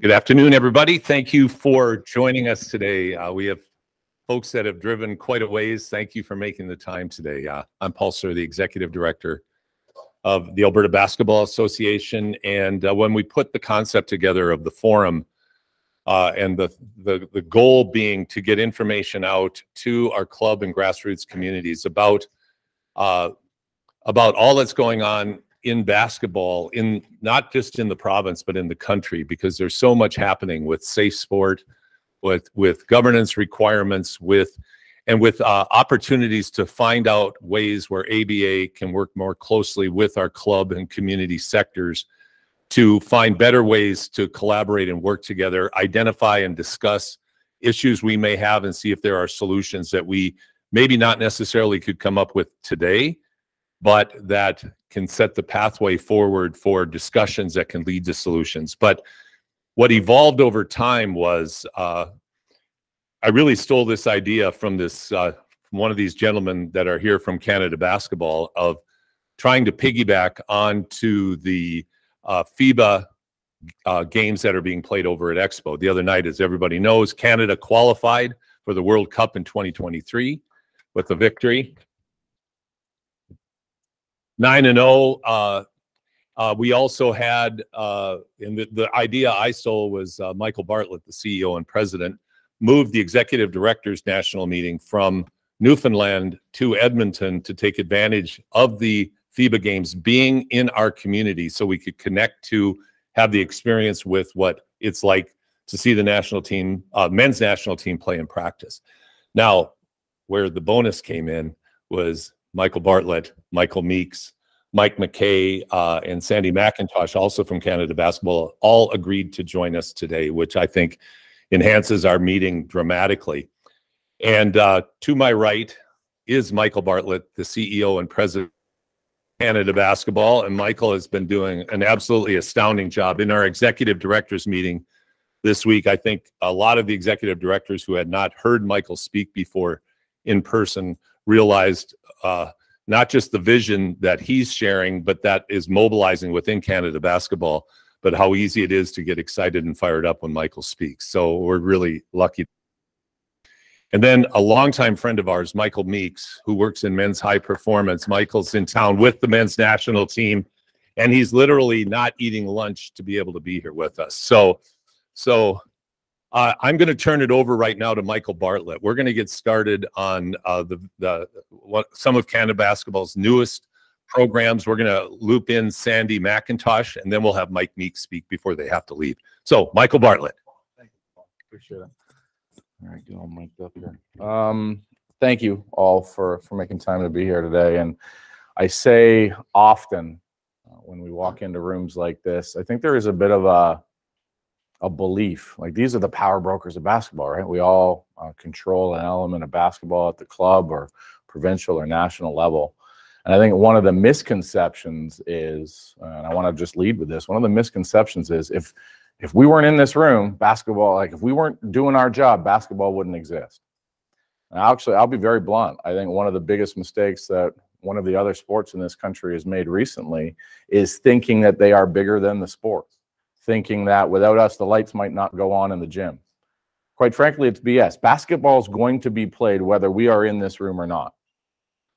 Good afternoon, everybody. Thank you for joining us today. We have folks that have driven quite a ways. Thank you for making the time today. I'm Paul Sir, the Executive Director of the Alberta Basketball Association. And when we put the concept together of the forum, and the goal being to get information out to our club and grassroots communities about all that's going on in basketball, in not just in the province, but in the country, because there's so much happening with safe sport, with governance requirements, with opportunities to find out ways where ABA can work more closely with our club and community sectors to find better ways to collaborate and work together, identify and discuss issues we may have, and see if there are solutions that we maybe not necessarily could come up with today, but that can set the pathway forward for discussions that can lead to solutions. But what evolved over time was I really stole this idea from one of these gentlemen that are here from Canada Basketball, of trying to piggyback onto the FIBA games that are being played over at Expo. The other night, as everybody knows, Canada qualified for the World Cup in 2023 with a victory. 9-0. We also had, and the idea I stole was Michael Bartlett, the CEO and president, moved the executive directors national meeting from Newfoundland to Edmonton to take advantage of the FIBA games being in our community, so we could connect to have the experience with what it's like to see the national team, men's national team, play in practice. Now, where the bonus came in was Michael Bartlett, Michael Meeks, Mike McKay, and Sandy McIntosh, also from Canada Basketball, all agreed to join us today, which I think enhances our meeting dramatically. And to my right is Michael Bartlett, the CEO and president of Canada Basketball. And Michael has been doing an absolutely astounding job. In our executive directors meeting this week, I think a lot of the executive directors who had not heard Michael speak before in person realized not just the vision that he's sharing, but that is mobilizing within Canada Basketball, but how easy it is to get excited and fired up when Michael speaks. So we're really lucky. And then a longtime friend of ours, Michael Meeks, who works in men's high performance. Michael's in town with the men's national team, and he's literally not eating lunch to be able to be here with us. So I'm going to turn it over right now to Michael Bartlett. We're going to get started on some of Canada Basketball's newest programs. We're going to loop in Sandy McIntosh, and then we'll have Mike Meeks speak before they have to leave. So, Michael Bartlett. Thank you, Paul. Appreciate it. All right, get all mic'd up here. Thank you all for making time to be here today. And I say often when we walk into rooms like this, I think there is a bit of a belief, like these are the power brokers of basketball, right? We all control an element of basketball at the club or provincial or national level. And I think one of the misconceptions is, and I want to just lead with this, one of the misconceptions is if we weren't in this room, basketball, like if we weren't doing our job, basketball wouldn't exist. And actually, I'll be very blunt. I think one of the biggest mistakes that one of the other sports in this country has made recently is thinking that they are bigger than the sport. Thinking that without us, the lights might not go on in the gym. Quite frankly, it's BS. Basketball is going to be played whether we are in this room or not.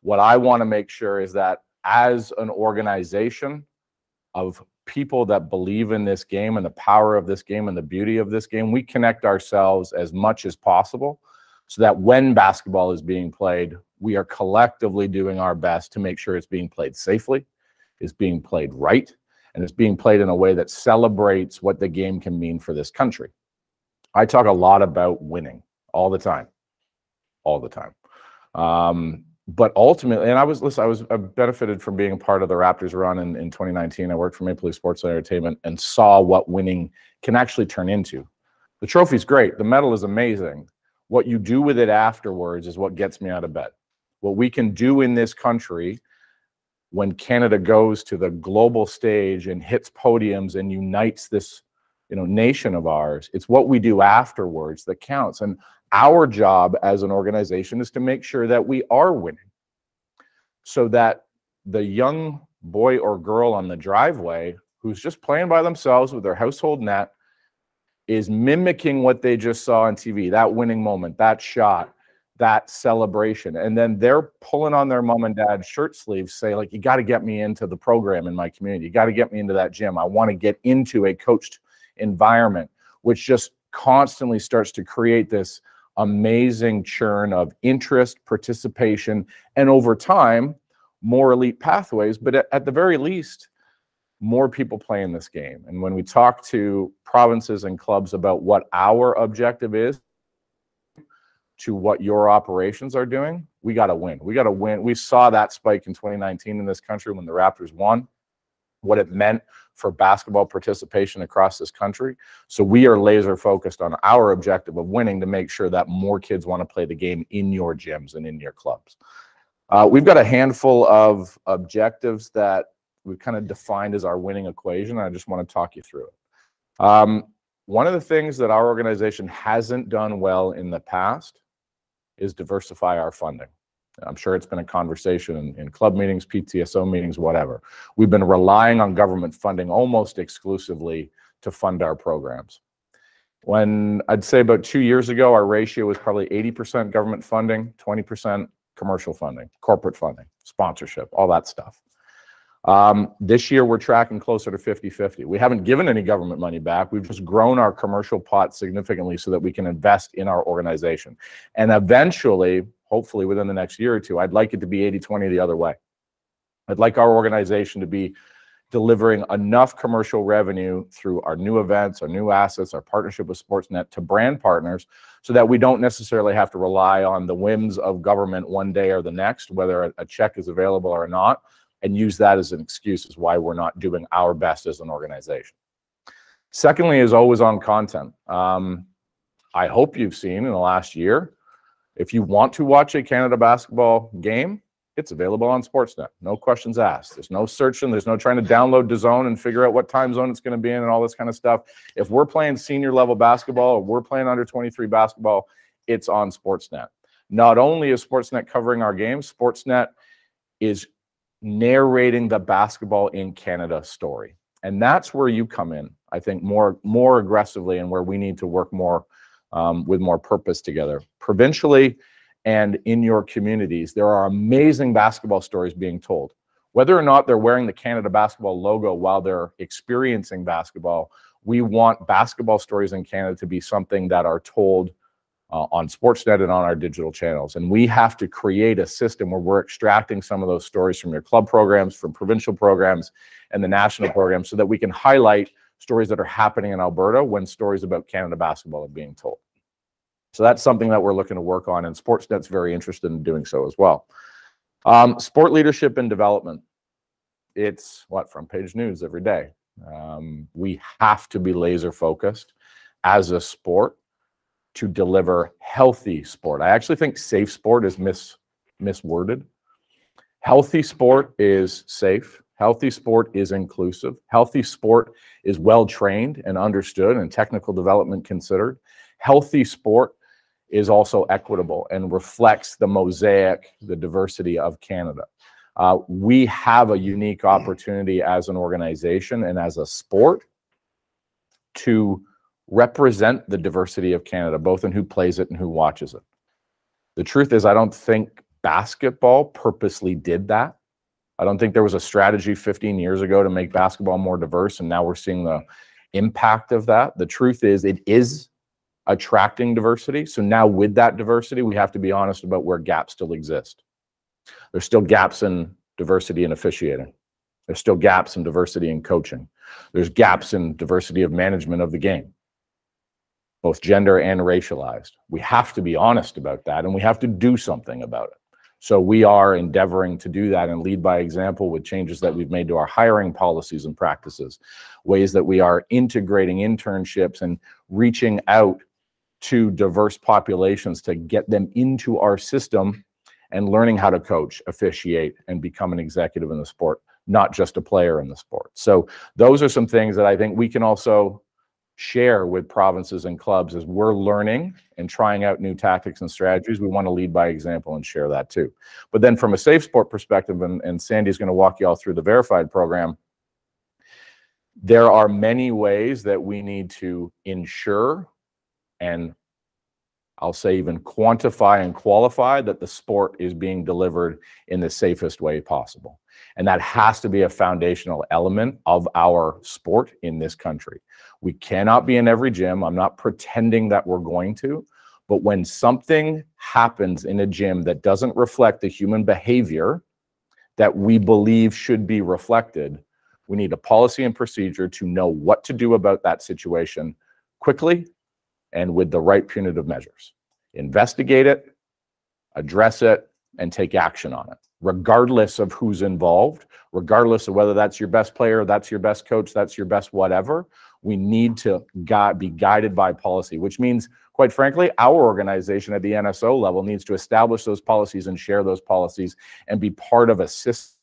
What I want to make sure is that as an organization of people that believe in this game and the power of this game and the beauty of this game, we connect ourselves as much as possible so that when basketball is being played, we are collectively doing our best to make sure it's being played safely, it's being played right, and it's being played in a way that celebrates what the game can mean for this country. I talk a lot about winning all the time. But ultimately, and I benefited from being a part of the Raptors run in 2019. I worked for Maple Leaf Sports and Entertainment and saw what winning can actually turn into. The trophy's great. The medal is amazing. What you do with it afterwards is what gets me out of bed. What we can do in this country when Canada goes to the global stage and hits podiums and unites this, nation of ours, it's what we do afterwards that counts. And our job as an organization is to make sure that we are winning so that the young boy or girl on the driveway who's just playing by themselves with their household net is mimicking what they just saw on TV, that winning moment, that shot, that celebration. And then they're pulling on their mom and dad's shirt sleeves, say, like, you got to get me into the program in my community. You got to get me into that gym. I want to get into a coached environment, which just constantly starts to create this amazing churn of interest, participation, and over time, more elite pathways. But at the very least, more people playing this game. And when we talk to provinces and clubs about what our objective is to what your operations are doing, we got to win. We got to win. We saw that spike in 2019 in this country when the Raptors won, what it meant for basketball participation across this country. So we are laser focused on our objective of winning to make sure that more kids want to play the game in your gyms and in your clubs. We've got a handful of objectives that we've kind of defined as our winning equation. I just want to talk you through it. One of the things that our organization hasn't done well in the past is diversify our funding. I'm sure it's been a conversation in club meetings, PTSO meetings, whatever. We've been relying on government funding almost exclusively to fund our programs. When I'd say about 2 years ago, our ratio was probably 80% government funding, 20% commercial funding, corporate funding, sponsorship, all that stuff. This year, we're tracking closer to 50-50. We haven't given any government money back. We've just grown our commercial pot significantly so that we can invest in our organization. And eventually, hopefully within the next year or two, I'd like it to be 80-20 the other way. I'd like our organization to be delivering enough commercial revenue through our new events, our new assets, our partnership with Sportsnet to brand partners so that we don't necessarily have to rely on the whims of government one day or the next, whether a check is available or not, and use that as an excuse as why we're not doing our best as an organization. Secondly is always on content. I hope you've seen in the last year, if you want to watch a Canada basketball game, it's available on Sportsnet. No questions asked. There's no searching. There's no trying to download DAZN and figure out what time zone it's going to be in and all this kind of stuff. If we're playing senior level basketball or we're playing under 23 basketball, it's on Sportsnet. Not only is Sportsnet covering our games, Sportsnet is narrating the basketball in Canada story. And that's where you come in, I think, more aggressively, and where we need to work more with more purpose together. Provincially and in your communities, there are amazing basketball stories being told. Whether or not they're wearing the Canada basketball logo while they're experiencing basketball, we want basketball stories in Canada to be something that are told on Sportsnet and on our digital channels. And we have to create a system where we're extracting some of those stories from your club programs, from provincial programs, and the national programs so that we can highlight stories that are happening in Alberta when stories about Canada basketball are being told. So that's something that we're looking to work on, and Sportsnet's very interested in doing so as well. Sport leadership and development. It's front page news every day. We have to be laser focused as a sport to deliver healthy sport. I actually think safe sport is misworded. Healthy sport is safe. Healthy sport is inclusive. Healthy sport is well-trained and understood and technical development considered. Healthy sport is also equitable and reflects the mosaic, the diversity of Canada. We have a unique opportunity as an organization and as a sport to represent the diversity of Canada, both in who plays it and who watches it. The truth is, I don't think basketball purposely did that. I don't think there was a strategy 15 years ago to make basketball more diverse, and now we're seeing the impact of that. The truth is, it is attracting diversity. So now with that diversity, we have to be honest about where gaps still exist. There's still gaps in diversity in officiating. There's still gaps in diversity in coaching. There's gaps in diversity of management of the game, both gender and racialized. We have to be honest about that, and we have to do something about it. So we are endeavoring to do that and lead by example with changes that we've made to our hiring policies and practices, ways that we are integrating internships and reaching out to diverse populations to get them into our system and learning how to coach, officiate, and become an executive in the sport, not just a player in the sport. So those are some things that I think we can also share with provinces and clubs as we're learning and trying out new tactics and strategies. We want to lead by example and share that too. But then from a safe sport perspective, and Sandy's going to walk you all through the verified program, There are many ways that we need to ensure, and I'll say even quantify and qualify, that the sport is being delivered in the safest way possible. And that has to be a foundational element of our sport in this country. We cannot be in every gym. I'm not pretending that we're going to, but when something happens in a gym that doesn't reflect the human behavior that we believe should be reflected, we need a policy and procedure to know what to do about that situation quickly and with the right punitive measures. Investigate it, address it, and take action on it, regardless of who's involved, regardless of whether that's your best player, that's your best coach, that's your best whatever. We need to be guided by policy, which means, quite frankly, our organization at the NSO level needs to establish those policies and share those policies and be part of a system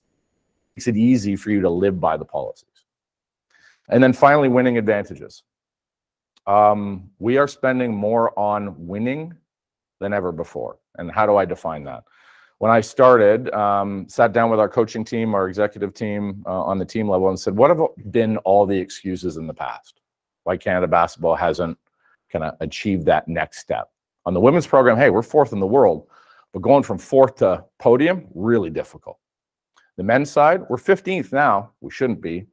that makes it easy for you to live by the policies. And then finally, winning advantages. We are spending more on winning than ever before. And how do I define that? When I started, sat down with our coaching team, our executive team on the team level and said, what have been all the excuses in the past? Why Canada basketball hasn't kind of achieved that next step? On the women's program, hey, we're 4th in the world, but going from 4th to podium, really difficult. The men's side, we're 15th now. We shouldn't be.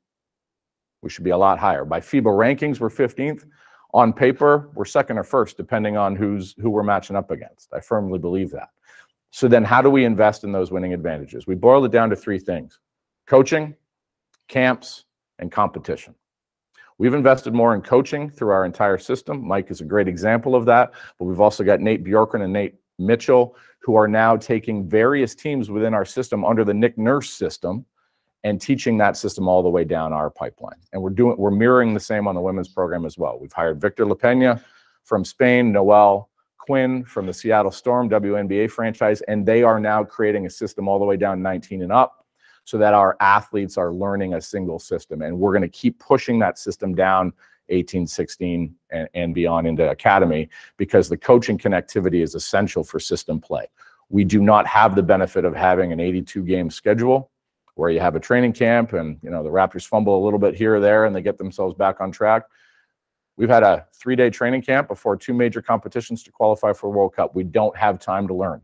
We should be a lot higher. By FIBA rankings, we're 15th. On paper, we're 2nd or 1st, depending on who we're matching up against. I firmly believe that. So then how do we invest in those winning advantages? We boil it down to 3 things: coaching, camps, and competition. We've invested more in coaching through our entire system. Mike is a great example of that, but we've also got Nate Bjorken and Nate Mitchell, who are now taking various teams within our system under the Nick Nurse system and teaching that system all the way down our pipeline. And we're mirroring the same on the women's program as well. We've hired Victor LaPena from Spain, Noel Quinn from the Seattle Storm, WNBA franchise, and they are now creating a system all the way down 19 and up so that our athletes are learning a single system. And we're going to keep pushing that system down 18, 16, and beyond into academy, because the coaching connectivity is essential for system play. We do not have the benefit of having an 82-game schedule where you have a training camp and, you know, the Raptors fumble a little bit here or there and they get themselves back on track. We've had a 3-day training camp before 2 major competitions to qualify for World Cup. We don't have time to learn.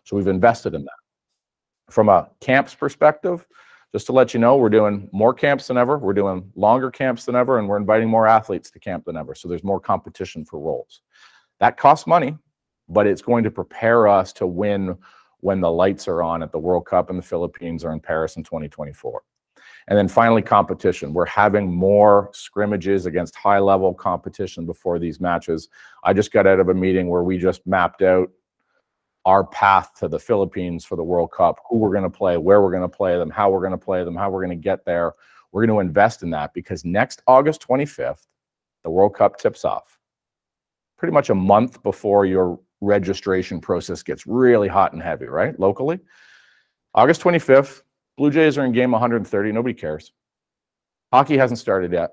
So we've invested in that. From a camps perspective, just to let you know, we're doing more camps than ever. We're doing longer camps than ever, and we're inviting more athletes to camp than ever. So there's more competition for roles. That costs money, but it's going to prepare us to win when the lights are on at the World Cup in the Philippines or in Paris in 2024. And then finally, competition. We're having more scrimmages against high-level competition before these matches. I just got out of a meeting where we just mapped out our path to the Philippines for the World Cup, who we're going to play, where we're going to play them, how we're going to play them, how we're going to get there. We're going to invest in that because next August 25th, the World Cup tips off. Pretty much a month before your registration process gets really hot and heavy, right? Locally. August 25th, Blue Jays are in game 130. Nobody cares. Hockey hasn't started yet.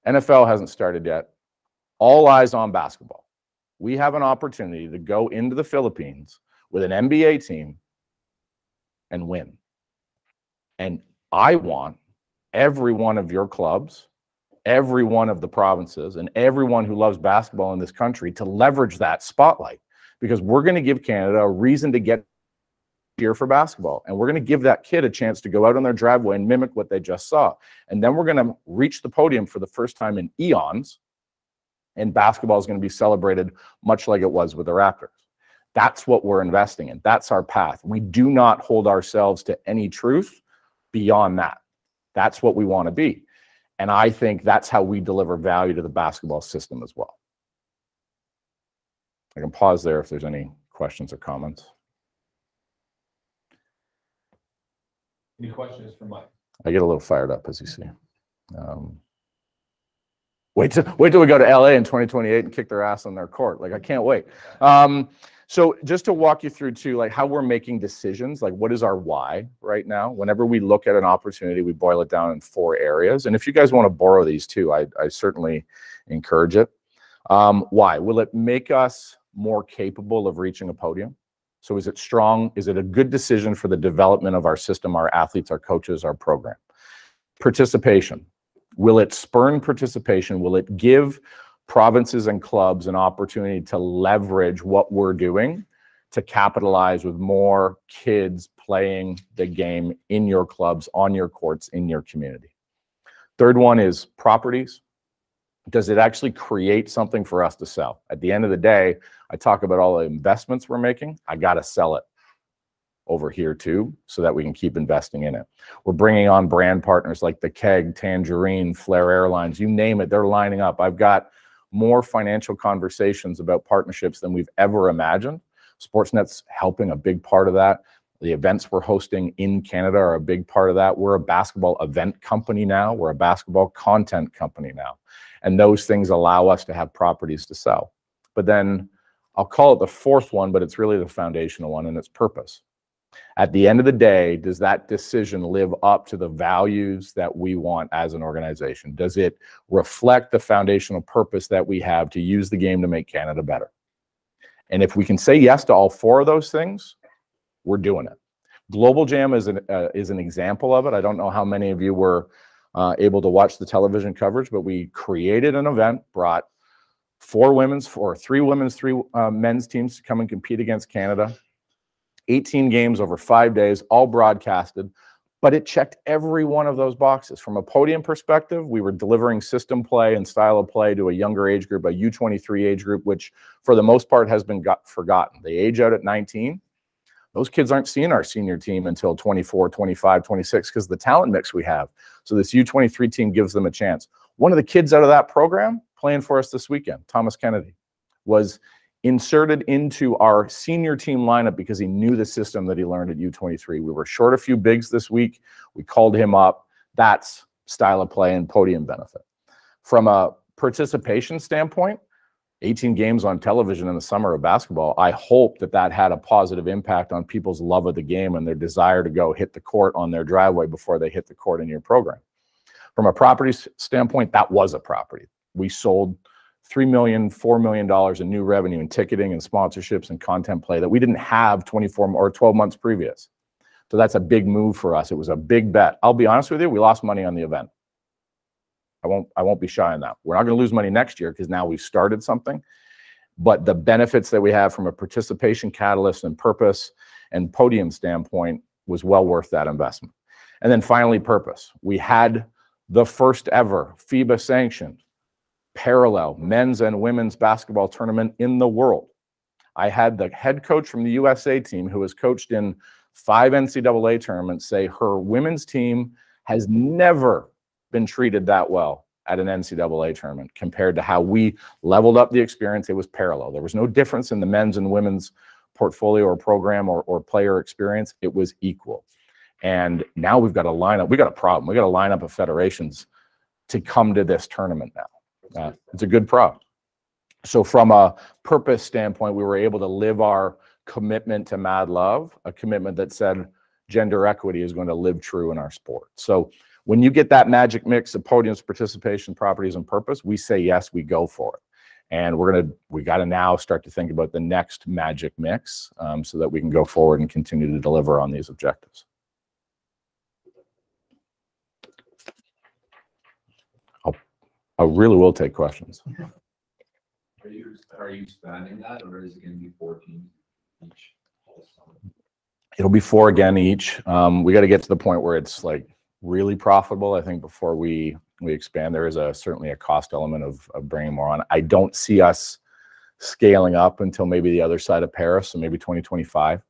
NFL hasn't started yet. All eyes on basketball. We have an opportunity to go into the Philippines with an NBA team and win. And I want every one of your clubs, every one of the provinces, and everyone who loves basketball in this country to leverage that spotlight, because we're going to give Canada a reason to get here for basketball. And we're going to give that kid a chance to go out on their driveway and mimic what they just saw. And then we're going to reach the podium for the first time in eons. And basketball is going to be celebrated much like it was with the Raptors. That's what we're investing in. That's our path. We do not hold ourselves to any truth beyond that. That's what we want to be. And I think that's how we deliver value to the basketball system as well. I can pause there if there's any questions or comments. Any questions for Mike? I get a little fired up, as you see. Wait till we go to LA in 2028 and kick their ass on their court. Like, I can't wait. So just to walk you through too, like how we're making decisions, like what is our why right now? Whenever we look at an opportunity, we boil it down in 4 areas. And if you guys want to borrow these too, I certainly encourage it. Why? Will it make us more capable of reaching a podium? So is it strong? Is it a good decision for the development of our system, our athletes, our coaches, our program? Participation. Will it spurn participation? Will it give provinces and clubs an opportunity to leverage what we're doing to capitalize with more kids playing the game in your clubs, on your courts, in your community? Third one is properties. Does it actually create something for us to sell? At the end of the day, I talk about all the investments we're making. I got to sell it over here too, so that we can keep investing in it. We're bringing on brand partners like the Keg, Tangerine, Flair Airlines, you name it, they're lining up. I've got more financial conversations about partnerships than we've ever imagined. Sportsnet's helping a big part of that. The events we're hosting in Canada are a big part of that. We're a basketball event company now. We're a basketball content company now. And those things allow us to have properties to sell. But then I'll call it the fourth one, but it's really the foundational one, and it's purpose. At the end of the day, does that decision live up to the values that we want as an organization? Does it reflect the foundational purpose that we have to use the game to make Canada better? And if we can say yes to all four of those things, we're doing it. Global Jam is an example of it. I don't know how many of you were able to watch the television coverage, but we created an event, brought three women's, three men's teams to come and compete against Canada. 18 games over 5 days, all broadcasted, but it checked every one of those boxes. From a podium perspective, we were delivering system play and style of play to a younger age group, a U23 age group, which for the most part has been forgotten. They age out at 19. Those kids aren't seeing our senior team until 24, 25, 26 because of the talent mix we have. So this U23 team gives them a chance. One of the kids out of that program playing for us this weekend, Thomas Kennedy, was inserted into our senior team lineup because he knew the system that he learned at U23. We were short a few bigs this week. We called him up. That's style of play and podium benefit. From a participation standpoint, 18 games on television in the summer of basketball, I hope that that had a positive impact on people's love of the game and their desire to go hit the court on their driveway before they hit the court in your program. From a property standpoint, that was a property. We sold $3 million, $4 million in new revenue in ticketing and sponsorships and content play that we didn't have 24 or 12 months previous. So that's a big move for us. It was a big bet. I'll be honest with you, we lost money on the event. I won't be shy on that. We're not going to lose money next year because now we've started something. But the benefits that we have from a participation catalyst and purpose and podium standpoint was well worth that investment. And then finally, purpose. We had the first ever FIBA sanctioned parallel men's and women's basketball tournament in the world. I had the head coach from the USA team who has coached in 5 NCAA tournaments say her women's team has never been treated that well at an NCAA tournament compared to how we leveled up the experience. It was parallel. There was no difference in the men's and women's portfolio or program or player experience. It was equal. And now we've got a lineup. We got a problem. We got a lineup of federations to come to this tournament now. It's a good problem. So from a purpose standpoint, we were able to live our commitment to Mad Love, a commitment that said gender equity is going to live true in our sport. So when you get that magic mix of podiums, participation, properties, and purpose, we say yes, we go for it. And we got to now start to think about the next magic mix so that we can go forward and continue to deliver on these objectives. I really will take questions. Are you expanding that, or is it going to be 14 each? It'll be 4 again each. We got to get to the point where it's like really profitable. I think before we expand, there is certainly a cost element of bringing more on. I don't see us scaling up until maybe the other side of Paris, so maybe 2025.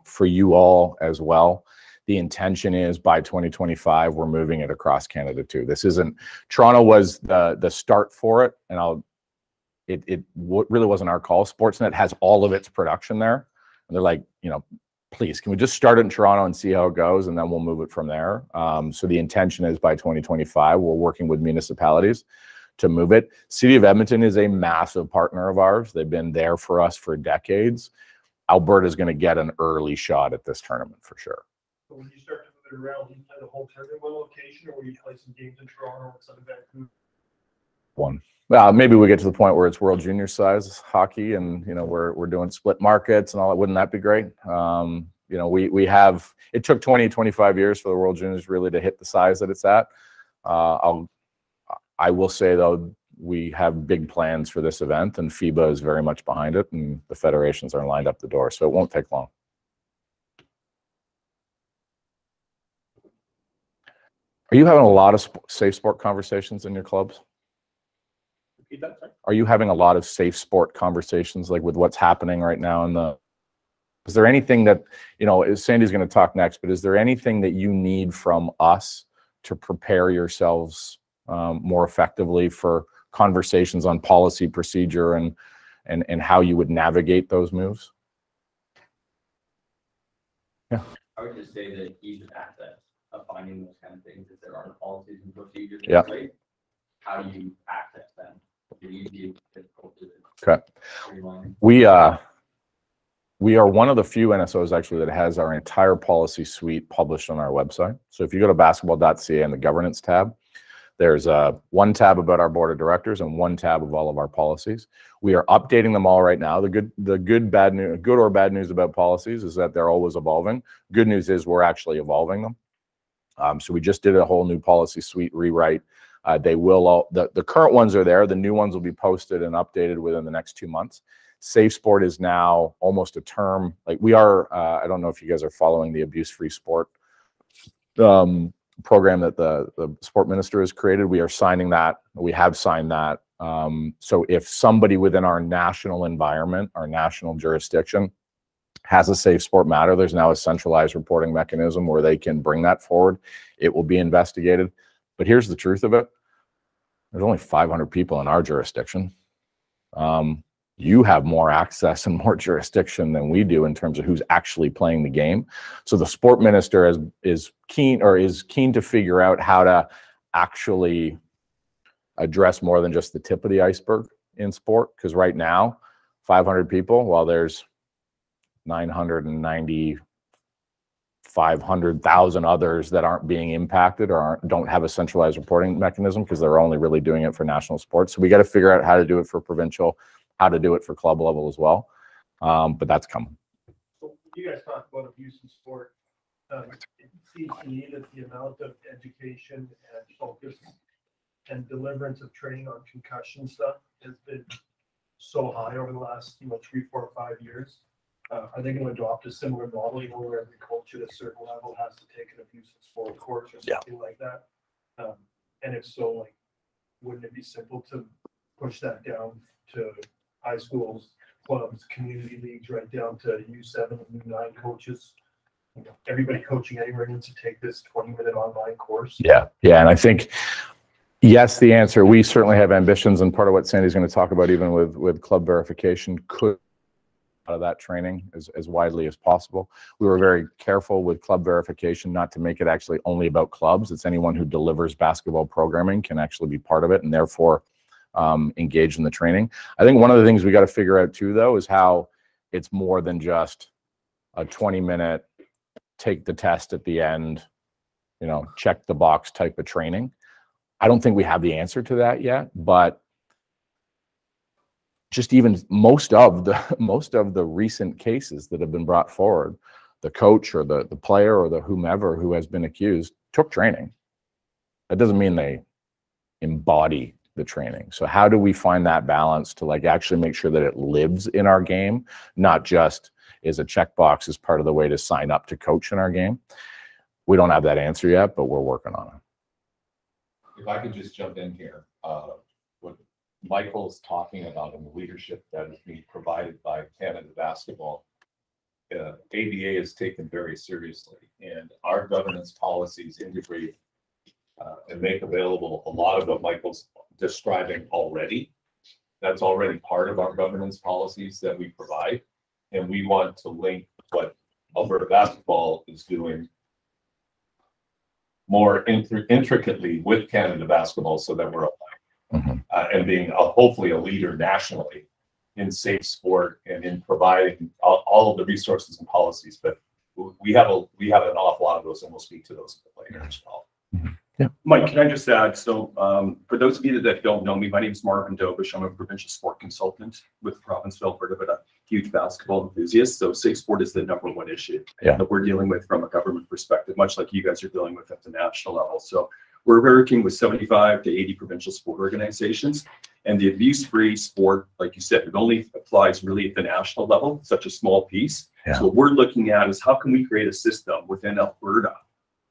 For you all as well, the intention is by 2025, we're moving it across Canada too. This isn't, Toronto was the start for it, and it really wasn't our call. Sportsnet has all of its production there, and they're like, please, can we just start it in Toronto and see how it goes, and then we'll move it from there. So the intention is by 2025, we're working with municipalities to move it. City of Edmonton is a massive partner of ours. They've been there for us for decades. Alberta is going to get an early shot at this tournament for sure. So when you start to move it around, do you play the whole tournament one location, or will you play some games in Toronto and some in Vancouver? One. Well, maybe we get to the point where it's World Junior size hockey, and we're doing split markets and all that. Wouldn't that be great? We have. It took 20, 25 years for the World Juniors really to hit the size that it's at. I will say though, we have big plans for this event, and FIBA is very much behind it, and the federations are lined up the door, so it won't take long. Are you having a lot of safe sport conversations in your clubs? Repeat that, sorry. Are you having a lot of safe sport conversations, like with what's happening right now in the? Is there anything that, you know, Sandy's going to talk next, but is there anything that you need from us to prepare yourselves more effectively for conversations on policy, procedure, and how you would navigate those moves? Yeah. I would just say that ease of access of finding those kind of things, if there are policies and procedures Yeah. in place, how do you access them? Do you be difficult to Okay. streamline? We are one of the few NSOs actually that has our entire policy suite published on our website. So if you go to basketball.ca in the governance tab, there's one tab about our board of directors and one tab of all of our policies. We are updating them all right now. The good or bad news about policies is that they're always evolving. Good news is we're actually evolving them. So we just did a whole new policy suite rewrite. They will all, the current ones are there. The new ones will be posted and updated within the next 2 months. Safe sport is now almost a term. Like we are, I don't know if you guys are following the abuse-free sport program that the sport minister has created. We are signing that. We have signed that. So if somebody within our national environment, our national jurisdiction has a safe sport matter, there's now a centralized reporting mechanism where they can bring that forward. It will be investigated. But here's the truth of it. There's only 500 people in our jurisdiction. You have more access and more jurisdiction than we do in terms of who's actually playing the game. So the sport minister is keen to figure out how to actually address more than just the tip of the iceberg in sport. Because right now, 500 people, while there's 500,000 others that aren't being impacted or don't have a centralized reporting mechanism because they're only really doing it for national sports. So we got to figure out how to do it for provincial, how to do it for club level as well. But that's coming. So you guys talk about abuse in sport. It seems to me that the amount of education and focus and deliverance of training on concussion stuff has been so high over the last 3, 4, 5 years. Are they going to adopt a similar model, where every coach at a certain level has to take an abuse in sport course or something like that? And if so, like, wouldn't it be simple to push that down to high schools, clubs, community leagues, right down to U7 and U9 coaches? Everybody coaching anywhere needs to take this 20-minute online course. Yeah, and I think, yes, the answer, we certainly have ambitions, and part of what Sandy's going to talk about, even with club verification, could out of that training as widely as possible. We were very careful with club verification not to make it actually only about clubs. It's anyone who delivers basketball programming can actually be part of it and therefore engage in the training. I think one of the things we got to figure out too, though, is how it's more than just a 20-minute take the test at the end, check the box type of training. I don't think we have the answer to that yet, but just even most of the recent cases that have been brought forward, the coach or the player or the whomever who has been accused took training. That doesn't mean they embody the training. So how do we find that balance to actually make sure that it lives in our game, not just is a checkbox as part of the way to sign up to coach in our game? We don't have that answer yet, but we're working on it. If I could just jump in here, what Michael's talking about and the leadership that is being provided by Canada Basketball, ABA is taken very seriously, and our governance policies integrate and make available a lot of what Michael's describing already. That's already part of our governance policies that we provide, and we want to link what Alberta Basketball is doing more intricately with Canada Basketball so that we're and being hopefully a leader nationally in safe sport and in providing all of the resources and policies. But we have an awful lot of those, and we'll speak to those later as well. Yeah, Mike, can I just add? So for those of you that don't know me, my name is Marvin Dobish. I'm a provincial sport consultant with the province of Alberta, but a huge basketball enthusiast. So safe sport is the #1 issue that we're dealing with from a government perspective, much like you guys are dealing with at the national level. So we're working with 75 to 80 provincial sport organizations. And the abuse-free sport, like you said, it only applies really at the national level, such a small piece. Yeah. So what we're looking at is how can we create a system within Alberta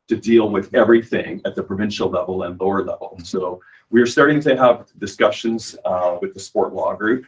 to deal with everything at the provincial level and lower level. So we're starting to have discussions with the sport law group,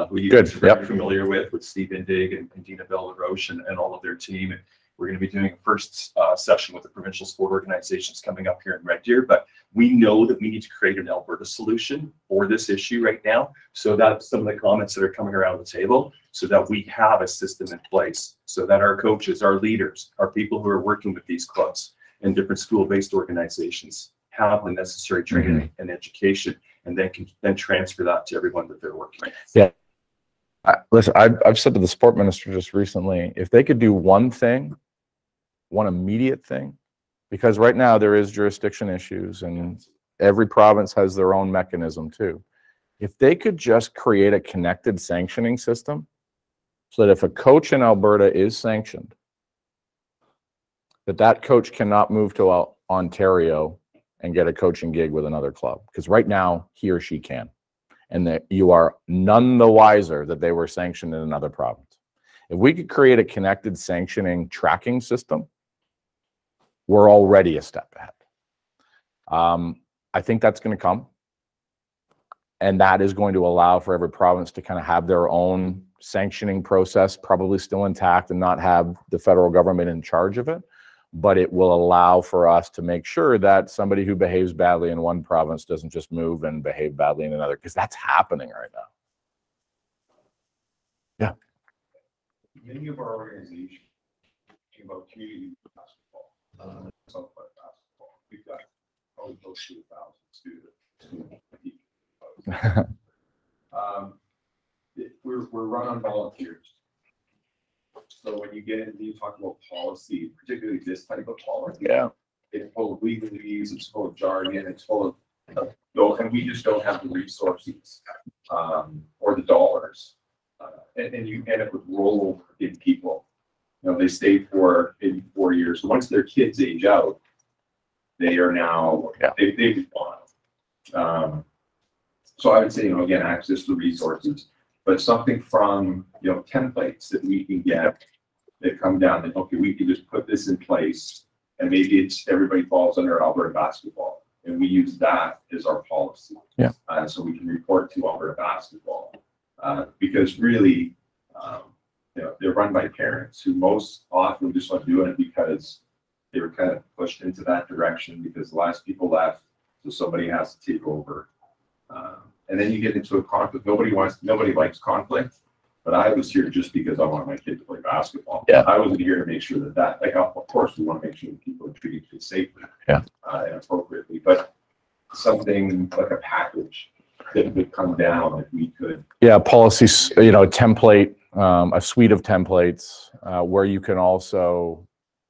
who you're very familiar with Steve Indig and Dina Bell-LaRoche and all of their team. And we're going to be doing a first session with the provincial sport organizations coming up here in Red Deer. But we know that we need to create an Alberta solution for this issue right now. So that's some of the comments that are coming around the table, so that we have a system in place, so that our coaches, our leaders, our people who are working with these clubs and different school-based organizations have the necessary training and education, and then can then transfer that to everyone that they're working with. Yeah. Listen, I've said to the sport minister just recently, if they could do one thing, one immediate thing, because right now there is jurisdiction issues and every province has their own mechanism too. If they could just create a connected sanctioning system so that if a coach in Alberta is sanctioned, that coach cannot move to Ontario and get a coaching gig with another club, because right now he or she can, and that you are none the wiser that they were sanctioned in another province. If we could create a connected sanctioning tracking system, we're already a step ahead. I think that's going to come, and that is going to allow for every province to kind of have their own sanctioning process, probably still intact, and not have the federal government in charge of it. But it will allow for us to make sure that somebody who behaves badly in one province doesn't just move and behave badly in another, because that's happening right now. Yeah. Many of our organizations think about community basketball, Southwest basketball. We've got probably close to 1,000 students. We're run on volunteers. So when you get into, you talk about policy, particularly this type of policy, it's full of legalese, it's full of jargon, it's full of, and we just don't have the resources or the dollars. And you end up with rollover in people. You know, they stay for maybe 4 years. So once their kids age out, they are now, they've gone. So I would say, you know, again, access to resources, but something from, you know, templates that we can get that come down that, okay, we can just put this in place, and maybe it's everybody falls under Alberta basketball, and we use that as our policy. Yeah. So we can report to Alberta basketball, because really, you know, they're run by parents who most often just are doing it because they were kind of pushed into that direction because the last people left, so somebody has to take over. And then you get into a conflict. Nobody likes conflict, but I was here just because I want my kid to play basketball. Yeah. I wasn't here to make sure that like, of course, we want to make sure that people are treated safely, and appropriately, but something like a package that would come down if we could. Yeah, policies, you know, a template, a suite of templates where you can also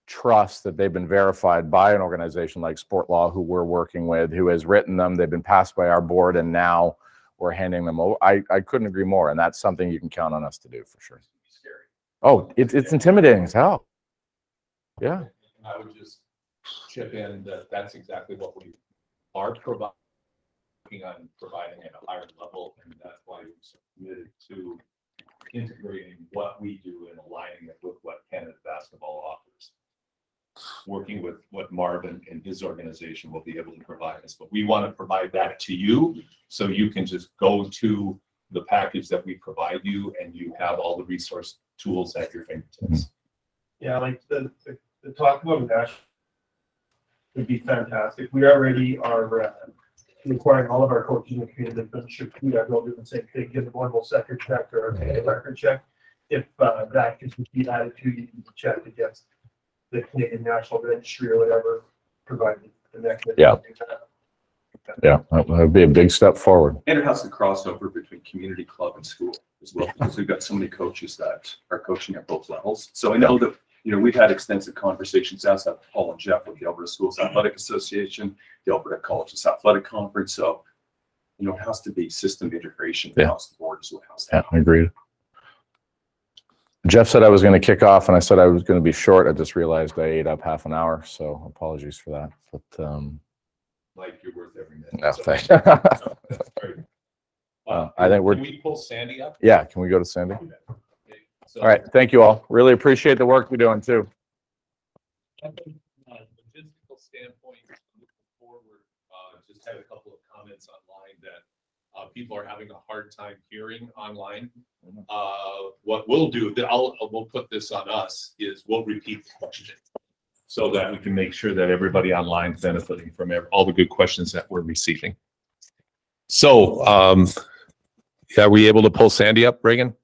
trust that they've been verified by an organization like Sport Law, who we're working with, who has written them. They've been passed by our board, and now we're handing them over. I couldn't agree more, and that's something you can count on us to do for sure. Scary. Oh, it's intimidating as hell. Yeah. I would just chip in that that's exactly what we are providing on providing at a higher level, and that's why we're committed to integrating what we do and aligning it with what Canada Basketball offers. Working with what Marvin and his organization will be able to provide us, but we want to provide that to you so you can just go to the package that we provide you and you have all the resource tools at your fingertips. Yeah, like the talk about that would be fantastic. We already are requiring all of our coaches in the community that should do the same thing, give them one more second check or a record check. If that can be added to, you can check against the Canadian National Registry or whatever, provided the mechanism. Yeah. To do that. Yeah, that would be a big step forward. And it has the crossover between community club and school as well, because we've got so many coaches that are coaching at both levels. So I know that, you know, we've had extensive conversations, as have Paul and Jeff, with the Alberta Schools Athletic Association, the Alberta Colleges Athletic Conference. So, you know, it has to be system integration across the board as well. Yeah, I agreed. Jeff said I was going to kick off, and I said I was going to be short. I just realized I ate up half an hour, so apologies for that. But Mike, you're worth every minute. No, So- thanks. That's great. I think we're- Can we pull Sandy up? Yeah, can we go to Sandy? Okay, so- All right, thank you all. Really appreciate the work you're doing too. From a logistical standpoint, looking forward, just had a couple of comments online that people are having a hard time hearing online. What we'll do, we'll put this on us, is we'll repeat the question so that we can make sure that everybody online is benefiting from all the good questions that we're receiving. So, are we able to pull Sandy up, Reagan?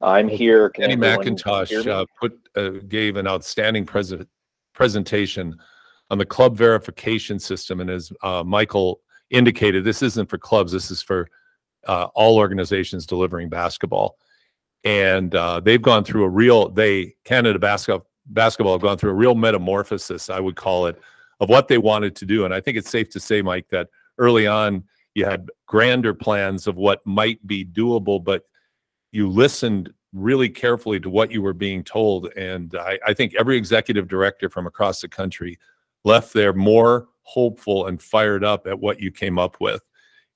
I'm here. Can Andy everyone hear me? McIntosh gave an outstanding presentation on the club verification system, and as Michael indicated, this isn't for clubs, this is for all organizations delivering basketball. And they've gone through Canada basketball have gone through a real metamorphosis, I would call it, of what they wanted to do. And I think it's safe to say, Mike, that early on you had grander plans of what might be doable, but you listened really carefully to what you were being told. And I think every executive director from across the country left there more hopeful and fired up at what you came up with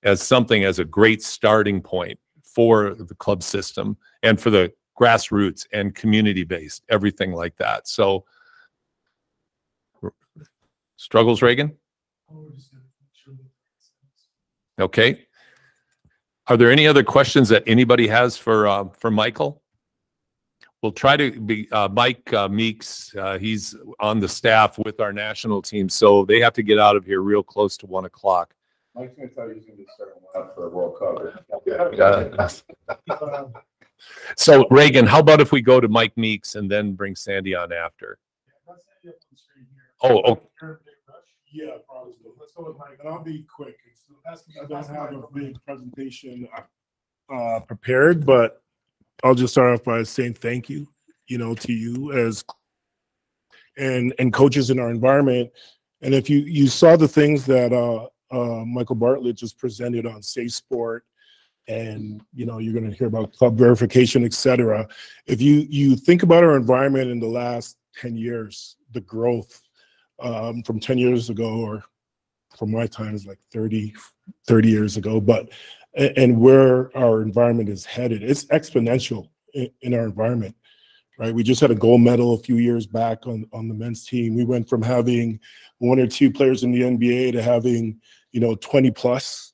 as a great starting point for the club system and for the grassroots and community-based, everything like that. So, struggles, Reagan? Okay. Are there any other questions that anybody has for Michael? We'll try to be Mike Meeks. He's on the staff with our national team, so they have to get out of here real close to 1 o'clock. Mike's gonna tell you he's gonna be starting one for a World Cup. So Reagan, how about if we go to Mike Meeks and then bring Sandy on after? Oh. Yeah, probably. Let's go with Mike, and I'll be quick. I don't have a big presentation prepared, but I'll just start off by saying thank you, to you as and coaches in our environment. And if you saw the things that Michael Bartlett just presented on Safe Sport, and you're going to hear about club verification, etc. If you think about our environment in the last 10 years, the growth from 10 years ago, or from my time is like 30 years ago, and where our environment is headed, it's exponential in our environment, right? We just had a gold medal a few years back on the men's team. We went from having 1 or 2 players in the NBA to having 20 plus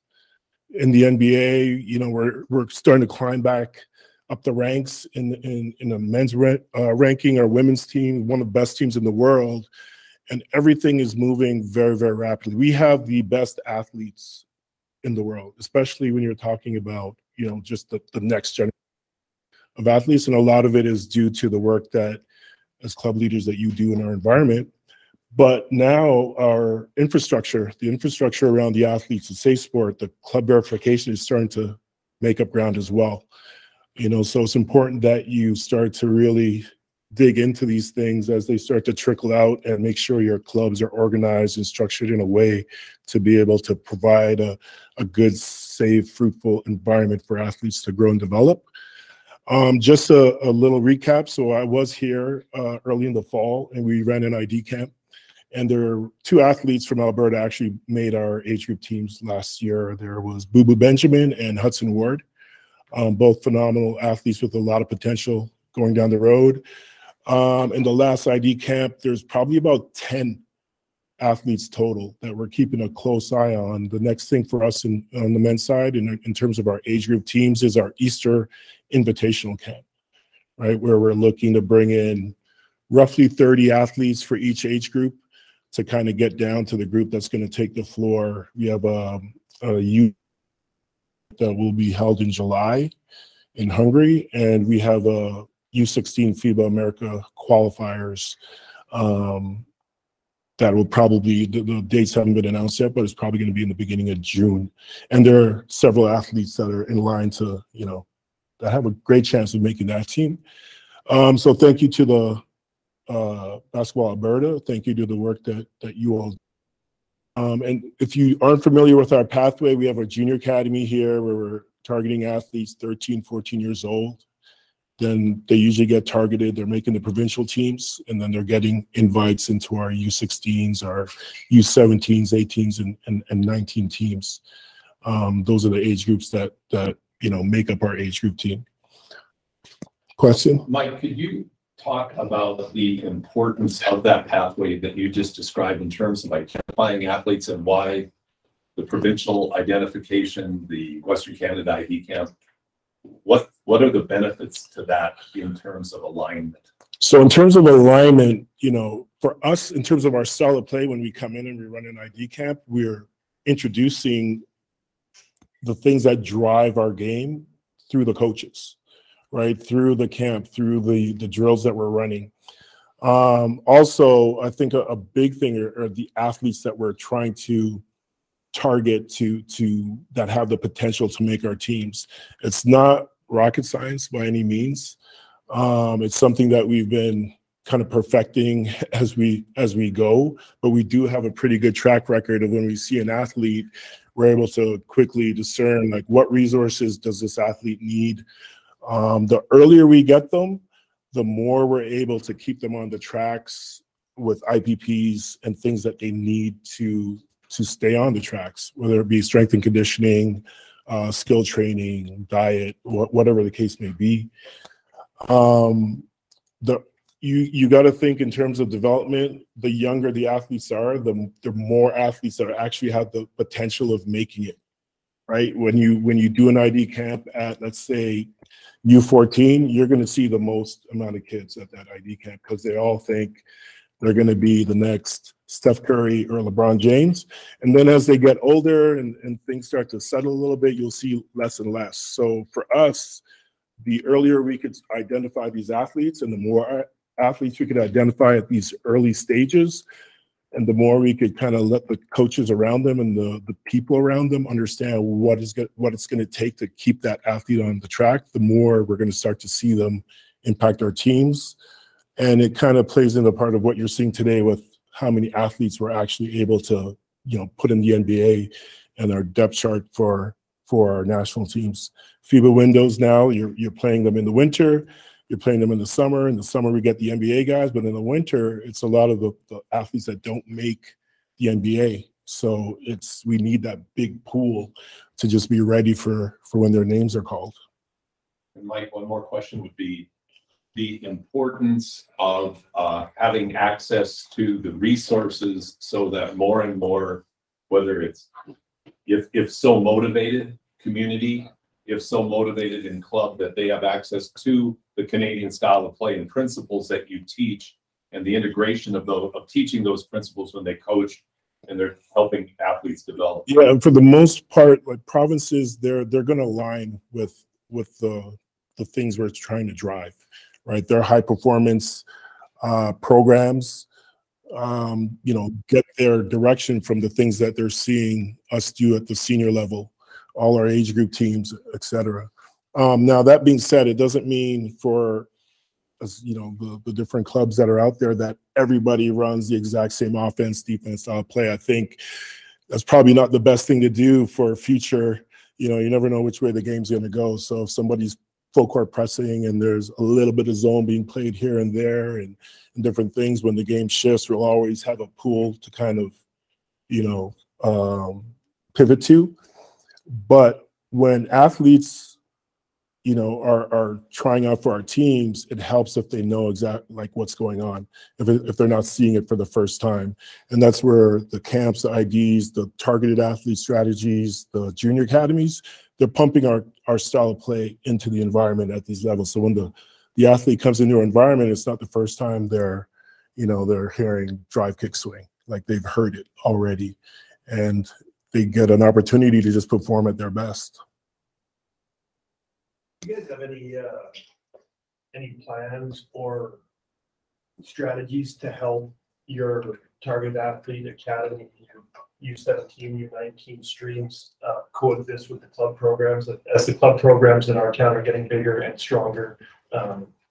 in the NBA. We're starting to climb back up the ranks in the men's ranking. Our women's team, one of the best teams in the world, and everything is moving very, very rapidly. We have the best athletes in the world, especially when you're talking about just the next generation of athletes, and a lot of it is due to the work that as club leaders that you do in our environment. But now our infrastructure, the infrastructure around the athletes, the Safe Sport, the club verification is starting to make up ground as well. So it's important that you start to really dig into these things as they start to trickle out, and make sure your clubs are organized and structured in a way to be able to provide a good, safe, fruitful environment for athletes to grow and develop. Just a little recap. So I was here early in the fall, and we ran an ID camp. And there are 2 athletes from Alberta actually made our age group teams last year. There was Boo Boo Benjamin and Hudson Ward, both phenomenal athletes with a lot of potential going down the road. In the last ID camp, there's probably about 10 athletes total that we're keeping a close eye on. The next thing for us on the men's side, in terms of our age group teams, is our Easter Invitational Camp, right? Where we're looking to bring in roughly 30 athletes for each age group to kind of get down to the group that's going to take the floor. We have a youth that will be held in July in Hungary, and we have a U16 FIBA America qualifiers that will probably, the dates haven't been announced yet, but it's probably going to be in the beginning of June. And there are several athletes that are in line to, that have a great chance of making that team. So thank you to the Basketball Alberta. Thank you to the work that you all do. And if you aren't familiar with our pathway, we have our junior academy here where we're targeting athletes 13, 14 years old. then they usually get targeted. They're making the provincial teams, and then they're getting invites into our U16s, our U17s, 18s, and 19 teams. Those are the age groups that make up our age group team. Question? Mike, could you talk about the importance of that pathway that you just described in terms of identifying athletes and why the provincial identification, the Western Canada ID camp, what are the benefits to that in terms of alignment? So in terms of alignment, for us, in terms of our style of play, when we come in and we run an ID camp, we're introducing the things that drive our game through the coaches, right? Through the camp, through the drills that we're running. Also, I think a big thing are the athletes that we're trying to target to that have the potential to make our teams. It's not rocket science by any means. It's something that we've been kind of perfecting as we go, but we do have a pretty good track record of when we see an athlete, we're able to quickly discern like what resources does this athlete need. The earlier we get them, the more we're able to keep them on the tracks with IPPs and things that they need to stay on the tracks, whether it be strength and conditioning, skill training, diet, whatever the case may be. You got to think in terms of development. The younger the athletes are, the more athletes that actually have the potential of making it. Right? When you do an ID camp at, let's say, U14, you're going to see the most amount of kids at that ID camp because they all think they're going to be the next Steph Curry or LeBron James. And then as they get older and things start to settle a little bit, you'll see less and less. So for us, the earlier we could identify these athletes and the more athletes we could identify at these early stages, and the more we could kind of let the coaches around them and the people around them understand what it's going to take to keep that athlete on the track, the more we're going to start to see them impact our teams. And it kind of plays into part of what you're seeing today with how many athletes we're actually able to, put in the NBA and our depth chart for our national teams. FIBA windows now, you're playing them in the winter, you're playing them in the summer. In the summer, we get the NBA guys, but in the winter, it's a lot of the athletes that don't make the NBA. So we need that big pool to just be ready for when their names are called. And Mike, one more question would be the importance of having access to the resources so that more and more, whether it's if so motivated community, if so motivated in club, that they have access to the Canadian style of play and principles that you teach, and the integration of teaching those principles when they coach and they're helping athletes develop. Yeah, and for the most part, like provinces, they're going to align with the things we're trying to drive, right? Their high performance programs, get their direction from the things that they're seeing us do at the senior level, all our age group teams, et cetera. Now, that being said, it doesn't mean for the different clubs that are out there that everybody runs the exact same offense, defense style play. I think that's probably not the best thing to do for future. You never know which way the game's going to go. So if somebody's full court pressing and there's a little bit of zone being played here and there and different things, when the game shifts, we'll always have a pool to kind of, pivot to. But when athletes, are trying out for our teams, it helps if they know exactly like what's going on, if they're not seeing it for the first time. And that's where the camps, the IDs, the targeted athlete strategies, the junior academies, they're pumping our style of play into the environment at these levels. So when the athlete comes into our environment, it's not the first time they're hearing drive, kick, swing, like they've heard it already. And they get an opportunity to just perform at their best. Do you guys have any plans or strategies to help your target athlete academy, U17, U19 streams coexist with the club programs? As the club programs in our town are getting bigger and stronger,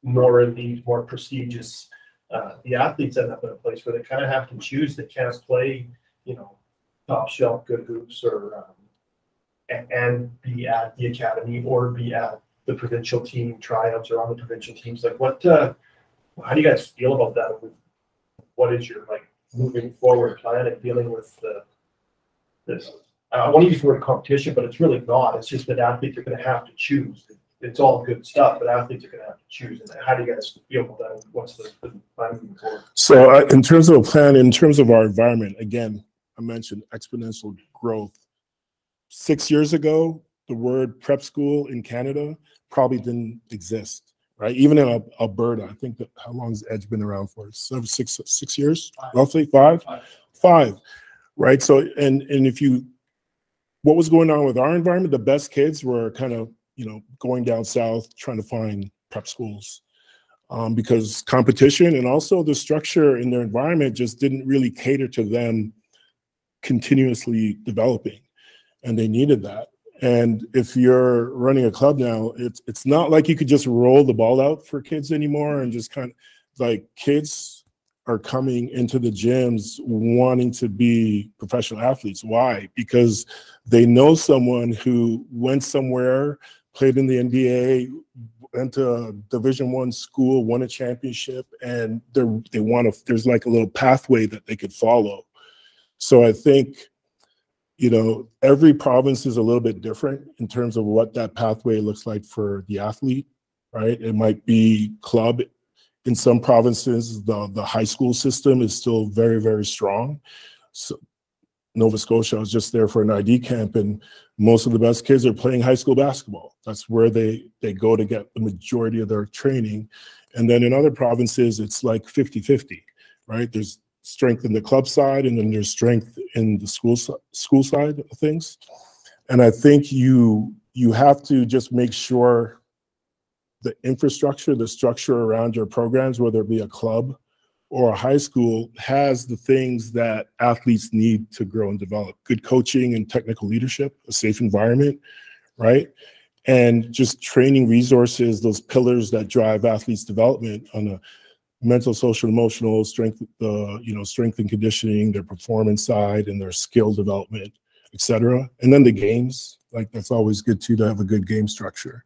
more elite, more prestigious, the athletes end up in a place where they kind of have to choose. They can't play, top shelf good hoops or and be at the academy or be at the provincial team tryouts or on the provincial teams. Like how do you guys feel about that? What is your like moving forward plan and dealing with this? I want to use the word competition, but it's really not. It's just that athletes are going to have to choose. It's all good stuff, but athletes are going to have to choose. And how do you guys feel about that? What's the plan moving forward? So in terms of a plan, in terms of our environment, again, I mentioned exponential growth. 6 years ago, the word prep school in Canada probably didn't exist, right? Even in Alberta, I think that how long has Edge been around for? 6 years, roughly five, right? So, and if you, what was going on with our environment, the best kids were kind of, going down south, trying to find prep schools because competition and also the structure in their environment just didn't really cater to them continuously developing, and they needed that. And if you're running a club now, it's not like you could just roll the ball out for kids anymore and just kind of like kids are coming into the gyms wanting to be professional athletes. Why? Because they know someone who went somewhere, played in the NBA, went to a Division I school, won a championship, and they want to. There's like a little pathway that they could follow. So I think, every province is a little bit different in terms of what that pathway looks like for the athlete, right? It might be club. In some provinces, the high school system is still very, very strong. So Nova Scotia, I was just there for an ID camp, and most of the best kids are playing high school basketball. That's where they go to get the majority of their training. And then in other provinces, it's like 50-50, right? There's strength in the club side, and then there's strength in the school side of things. And I think you have to just make sure the infrastructure, the structure around your programs, whether it be a club or a high school, has the things that athletes need to grow and develop. Good coaching and technical leadership, a safe environment, right? And just training resources, those pillars that drive athletes' development on a mental, social, emotional strength, strength and conditioning, their performance side and their skill development, et cetera. And then the games, like that's always good too, to have a good game structure.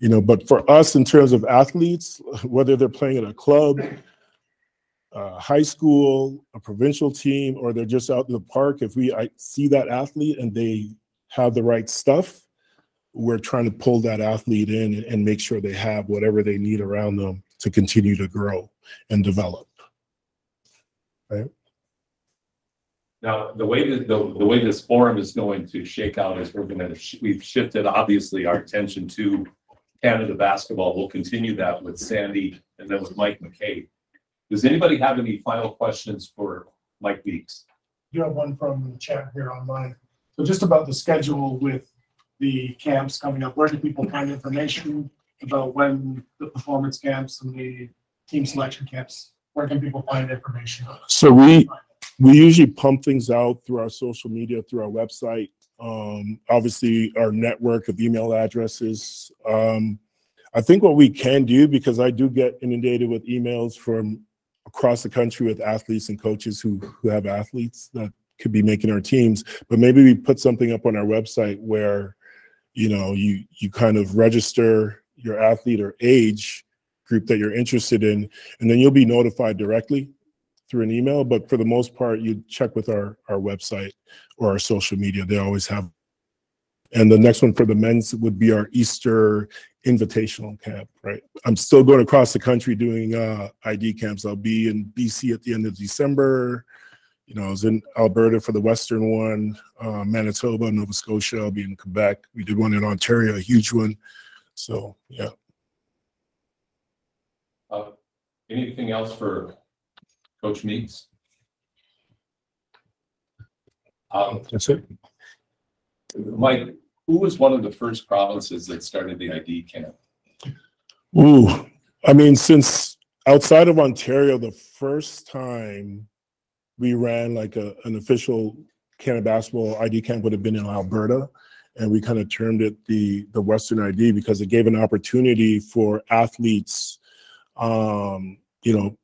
But for us, in terms of athletes, whether they're playing at a club, high school, a provincial team, or they're just out in the park, if I see that athlete and they have the right stuff, we're trying to pull that athlete in and make sure they have whatever they need around them to continue to grow and develop. Right? Now, the way this forum is going to shake out is we've shifted obviously our attention to Canada basketball. We'll continue that with Sandy and then with Mike McKay. Does anybody have any final questions for Mike Weeks? You have one from the chat here online. So just about the schedule with the camps coming up, where do people find information about when the performance camps and the team selection camps, where can people find information? So we usually pump things out through our social media, through our website, obviously our network of email addresses. I think what we can do, because I do get inundated with emails from across the country with athletes and coaches who have athletes that could be making our teams, but maybe we put something up on our website where, you kind of register your athlete or age group that you're interested in, and then you'll be notified directly through an email. But for the most part, you check with our website or our social media. They always have. And the next one for the men's would be our Easter invitational camp, right? I'm still going across the country doing ID camps. I'll be in BC at the end of December. I was in Alberta for the Western one, Manitoba, Nova Scotia. I'll be in Quebec. We did one in Ontario, a huge one. So, yeah. Anything else for Coach Meeks? That's it. Mike, who was one of the first provinces that started the ID camp? Ooh, I mean, since outside of Ontario, the first time we ran like an official Canada basketball ID camp would have been in Alberta. And we kind of termed it the Western ID because it gave an opportunity for athletes,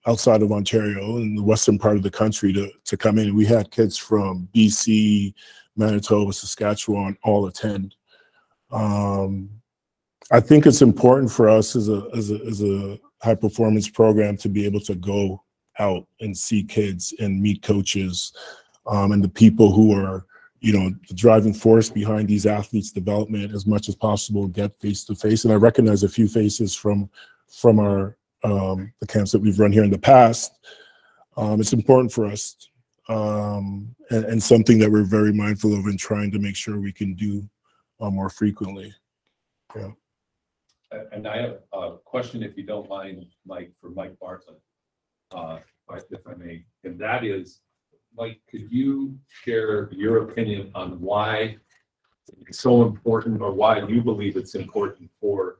outside of Ontario in the western part of the country to come in. We had kids from BC, Manitoba, Saskatchewan all attend. I think it's important for us as a high performance program to be able to go out and see kids and meet coaches and the people who are, you know, the driving force behind these athletes' development as much as possible, get face to face. And I recognize a few faces from our the camps that we've run here in the past. It's important for us and something that we're very mindful of and trying to make sure we can do more frequently. Yeah. And I have a question, if you don't mind, Mike, for Mike Bartlett, if I may, and that is, Mike, could you share your opinion on why it's so important, or why you believe it's important for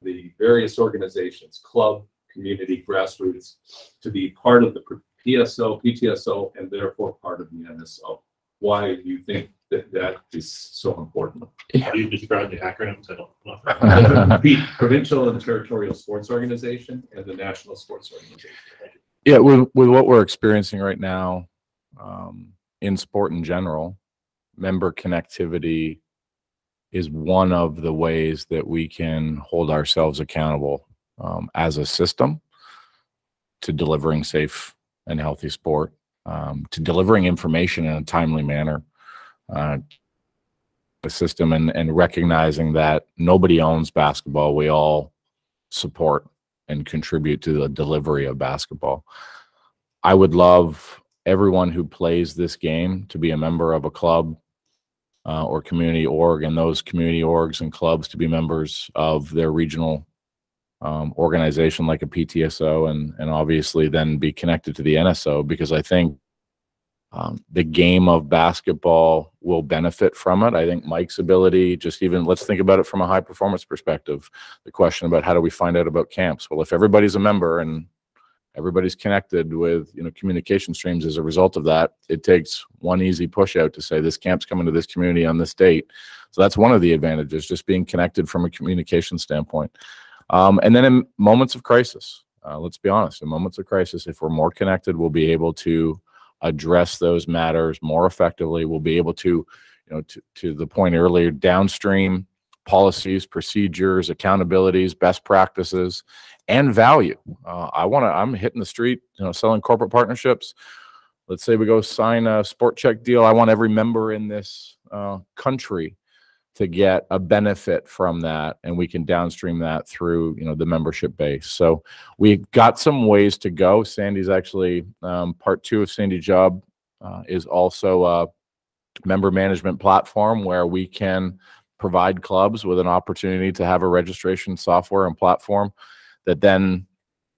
the various organizations, club, community, grassroots, to be part of the PSO, PTSO, and therefore part of the NSO? Why do you think that is so important? How do you describe the acronyms? I don't know. Provincial and Territorial Sports Organization and the National Sports Organization. Yeah, with what we're experiencing right now in sport in general, member connectivity is one of the ways that we can hold ourselves accountable as a system to delivering safe and healthy sport, to delivering information in a timely manner, the system, and recognizing that nobody owns basketball. We all support and contribute to the delivery of basketball. I would love everyone who plays this game to be a member of a club or community org, and those community orgs and clubs to be members of their regional organization like a PTSO, and obviously then be connected to the NSO, because I think the game of basketball will benefit from it. I think Mike's ability, just even, let's think about it from a high performance perspective, the question about how do we find out about camps? Well, if everybody's a member and everybody's connected with, you know, communication streams as a result of that, it takes one easy push out to say this camp's coming to this community on this date. So that's one of the advantages, just being connected from a communication standpoint. And then in moments of crisis, let's be honest, in moments of crisis, if we're more connected, we'll be able to address those matters more effectively. We'll be able to, you know, to the point earlier, downstream policies, procedures, accountabilities, best practices, and value. I'm hitting the street, you know, selling corporate partnerships. Let's say we go sign a Sport Check deal. I want every member in this country to get a benefit from that, and we can downstream that through, you know, the membership base. So we've got some ways to go. Sandy's actually part 2 of Sandy Job is also a member management platform where we can provide clubs with an opportunity to have a registration software and platform that then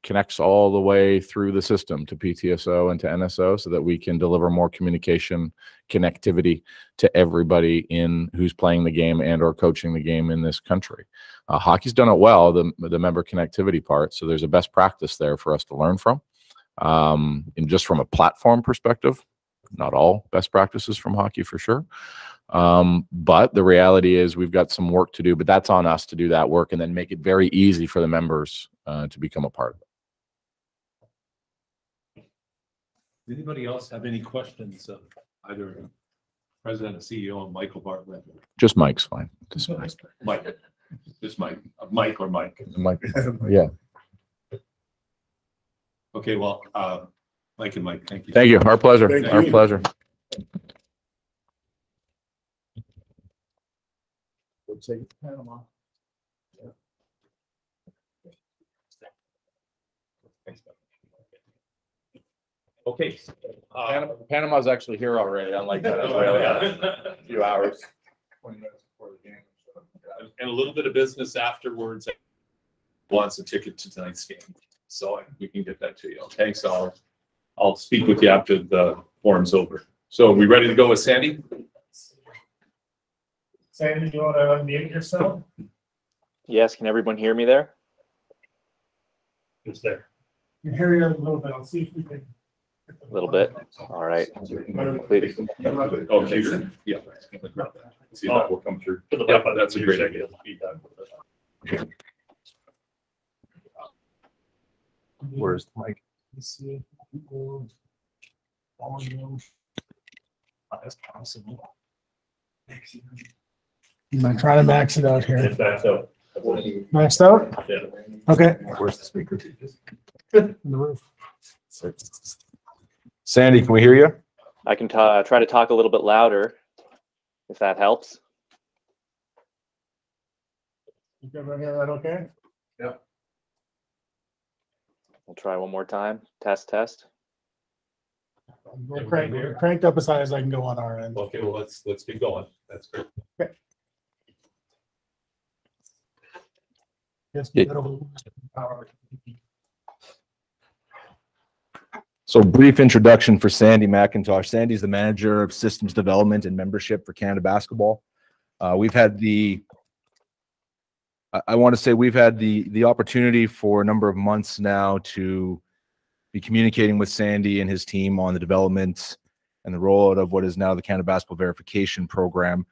connects all the way through the system to PTSO and to NSO, so that we can deliver more communication connectivity to everybody who's playing the game and or coaching the game in this country. Hockey's done it well, the member connectivity part, so there's a best practice there for us to learn from. And just from a platform perspective, not all best practices from hockey for sure. But the reality is we've got some work to do, but that's on us to do that work and then make it very easy for the members to become a part of it. Anybody else have any questions of either President and CEO and Michael Bartlett? Just Mike's fine. Just Mike. Just Mike. Mike or Mike? Mike. Yeah. Okay, well, Mike and Mike, thank you. Thank you. Our pleasure. Our pleasure. We'll take Panama. Okay. Panama's actually here already, unlike that. A few hours. 20 minutes before the game. And a little bit of business afterwards. Wants a ticket to tonight's game, so we can get that to you. Okay, so I'll speak with you after the forum's over. So are we ready to go with Sandy? Sandy, do you want to unmute yourself? Yes, can everyone hear me there? It's there. You hear you a little bit. I'll see if we can. A little bit. All right. Okay, yeah. See if that will come through. Yeah, that's a great idea. Where's the mic? Let's see. As possible. I'm gonna try to max it out here. If that's out. Maxed out? Yeah. Okay. Where's the speaker? In the roof. Sandy, can we hear you? I can try to talk a little bit louder, if that helps. You everyone hear that okay? We'll try one more time. Test, test. We're cranked up as high as I can go on our end. Okay, well, let's keep going. That's great. Yes, Yeah. middle power. So brief introduction for Sandy McIntosh. Sandy's the manager of systems development and membership for Canada Basketball. We've had the opportunity for a number of months now to be communicating with Sandy and his team on the development and the rollout of what is now the Canada Basketball Verification Program.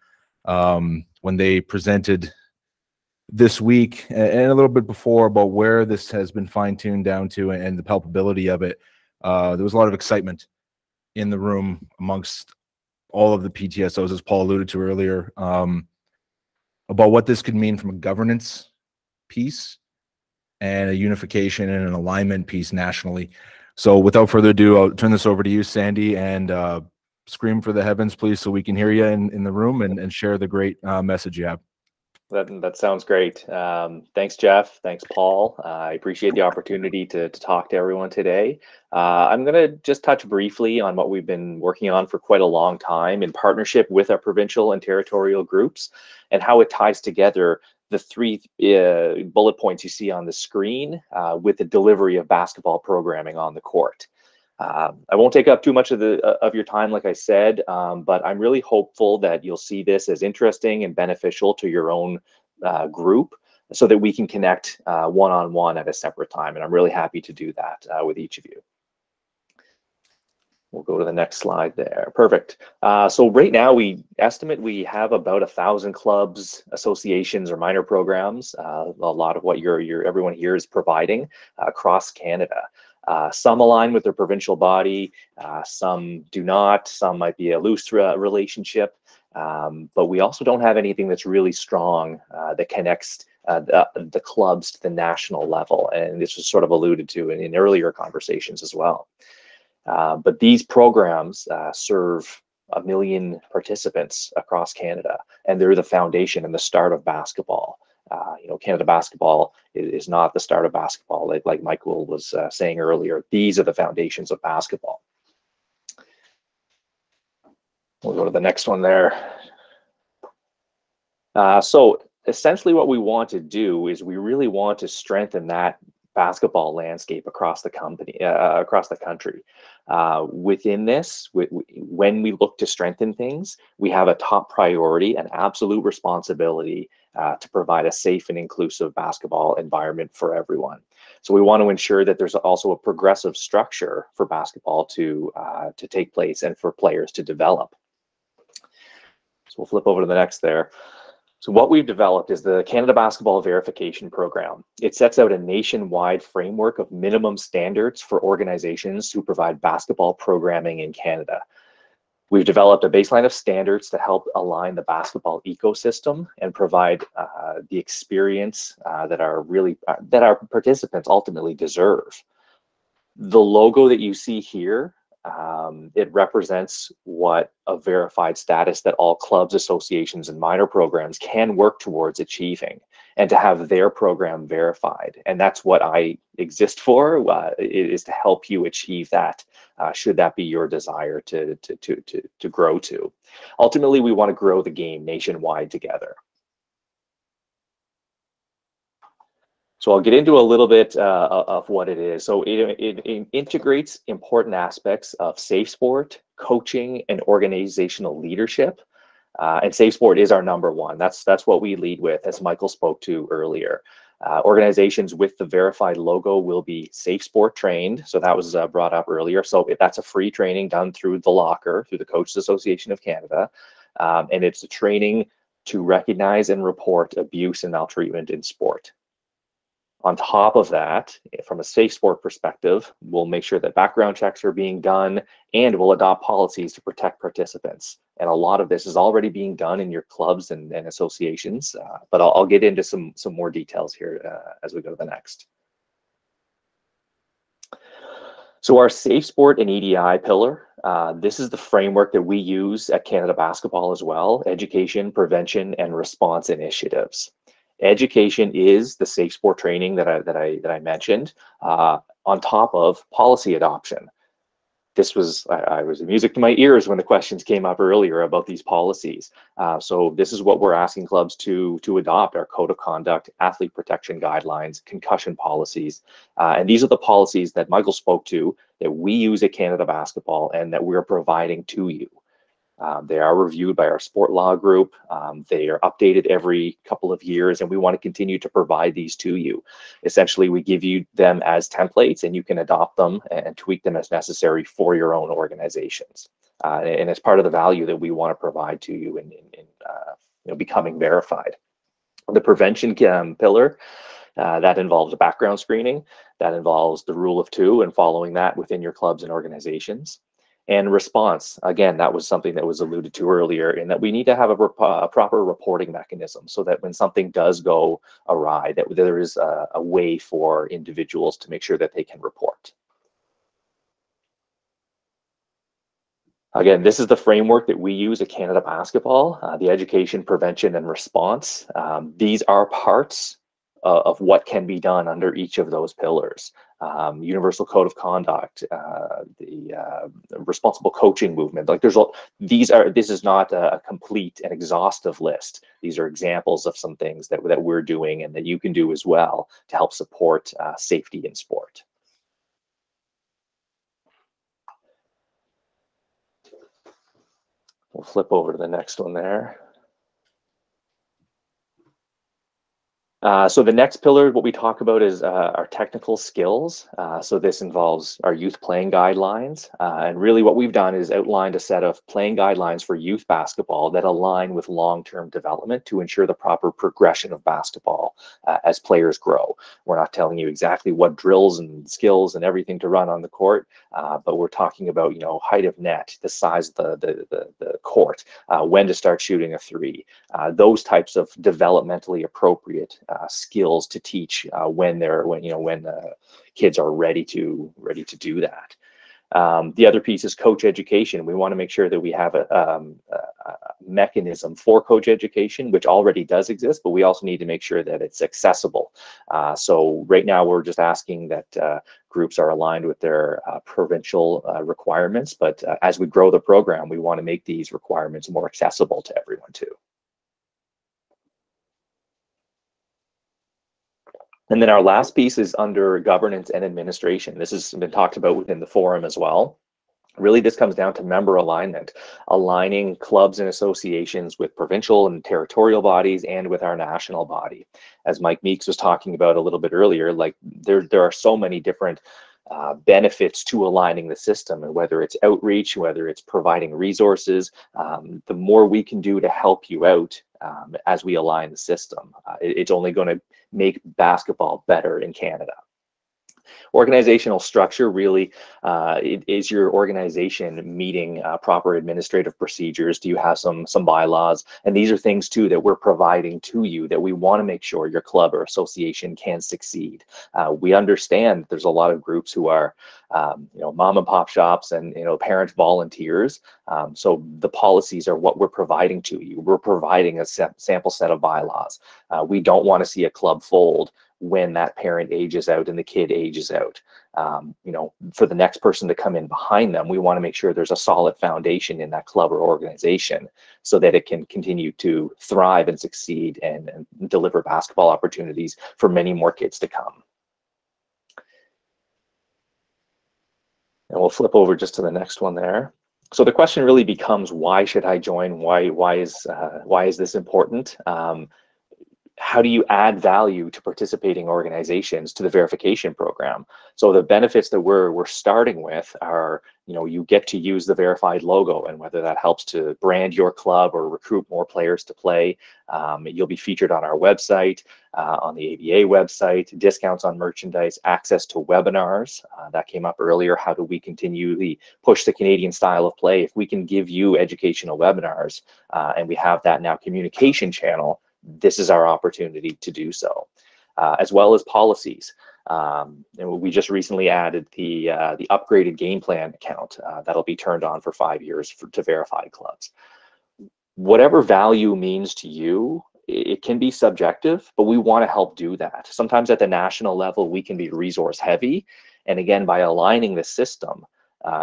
When they presented this week and a little bit before about where this has been fine-tuned down to and the palpability of it, there was a lot of excitement in the room amongst all of the PTSOs, as Paul alluded to earlier, about what this could mean from a governance piece and a unification and an alignment piece nationally. So without further ado, I'll turn this over to you, Sandy, and scream for the heavens, please, so we can hear you in the room and share the great message you have. That sounds great. Thanks, Jeff. Thanks, Paul. I appreciate the opportunity to talk to everyone today. I'm going to just touch briefly on what we've been working on for quite a long time in partnership with our provincial and territorial groups and how it ties together the three bullet points you see on the screen with the delivery of basketball programming on the court. I won't take up too much of your time, like I said, but I'm really hopeful that you'll see this as interesting and beneficial to your own group so that we can connect one-on-one at a separate time. And I'm really happy to do that with each of you. We'll go to the next slide there. Perfect. So right now we estimate we have about 1,000 clubs, associations, or minor programs. A lot of what everyone here is providing across Canada. Some align with their provincial body, some do not, some might be a loose relationship, but we also don't have anything that's really strong that connects the clubs to the national level, and this was sort of alluded to in earlier conversations as well. But these programs serve 1 million participants across Canada, and they're the foundation and the start of basketball. Canada Basketball is not the start of basketball. Like Michael was saying earlier, these are the foundations of basketball. We'll go to the next one there. So essentially what we want to do is we really want to strengthen that basketball landscape across the country. Within this, when we look to strengthen things, we have a top priority and absolute responsibility to provide a safe and inclusive basketball environment for everyone. So we want to ensure that there's also a progressive structure for basketball to take place and for players to develop. So we'll flip over to the next there. So what we've developed is the Canada Basketball Verification Program. It sets out a nationwide framework of minimum standards for organizations who provide basketball programming in Canada. We've developed a baseline of standards to help align the basketball ecosystem and provide the experience that our participants ultimately deserve. The logo that you see here, it represents what a verified status that all clubs, associations, and minor programs can work towards achieving, and to have their program verified. And that's what I exist for, is to help you achieve that, should that be your desire to grow to. Ultimately, we want to grow the game nationwide together. So I'll get into a little bit of what it is. So it integrates important aspects of safe sport, coaching, and organizational leadership. And safe sport is our #1. That's what we lead with, as Michael spoke to earlier. Organizations with the verified logo will be safe sport trained. So that was brought up earlier. So that's a free training done through the Locker, through the Coaches Association of Canada. And it's a training to recognize and report abuse and maltreatment in sport. On top of that, from a safe sport perspective, we'll make sure that background checks are being done, and we'll adopt policies to protect participants. And a lot of this is already being done in your clubs and associations, but I'll get into some more details here as we go to the next. So our safe sport and EDI pillar, this is the framework that we use at Canada Basketball as well: education, prevention, and response initiatives. Education is the safe sport training that I mentioned, on top of policy adoption. This was music to my ears when the questions came up earlier about these policies. So this is what we're asking clubs to adopt: our code of conduct, athlete protection guidelines, concussion policies. And these are the policies that Michael spoke to, that we use at Canada Basketball and that we're providing to you. They are reviewed by our sport law group. They are updated every couple of years, and we want to continue to provide these to you. Essentially, we give you them as templates, and you can adopt them and tweak them as necessary for your own organizations. And it's part of the value that we want to provide to you in becoming verified. The prevention pillar, that involves background screening. That involves the rule of two and following that within your clubs and organizations. And response, again, that was something that was alluded to earlier, in that we need to have a proper reporting mechanism, so that when something does go awry, that there is a way for individuals to make sure that they can report. Again, this is the framework that we use at Canada Basketball, the education, prevention, and response. These are parts of what can be done under each of those pillars. Universal Code of Conduct, the responsible coaching movement. Like this is not a complete and exhaustive list. These are examples of some things that we're doing and that you can do as well to help support safety in sport. We'll flip over to the next one there. So the next pillar, what we talk about is our technical skills. So this involves our youth playing guidelines. And really what we've done is outlined a set of playing guidelines for youth basketball that align with long-term development to ensure the proper progression of basketball as players grow. We're not telling you exactly what drills and skills and everything to run on the court, but we're talking about, height of net, the size of the court, when to start shooting a three, those types of developmentally appropriate skills to teach when kids are ready to do that. The other piece is coach education. We want to make sure that we have a mechanism for coach education, which already does exist, but we also need to make sure that it's accessible. So right now we're just asking that groups are aligned with their provincial requirements, but as we grow the program, we want to make these requirements more accessible to everyone too. And then our last piece is under governance and administration. This has been talked about within the forum as well. Really, this comes down to member alignment, aligning clubs and associations with provincial and territorial bodies and with our national body. As Mike Meeks was talking about a little bit earlier, like there are so many different benefits to aligning the system, and whether it's outreach, whether it's providing resources, the more we can do to help you out as we align the system, it's only going to make basketball better in Canada. Organizational structure really is your organization meeting proper administrative procedures. Do you have some bylaws? And these are things too that we're providing to you that we want to make sure your club or association can succeed. We understand there's a lot of groups who are mom and pop shops and parent volunteers. So the policies are what we're providing to you. We're providing a sample set of bylaws. We don't want to see a club fold when that parent ages out and the kid ages out. For the next person to come in behind them, we want to make sure there's a solid foundation in that club or organization so that it can continue to thrive and succeed and deliver basketball opportunities for many more kids to come. And we'll flip over just to the next one there. So the question really becomes, why should I join? Why is this important? how do you add value to participating organizations to the verification program? So the benefits that we're starting with are, you get to use the verified logo, and whether that helps to brand your club or recruit more players to play, you'll be featured on our website, on the ABA website, discounts on merchandise, access to webinars. That came up earlier. How do we continually push the Canadian style of play? If we can give you educational webinars, and we have that now communication channel, this is our opportunity to do so, as well as policies. And we just recently added the upgraded game plan account that'll be turned on for 5 years to verified clubs. Whatever value means to you, it can be subjective, but we want to help do that. Sometimes at the national level, we can be resource heavy. And again, by aligning the system,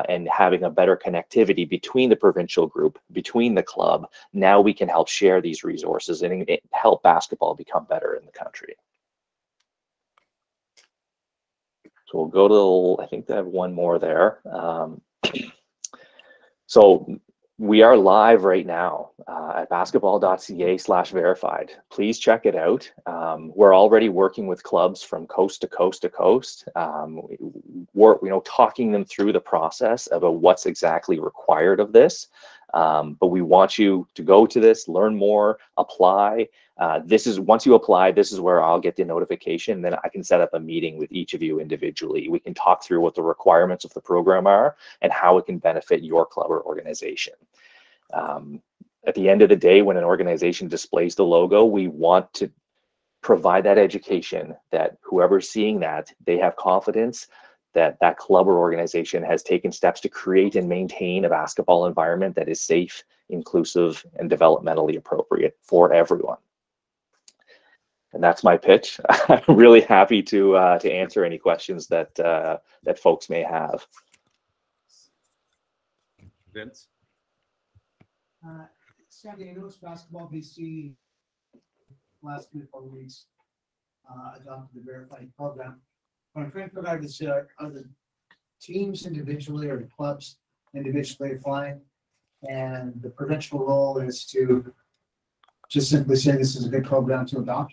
and having a better connectivity between the provincial group, between the club, now we can help share these resources and help basketball become better in the country. So we'll go to, I think I have one more there. So we are live right now at basketball.ca/verified. Please check it out. We're already working with clubs from coast to coast to coast. We're talking them through the process about what's exactly required of this. But we want you to go to this, learn more, apply. Once you apply, this is where I'll get the notification. Then I can set up a meeting with each of you individually. We can talk through what the requirements of the program are and how it can benefit your club or organization. At the end of the day, when an organization displays the logo, we want to provide that education that whoever's seeing that, they have confidence that that club or organization has taken steps to create and maintain a basketball environment that is safe, inclusive, and developmentally appropriate for everyone. And that's my pitch. I'm really happy to answer any questions that that folks may have. Vince? Sandy, I noticed Basketball BC last 3 or 4 weeks adopted the verified program. What I'm trying to figure out is, are the teams individually or the clubs individually applying, and the provincial role is to just simply say this is a good program to adopt?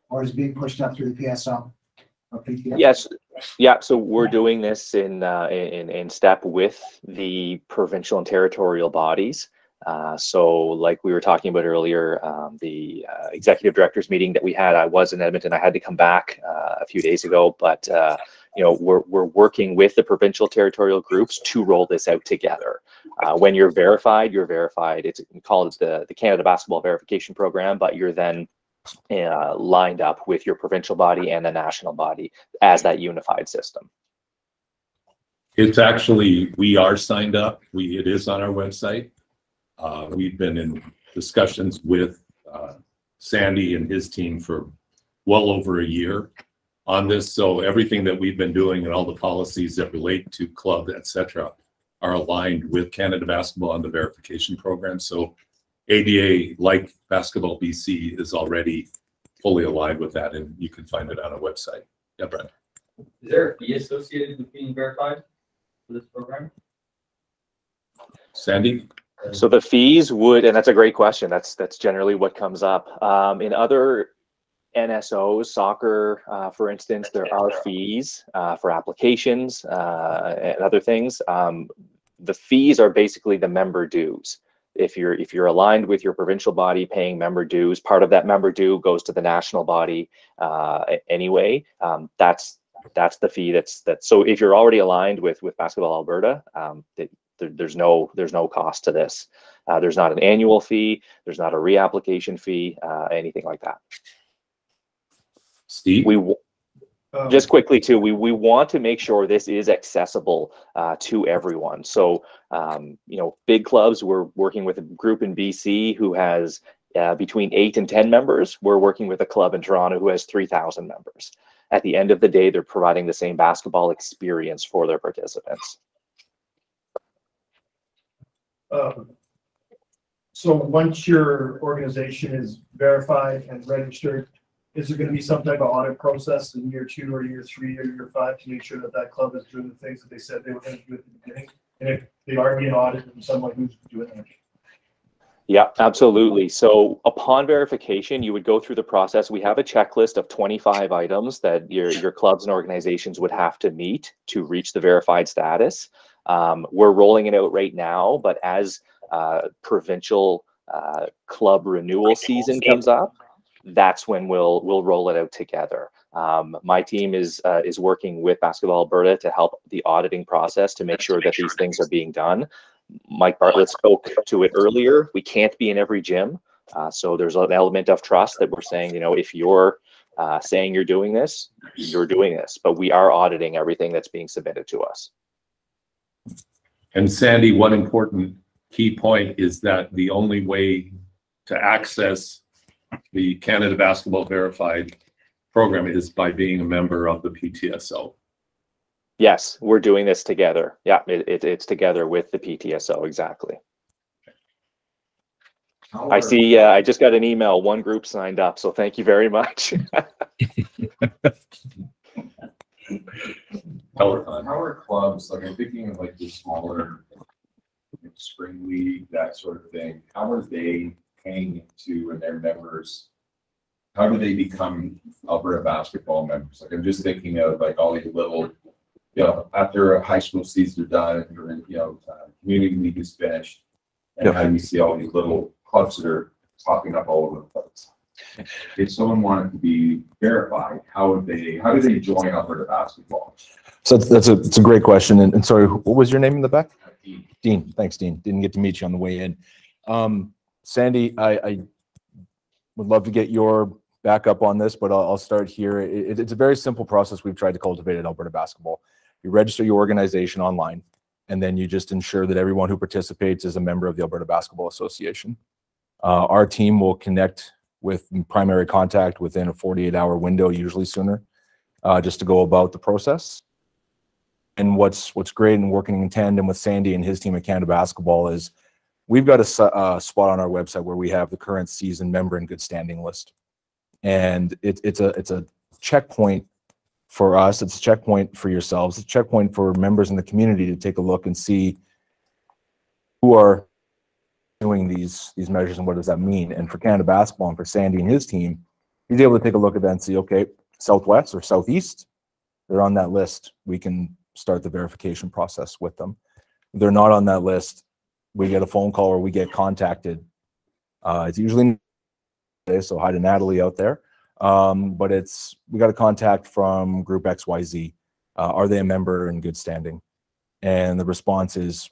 Or is it being pushed up through the PSL or PTL? Yes, yeah. So we're doing this in step with the provincial and territorial bodies. So like we were talking about earlier, the executive directors meeting that we had, I was in Edmonton. I had to come back a few days ago, but we're working with the provincial territorial groups to roll this out together. When you're verified, it's called the Canada Basketball Verification Program, but you're then lined up with your provincial body and the national body as that unified system. It's actually, we are signed up. It is on our website. We've been in discussions with Sandy and his team for well over a year on this. So everything that we've been doing and all the policies that relate to club, etc., are aligned with Canada Basketball and the verification program. So ABA, like Basketball BC, is already fully aligned with that, and you can find it on our website. Yeah, Brent. Is there a fee associated with being verified for this program? Sandy? So the fees would, and that's a great question. That's generally what comes up. In other NSOs, soccer, for instance, there are fees for applications and other things. The fees are basically the member dues. If you're aligned with your provincial body paying member dues, part of that member due goes to the national body anyway. That's the fee. That's so if you're already aligned with Basketball Alberta, there's no cost to this. There's not an annual fee. There's not a reapplication fee. Anything like that. Steve, just quickly too, we want to make sure this is accessible to everyone. So big clubs, we're working with a group in BC who has between 8 and 10 members. We're working with a club in Toronto who has 3,000 members. At the end of the day, they're providing the same basketball experience for their participants. So once your organization is verified and registered, is there going to be some type of audit process in year 2 or year 3 or year 5 to make sure that that club is doing the things that they said they were going to do at the beginning? And if they are being audited in some way, who's doing that? Yeah, absolutely. So upon verification, you would go through the process. We have a checklist of 25 items that your clubs and organizations would have to meet to reach the verified status. We're rolling it out right now, but as provincial club renewal season comes up, that's when we'll roll it out together. My team is working with Basketball Alberta to help the auditing process to make sure that these things are being done. Mike Bartlett spoke to it earlier. We can't be in every gym. So there's an element of trust that we're saying, you know, if you're saying you're doing this, you're doing this. But we are auditing everything that's being submitted to us. And Sandy, one important key point is that the only way to access the Canada Basketball Verified program is by being a member of the PTSO. Yes, we're doing this together. Yeah, it's together with the PTSO, exactly. I see, I just got an email, one group signed up, so thank you very much. How are clubs, like I'm thinking of like the smaller spring league, that sort of thing, how are they paying into and their members? How do they become Alberta basketball members? Like I'm just thinking of like all these little, you know, after a high school season is done, or, you know, community league is finished, and how do you see all these little clubs that are popping up all over the place? If someone wanted to be verified, how do they join Alberta basketball? So it's a great question. And sorry, what was your name in the back? Dean. Thanks, Dean. Didn't get to meet you on the way in. Sandy, I would love to get your backup on this, but I'll start here. It's a very simple process we've tried to cultivate at Alberta Basketball. You register your organization online, and then you just ensure that everyone who participates is a member of the Alberta Basketball Association. Our team will connect with primary contact within a 48-hour window, usually sooner, just to go about the process. And what's great and working in tandem with Sandy and his team at Canada Basketball is we've got a spot on our website where we have the current season member and good standing list. And it's a checkpoint for us. It's a checkpoint for yourselves. It's a checkpoint for members in the community to take a look and see who are doing these measures and what does that mean. And for Canada Basketball and for Sandy and his team, he's able to take a look at that and see, okay, Southwest or Southeast, they're on that list. We can start the verification process with them. If they're not on that list, we get a phone call or we get contacted. It's usually, so hi to Natalie out there. But we got a contact from Group XYZ. Are they a member in good standing? And the response is,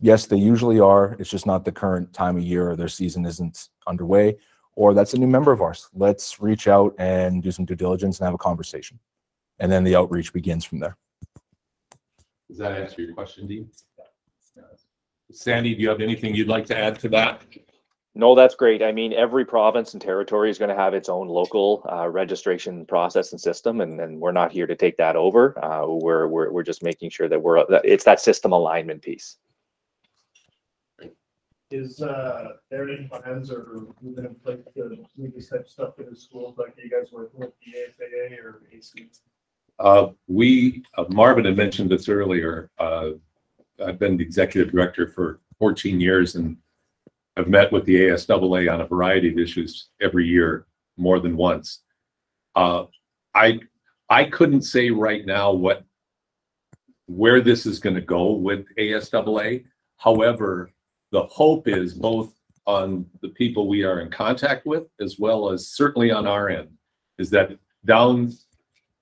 yes, they usually are. It's just not the current time of year, or their season isn't underway, or that's a new member of ours. Let's reach out and do some due diligence and have a conversation. And then the outreach begins from there. Does that answer your question, Dean? Sandy, do you have anything you'd like to add to that? No, that's great. I mean, every province and territory is going to have its own local registration process and system, and we're not here to take that over. We're just making sure that it's that system alignment piece. Is there any plans or moving in place to move this type of stuff into schools? Like, are you guys working with the AFAA or AC? Marvin had mentioned this earlier. I've been the executive director for 14 years, and I've met with the ASAA on a variety of issues every year, more than once. I couldn't say right now where this is going to go with ASAA. However, the hope is both on the people we are in contact with, as well as certainly on our end, is that down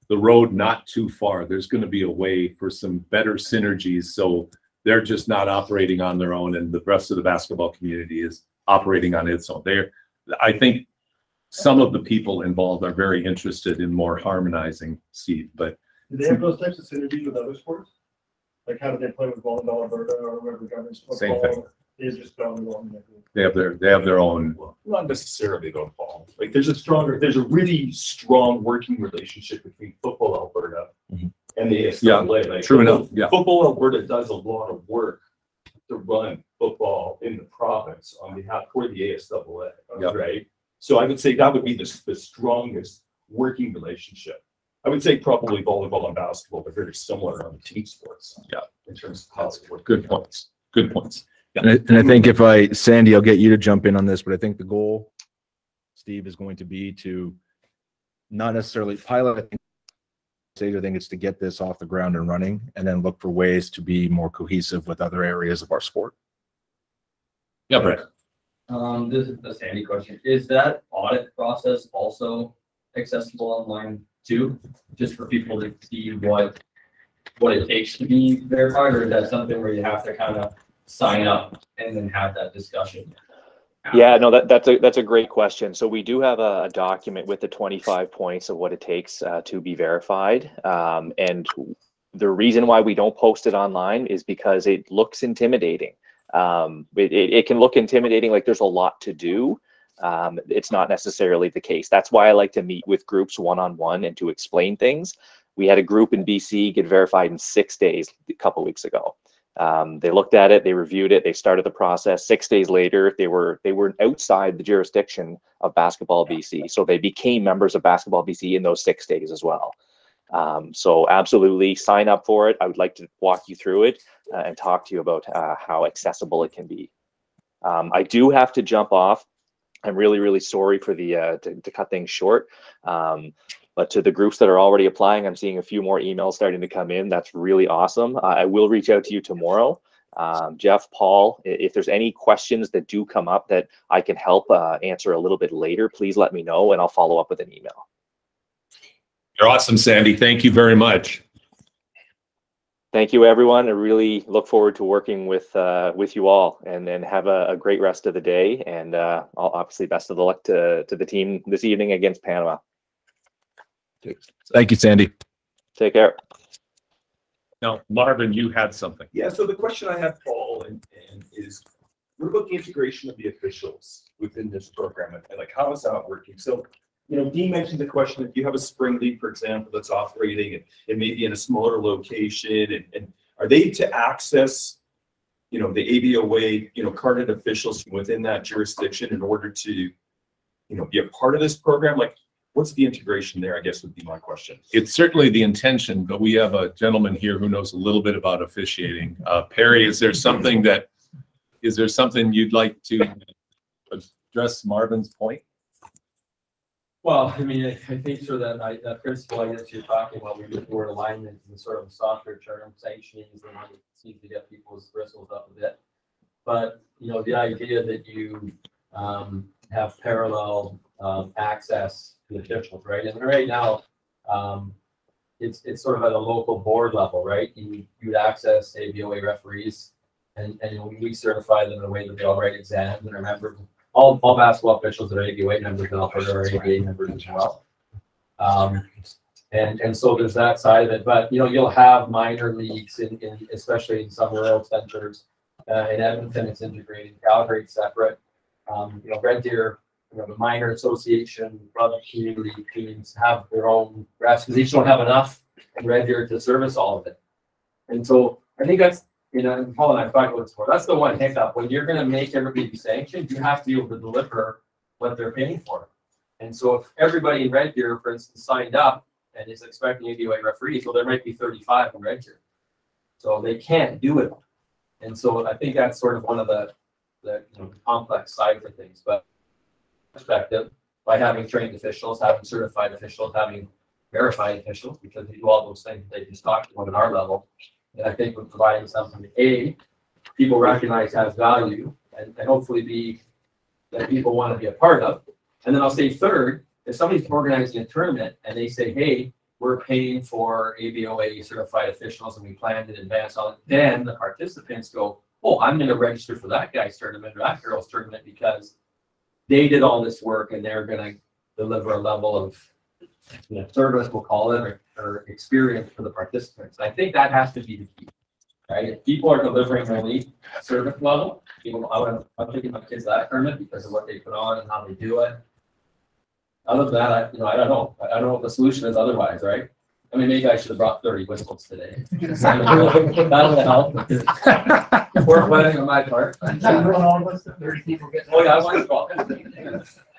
the road, not too far, there's going to be a way for some better synergies. So they're just not operating on their own, and the rest of the basketball community is operating on its own. I think some of the people involved are very interested in more harmonizing, Steve. But do they have those types of synergies with other sports? Like, how do they play with Volleyball Alberta or whoever governs football? Same thing. They just volleyball. They have their own. Well, not necessarily though, Paul. Like there's a really strong working relationship between Football Alberta and the ASAA. Yeah, like, true enough. Yeah. Football Alberta does a lot of work to run football in the province on behalf for the ASAA, right? So I would say that would be the strongest working relationship. I would say probably volleyball and basketball, but very similar on the team sports. Yeah, in terms of how it's working. Good points. Good points. And I think Sandy, I'll get you to jump in on this, but I think the goal, Steve, is going to be to not necessarily pilot. I think it's to get this off the ground and running, and then look for ways to be more cohesive with other areas of our sport. Yeah, Brett. This is a Sandy question. Is that audit process also accessible online too? Just for people to see what it takes to be verified, or is that something where you have to kind of sign up and then have that discussion? Yeah, no, that's a great question. So we do have a document with the 25 points of what it takes to be verified. And the reason why we don't post it online is because it looks intimidating. It can look intimidating, like there's a lot to do. It's not necessarily the case. That's why I like to meet with groups one-on-one and to explain things. We had a group in BC get verified in 6 days a couple weeks ago. They looked at it, they reviewed it, they started the process. 6 days later, they were outside the jurisdiction of Basketball BC. So they became members of Basketball BC in those 6 days as well. So absolutely sign up for it. I would like to walk you through it and talk to you about how accessible it can be. I do have to jump off. I'm really, really sorry for to cut things short. But to the groups that are already applying, I'm seeing a few more emails starting to come in. That's really awesome. I will reach out to you tomorrow. Jeff, Paul, if there's any questions that do come up that I can help answer a little bit later, please let me know and I'll follow up with an email. You're awesome, Sandy. Thank you very much. Thank you, everyone. I really look forward to working with you all, and then have a great rest of the day. And obviously, best of luck to the team this evening against Panama. Thank you, Sandy. Take care. Now, Marvin, you had something. Yeah, so the question I have, Paul, and is what about the integration of the officials within this program, and like how is that working? So, you know, Dean mentioned the question, if you have a spring league, for example, that's operating and it may be in a smaller location, and are they to access, you know, the ABOA, you know, carded officials within that jurisdiction in order to, you know, be a part of this program? Like, what's the integration there, I guess, would be my question. It's certainly the intention, but we have a gentleman here who knows a little bit about officiating. Perry, is there something you'd like to address Marvin's point? Well, I mean, I think so that principle, I guess you're talking about, we use the word alignment in sort of a softer term, sanctioning is the one that seems to get people's bristles up a bit. But, you know, the idea that you have parallel access to officials, right? And right now, it's sort of at a local board level, right? You'd access ABOA referees, and we certify them in a way that they all write exams and are members. All basketball officials that are ABOA members in Alberta are ABA members as well. And so there's that side of it. But, you know, you'll have minor leagues, especially in some rural centers. In Edmonton, it's integrated. Calgary, it's separate. You know, Red Deer, you know, the minor association, brother community teams have their own refs because each don't have enough in Red Deer to service all of it. And so I think that's, you know, and Paul and I talked about this before. That's the one hiccup. When you're going to make everybody be sanctioned, you have to be able to deliver what they're paying for. And so if everybody in Red Deer, for instance, signed up and is expecting ABOA referees, well, there might be 35 in Red Deer. So they can't do it. And so I think that's sort of one of the you know, complex sides of things. But perspective, by having trained officials, having certified officials, having verified officials, because we do all those things they just talked about at our level. And I think we're providing something that people recognize has value, and hopefully that people want to be a part of. And then I'll say third, if somebody's organizing a tournament and they say, hey, we're paying for ABOA certified officials and we planned in advance on it, then the participants go, oh, I'm going to register for that guy's tournament or that girl's tournament because they did all this work and they're going to deliver a level of service, we'll call it, or experience for the participants. I think that has to be the key, right? If people are delivering only service level, I'm taking my kids to that tournament because of what they put on and how they do it. Other than that, I don't know. I don't know what the solution is otherwise, right? I mean, maybe I should have brought 30 whistles today. That would help. Work wedding on my part. 30 people get. Oh yeah, I want to call.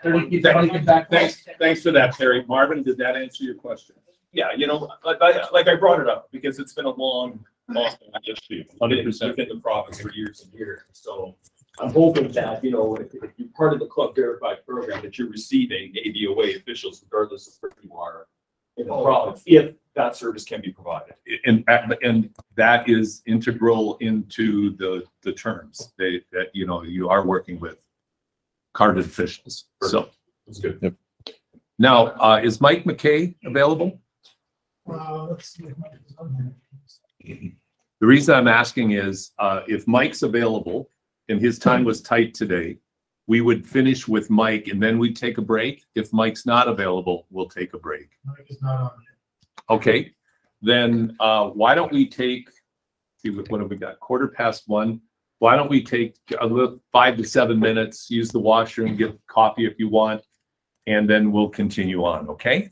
30 people get back. Thanks for that, Terry. Marvin, did that answer your question? Yeah, you know, like I brought it up because it's been a long within the province for years and years. So I'm hoping that, if you're part of the club verified program, that you're receiving ABOA officials regardless of where you are in the province, if that service can be provided. And that is integral into the terms that you are working with carded officials. So That's good. yep. Now, is Mike McKay available? Let's see if Mike is on here. The reason I'm asking is if Mike's available and his time was tight today, we would finish with Mike and then we'd take a break. If Mike's not available, we'll take a break. Mike is not on yet. Okay, then why don't we take, see what have we got, 1:15. Why don't we take a little 5 to 7 minutes, use the washroom, get coffee if you want, and then we'll continue on, okay?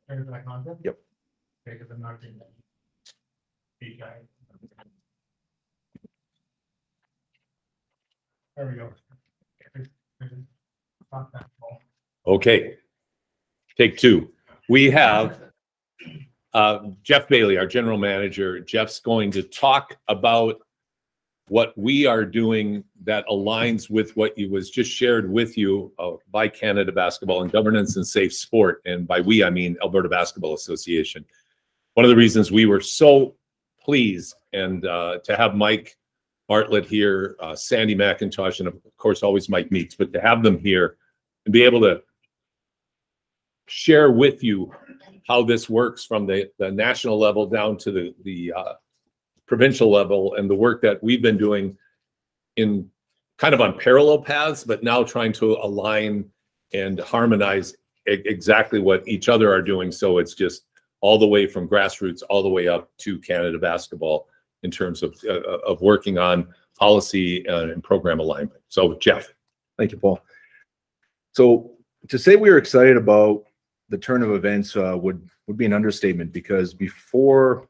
Turn it back on then? Yep. Okay, because I'm not getting that. Big guy. There we go. Not that small. Okay. Take two. We have Jeff Bailey, our general manager. Jeff's going to talk about what we are doing that aligns with what was just shared with you by Canada Basketball and Governance and Safe Sport. And by we, I mean Alberta Basketball Association. One of the reasons we were so pleased and to have Mike Bartlett here, Sandy McIntosh, and of course always Mike Meeks, but to have them here and be able to share with you how this works from the national level down to the provincial level, and the work that we've been doing in kind of on parallel paths, but now trying to align and harmonize exactly what each other are doing. So it's just all the way from grassroots all the way up to Canada Basketball in terms of working on policy and program alignment. So Jeff. Thank you, Paul. So to say we were excited about the turn of events would be an understatement, because before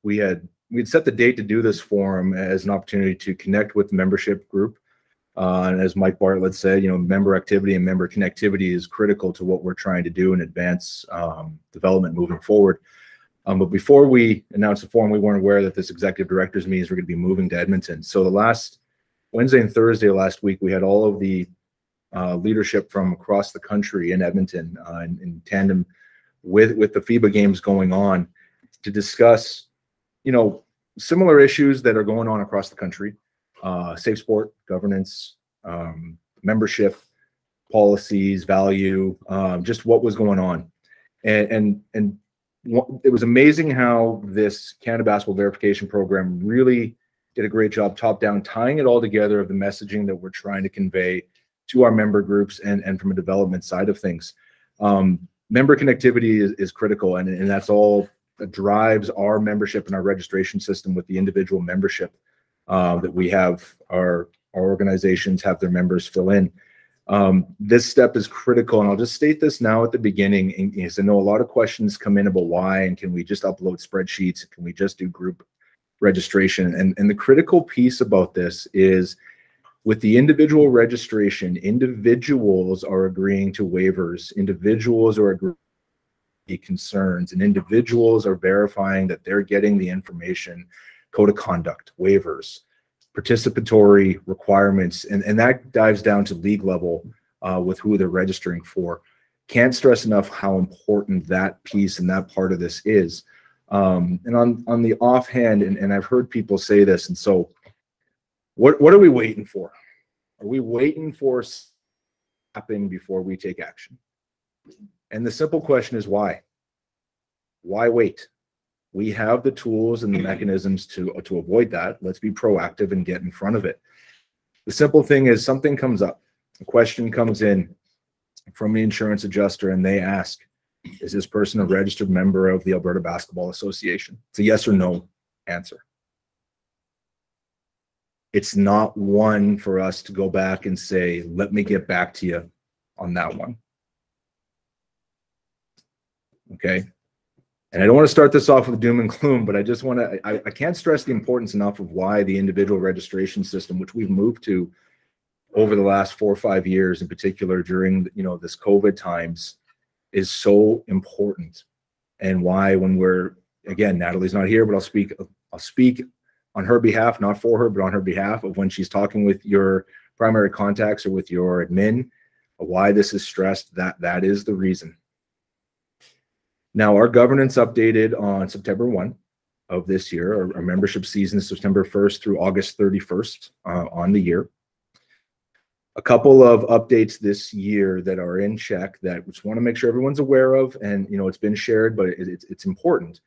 we had set the date to do this forum as an opportunity to connect with the membership group. And as Mike Bartlett said, member activity and member connectivity is critical to what we're trying to do and advance development moving forward. But before we announced the forum, we weren't aware that this executive directors meetings were going to be moving to Edmonton. So the last Wednesday and Thursday last week, we had all of the leadership from across the country in Edmonton in tandem with the FIBA games going on to discuss similar issues that are going on across the country, safe sport, governance, membership, policies, value, just what was going on. And it was amazing how this Canada Basketball Verification Program really did a great job top down, tying it all together of the messaging that we're trying to convey to our member groups and from a development side of things. Member connectivity is critical, and that's all that drives our membership and our registration system with the individual membership that we have our organizations have their members fill in. This step is critical, and I'll just state this now at the beginning, because I know a lot of questions come in about why, and can we just upload spreadsheets? Can we just do group registration? And the critical piece about this is, with the individual registration, individuals are agreeing to waivers, individuals are agreeing to concerns, and individuals are verifying that they're getting the information, code of conduct, waivers, participatory requirements, and that dives down to league level with who they're registering for. Can't stress enough how important that piece and that part of this is. And on the offhand, and I've heard people say this, and so what are we waiting for? Are we waiting for something before we take action? And the simple question is why? Why wait? We have the tools and the mechanisms to avoid that. Let's be proactive and get in front of it. The simple thing is, something comes up, a question comes in from the insurance adjuster, and they ask, is this person a registered member of the Alberta Basketball Association? It's a yes or no answer. It's not one for us to go back and say, let me get back to you on that one. Okay. And I don't want to start this off with doom and gloom, but I just want to, I can't stress the importance enough of why the individual registration system, which we've moved to over the last 4 or 5 years, in particular during, this COVID times, is so important. And why, when we're, again, Natalie's not here, but I'll speak on her behalf, not for her, but on her behalf, of when she's talking with your primary contacts or with your admin, why this is stressed, that is the reason. Now, our governance updated on September 1 of this year. Our membership season is September 1st through August 31st on the year. A couple of updates this year that are in check that we just want to make sure everyone's aware of, and it's been shared, but it's important.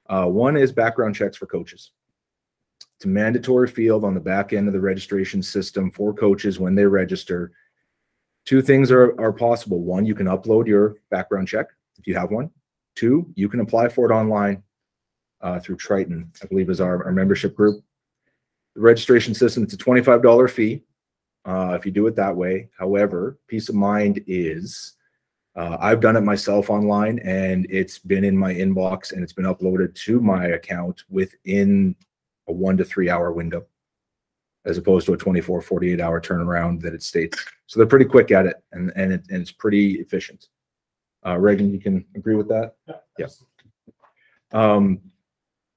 One is background checks for coaches. It's a mandatory field on the back end of the registration system for coaches when they register. Two things are possible. One, you can upload your background check if you have one. Two, you can apply for it online through Triton, I believe is our membership group. The registration system, it's a $25 fee if you do it that way. However, peace of mind is I've done it myself online, and it's been in my inbox and it's been uploaded to my account within a 1 to 3 hour window, as opposed to a 24, 48 hour turnaround that it states. So they're pretty quick at it, and it's pretty efficient. Reagan, you can agree with that? Yeah.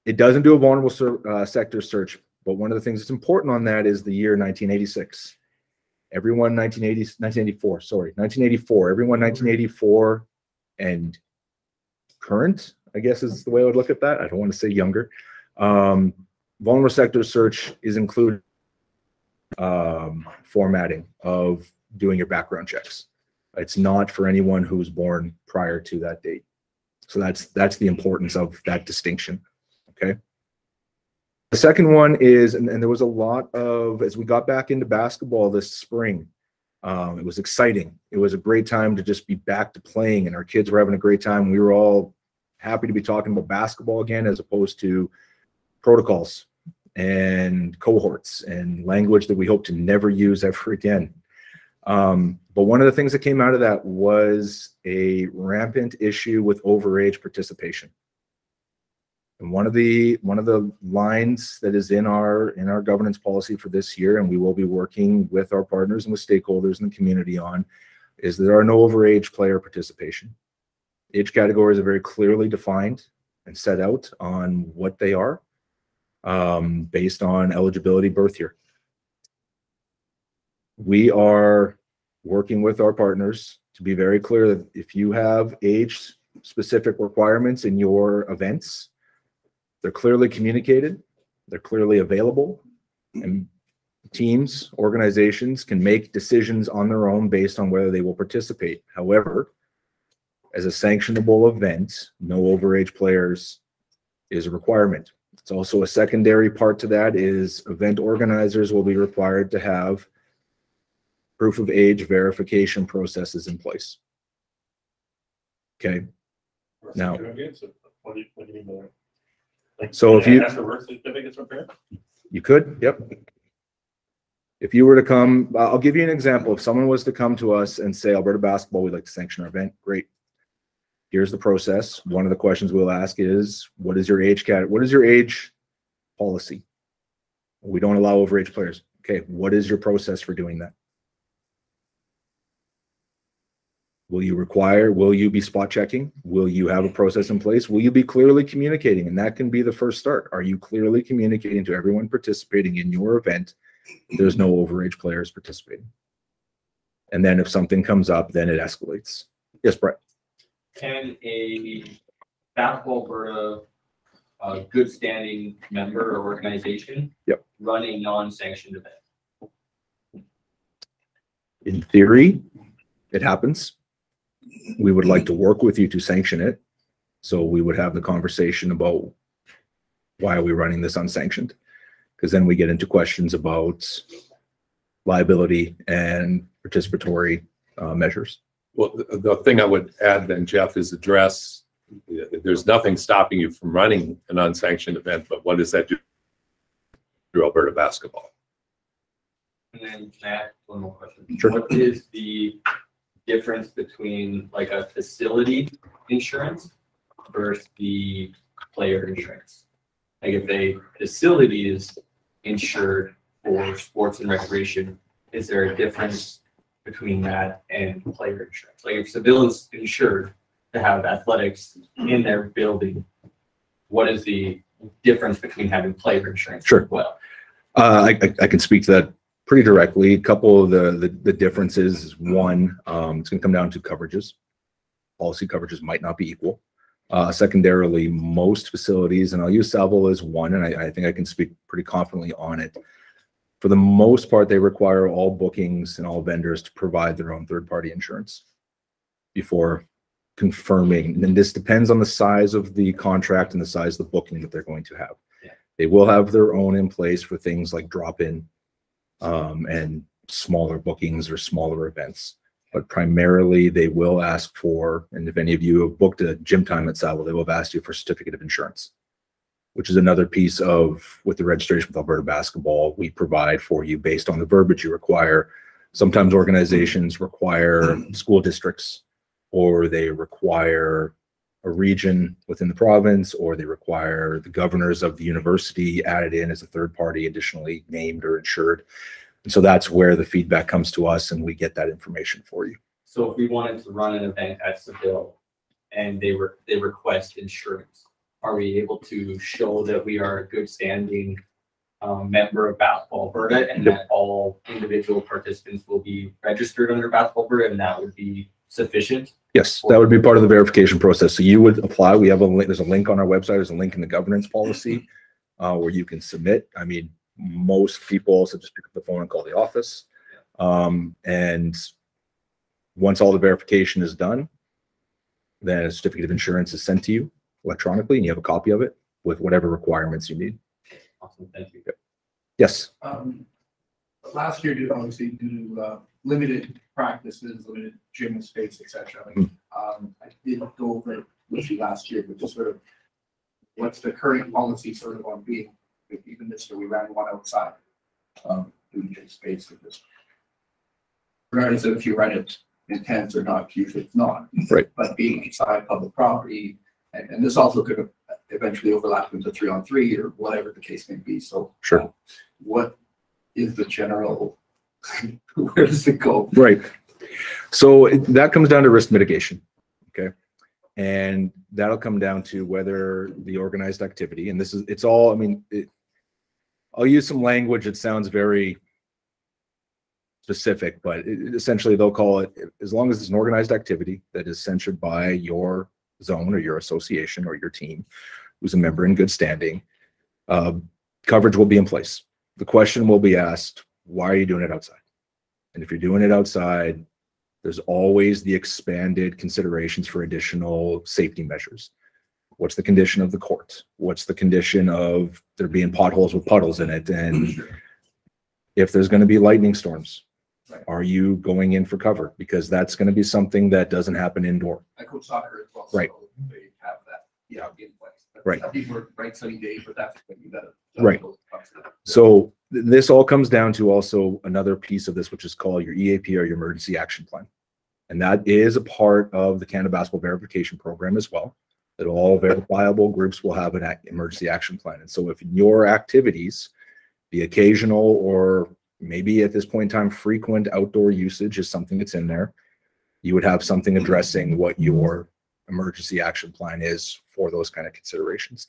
It doesn't do a vulnerable sector search, but one of the things that's important on that is the year 1986. Everyone 1984, everyone 1984 and current, I guess is the way I would look at that. I don't want to say younger. Vulnerable sector search is included formatting of doing your background checks. It's not for anyone who was born prior to that date. So that's the importance of that distinction. Okay. The second one is, and there was a lot of, as we got back into basketball this spring, it was exciting. It was a great time to just be back to playing, and our kids were having a great time. We were all happy to be talking about basketball again, as opposed to protocols and cohorts and language that we hope to never use ever again. But one of the things that came out of that was a rampant issue with overage participation. And one of the lines that is in our governance policy for this year, and we will be working with our partners and with stakeholders in the community on, is there are no overage player participation. Age categories are very clearly defined and set out on what they are, based on eligibility birth year. We are working with our partners to be very clear that if you have age-specific requirements in your events, they're clearly communicated, they're clearly available, and teams, organizations can make decisions on their own based on whether they will participate. However, as a sanctionable event, no overage players is a requirement. It's also a secondary part to that is event organizers will be required to have proof of age verification processes in place. Okay. Now, so if you ask for birth certificates from parents? You could, yep. If you were to come, I'll give you an example. If someone was to come to us and say, Alberta Basketball, we'd like to sanction our event, great. Here's the process. One of the questions we'll ask is, what is your age policy? We don't allow overage players. Okay, what is your process for doing that? Will you be spot checking? Will you have a process in place? Will you be clearly communicating? And that can be the first start. Are you clearly communicating to everyone participating in your event there's no overage players participating? And then if something comes up, then it escalates. Yes, Brett. Can a Basketball Alberta good standing member or organization run a non-sanctioned event? In theory, it happens. We would like to work with you to sanction it. So we would have the conversation about why are we running this unsanctioned? Because then we get into questions about liability and participatory measures. Well, the thing I would add then, Jeff, is address, there's nothing stopping you from running an unsanctioned event, but what does that do through Alberta Basketball? And then can I ask one more question? Sure. What is the difference between like a facility insurance versus the player insurance? Like if a facility is insured for sports and recreation, is there a difference between that and player insurance? Like if Seville is insured to have athletics in their building, what is the difference between having player insurance? Sure. As well? I can speak to that pretty directly. A couple of the differences is one, it's going to come down to coverages. Policy coverages might not be equal. Secondarily, most facilities, and I'll use Salvo as one, and I think I can speak pretty confidently on it. For the most part, they require all bookings and all vendors to provide their own third-party insurance before confirming. And this depends on the size of the contract and the size of the booking that they're going to have. Yeah. They will have their own in place for things like drop-in and smaller bookings or smaller events. But primarily they will ask for, and if any of you have booked a gym time at Salvo, they will have asked you for a certificate of insurance, which is another piece of, with the registration with Alberta Basketball, we provide for you based on the verbiage you require. Sometimes organizations require school districts or they require a region within the province, or they require the governors of the university added in as a third party additionally named or insured. And so that's where the feedback comes to us and we get that information for you. So if we wanted to run an event at Seville and they request insurance, are we able to show that we are a good standing member of Basketball Alberta and that all individual participants will be registered under Basketball Alberta, and that would be sufficient? Yes, that would be part of the verification process. So you would apply. We have a link. There's a link on our website. There's a link in the governance policy where you can submit. I mean, most people also just pick up the phone and call the office. And once all the verification is done, then a certificate of insurance is sent to you electronically, and you have a copy of it with whatever requirements you need. Awesome, thank you. Yes. Last year, obviously due to limited practices, limited gym space, etc. I did go over it with you last year, but just sort of what's the current policy sort of on being, even this year we ran one outside doing gym space with this. Regardless of if you run it in tents or not, usually it's not. Right. But being inside public property, and this also could eventually overlap into 3-on-3 or whatever the case may be. So sure. What is the general, where does it go? Right. So that comes down to risk mitigation. Okay. And that'll come down to whether the organized activity, and this is, it's all, I mean, I'll use some language that sounds very specific, but essentially they'll call it, as long as it's an organized activity that is censured by your zone or your association or your team who's a member in good standing, coverage will be in place. The question will be asked, why are you doing it outside? And if you're doing it outside, there's always the expanded considerations for additional safety measures. What's the condition of the court? What's the condition of there being potholes with puddles in it? And if there's going to be lightning storms, are you going in for cover? Because that's going to be something that doesn't happen indoor. I coach soccer as well, right. So they have that, in place. Right. These were right sunny days, but that's what you gotta. Right. So this all comes down to also another piece of this, which is called your EAP or your emergency action plan. And that is a part of the Canada Basketball Verification Program as well, that all verifiable groups will have an emergency action plan. And so if your activities, the occasional or maybe at this point in time, frequent outdoor usage is something that's in there, you would have something addressing what your emergency action plan is for those kind of considerations.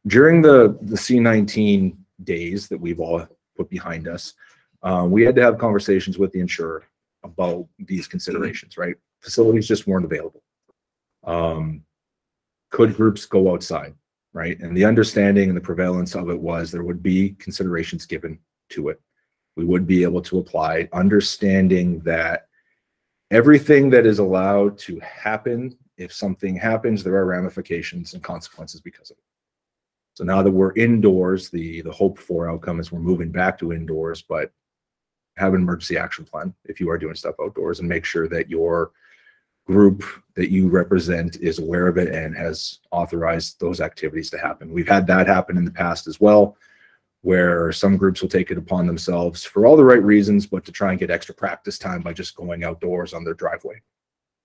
During the C19 days that we've all put behind us, we had to have conversations with the insurer about these considerations, right? Facilities just weren't available. Could groups go outside, right? And the understanding and the prevalence of it was there would be considerations given to it. We would be able to apply, understanding that everything that is allowed to happen, if something happens, there are ramifications and consequences because of it. So now that we're indoors, the hope for outcome is we're moving back to indoors, but have an emergency action plan if you are doing stuff outdoors, and make sure that your group that you represent is aware of it and has authorized those activities to happen. We've had that happen in the past as well, where some groups will take it upon themselves for all the right reasons, but to try and get extra practice time by just going outdoors on their driveway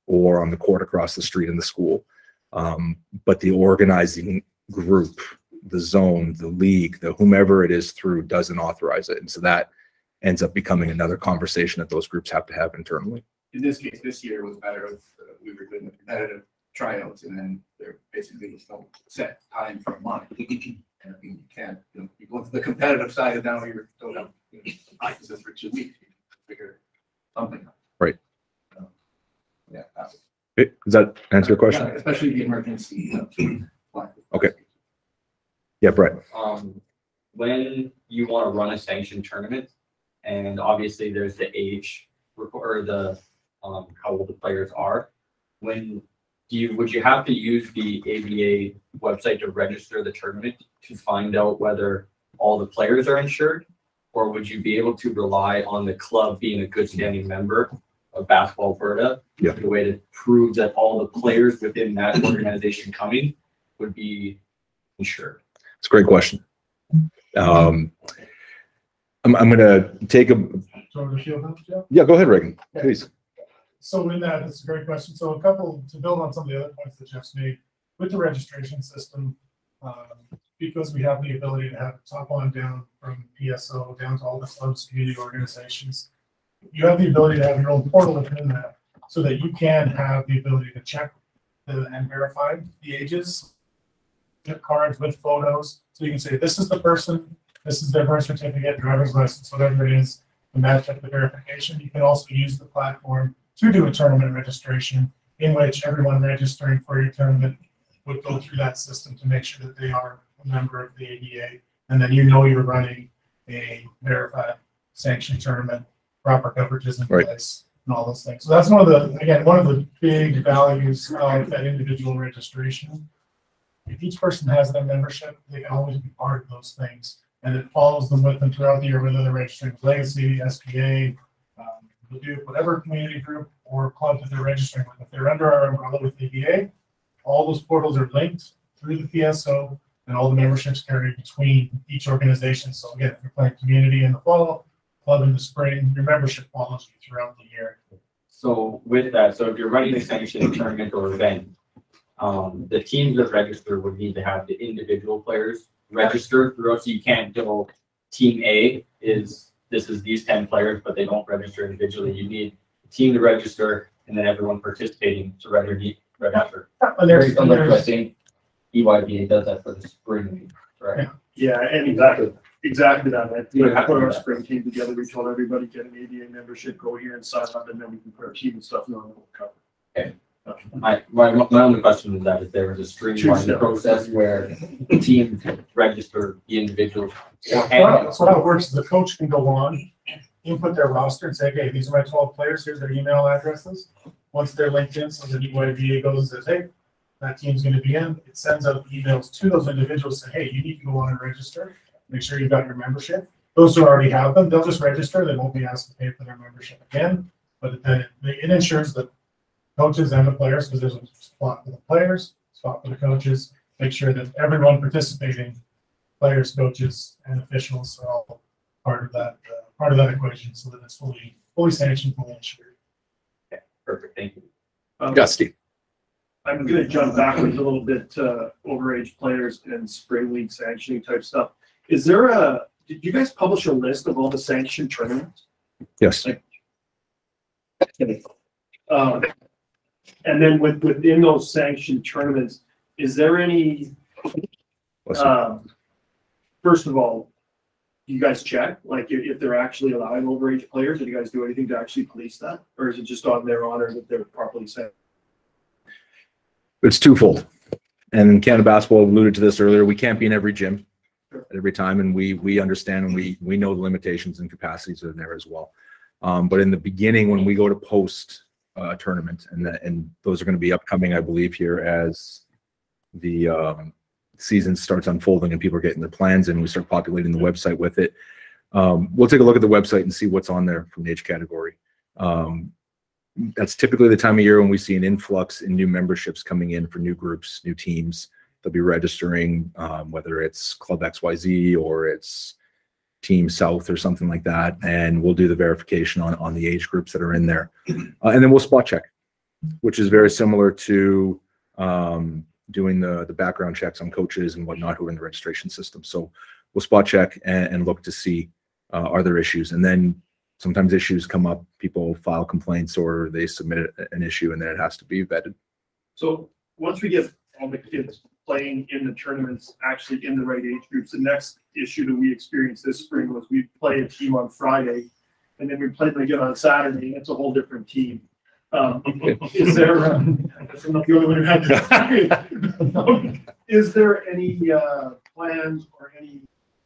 or on the court across the street in the school. But the organizing group, the zone, the league, the whomever it is through doesn't authorize it. And so that ends up becoming another conversation that those groups have to have internally. In this case, this year was better if we were doing the competitive tryouts, and then there basically was no set time for a month. And you can't, you go to the competitive side, and now you don't have practices for 2 weeks. You figure something out. Right. Yeah. Okay. Does that answer your question? Yeah, especially the emergency. Okay. Yeah, Brett. When you want to run a sanctioned tournament, and obviously there's the age or the how old the players are, would you have to use the ABA website to register the tournament to find out whether all the players are insured, or would you be able to rely on the club being a good standing member of Basketball Alberta, the way to prove that all the players within that organization coming would be insured? It's a great question. I'm going to take a. So the field house, Jeff? Yeah, go ahead, Reagan, please. So in that, that's a great question. So a couple, to build on some of the other points that Jeff's made, with the registration system, because we have the ability to have top on down from PSO down to all the clubs, community organizations, you have the ability to have your own portal within that so that you can have the ability to check and verify the ages, get cards with photos. So you can say, this is the person, this is their birth certificate, driver's license, whatever it is, to match up the verification. You can also use the platform to do a tournament registration in which everyone registering for your tournament would go through that system to make sure that they are a member of the ADA. And then you know you're running a verified sanctioned tournament, proper coverages in place, and all those things. So that's one of the big values of that individual registration. If each person has their membership, they can always be part of those things. And it follows them with them throughout the year, whether they're registering with Legacy, SPA, Leduc, whatever community group or club that they're registering with. If they're under our umbrella with ADA, all those portals are linked through the PSO, and all the memberships carried between each organization. So again, if you're playing community in the fall, club in the spring, your membership follows you throughout the year. So with that, so if you're running a sanctioned tournament or event, the teams that register would need to have the individual players register throughout. So you can't go team A is these 10 players, but they don't register individually. You need a team to register and then everyone participating to register. And Very similar to, I think, EYBA does that for the spring, right? Yeah, and exactly that. Right? We put our spring team together. We told everybody get an ADA membership, go here and sign up, and then we can put our team and stuff on the cover. Okay. My only question is that if there was a streamlined process where the team register the individuals. So how it works is the coach can go on, input their roster and say, okay, these are my 12 players, here's their email addresses. Once they're linked in, so the EYBA goes and says, hey, that team's going to be in, it sends out emails to those individuals saying, hey, you need to go on and register. Make sure you've got your membership. Those who already have them, they'll just register. They won't be asked to pay for their membership again. But then it ensures that coaches and the players, because there's a spot for the players, spot for the coaches, make sure that everyone participating, players, coaches, and officials are all part of that equation, so that it's fully sanctioned, fully insured. Okay, perfect. Thank you. Gusty. I'm going to jump backwards a little bit to overage players and spring league sanctioning type stuff. Did you guys publish a list of all the sanctioned tournaments? Yes. And then within those sanctioned tournaments, is there any, first of all, do you guys check, like if they're actually allowing overage players? Do you guys do anything to actually police that? Or is it just on their honor that they're properly sanctioned? It's twofold. And Canada Basketball alluded to this earlier. We can't be in every gym at every time, and we understand and we know the limitations and capacities that are there as well. But in the beginning, when we go to post a tournament, and those are going to be upcoming, I believe, here as the season starts unfolding and people are getting their plans and we start populating the website with it. We'll take a look at the website and see what's on there from the age category. That's typically the time of year when we see an influx in new memberships coming in for new groups, new teams. They'll be registering, whether it's Club XYZ or it's Team South or something like that, and we'll do the verification on the age groups that are in there. And then we'll spot check, which is very similar to doing the background checks on coaches and whatnot who are in the registration system. So we'll spot check and look to see are there issues. And then sometimes issues come up, people file complaints or they submit an issue and then it has to be vetted. So once we get all the kids playing in the tournaments, actually in the right age groups, the next issue that we experienced this spring was we play a team on Friday and then we play them again on Saturday, and it's a whole different team. Is there, that's not the only one who had this. Is there any plans or any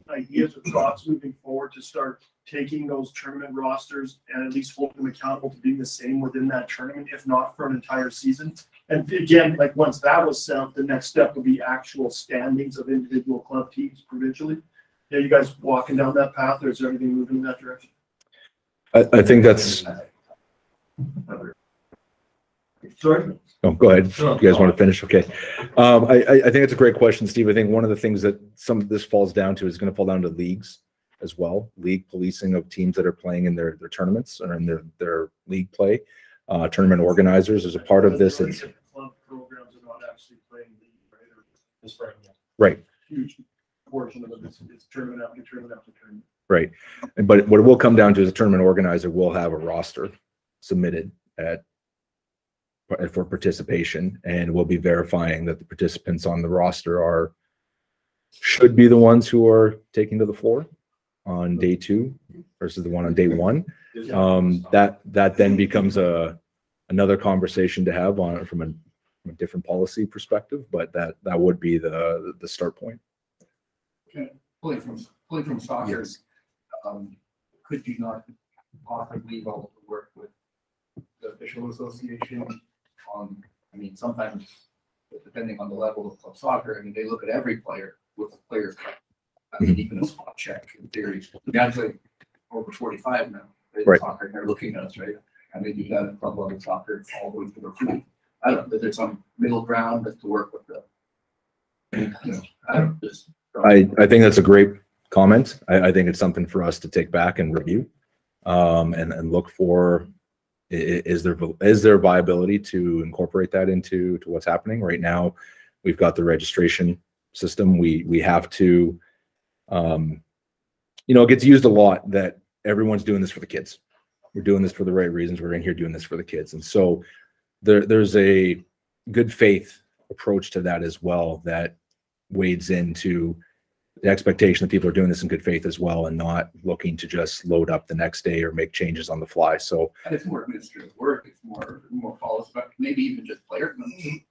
ideas or thoughts moving forward to start taking those tournament rosters and at least holding them accountable to being the same within that tournament, if not for an entire season? And again, like once that was set up, the next step would be actual standings of individual club teams provincially. Are you guys walking down that path, or is there anything moving in that direction? I think that's. Sorry? Oh, go ahead. You guys want to finish? Okay. I think it's a great question, Steve. I think one of the things that some of this falls down to is going to fall down to leagues as well. League policing of teams that are playing in their tournaments or in their league play. tournament organizers. As a part of this, it's Club programs are not actually playing league, right? Or This right. right. huge portion of it is tournament after tournament after tournament. Right. But what it will come down to is a tournament organizer will have a roster submitted for participation, and we'll be verifying that the participants on the roster should be the ones who are taking to the floor on day 2 versus the one on day 1. That then becomes another conversation to have from a different policy perspective, but that would be the start point. Okay. Pulling from soccer, could you not possibly all the work with the official association on, I mean, sometimes depending on the level of club soccer, I mean, they look at every player with a player's card. I mean, even a spot check in theory. Guys like over 45 now, right. Soccer, they're looking at us, right? And they do that in club level soccer all the way to the field. I don't know that there's some middle ground to work with I think that's a great comment. I think it's something for us to take back and review, and look for, is there viability to incorporate that into what's happening right now. We've got the registration system. We have to, it gets used a lot that everyone's doing this for the kids. We're doing this for the right reasons. We're in here doing this for the kids. And so there's a good faith approach to that as well that wades into the expectation that people are doing this in good faith as well, and not looking to just load up the next day or make changes on the fly. So it's more administrative work. It's more policy, but maybe even just player.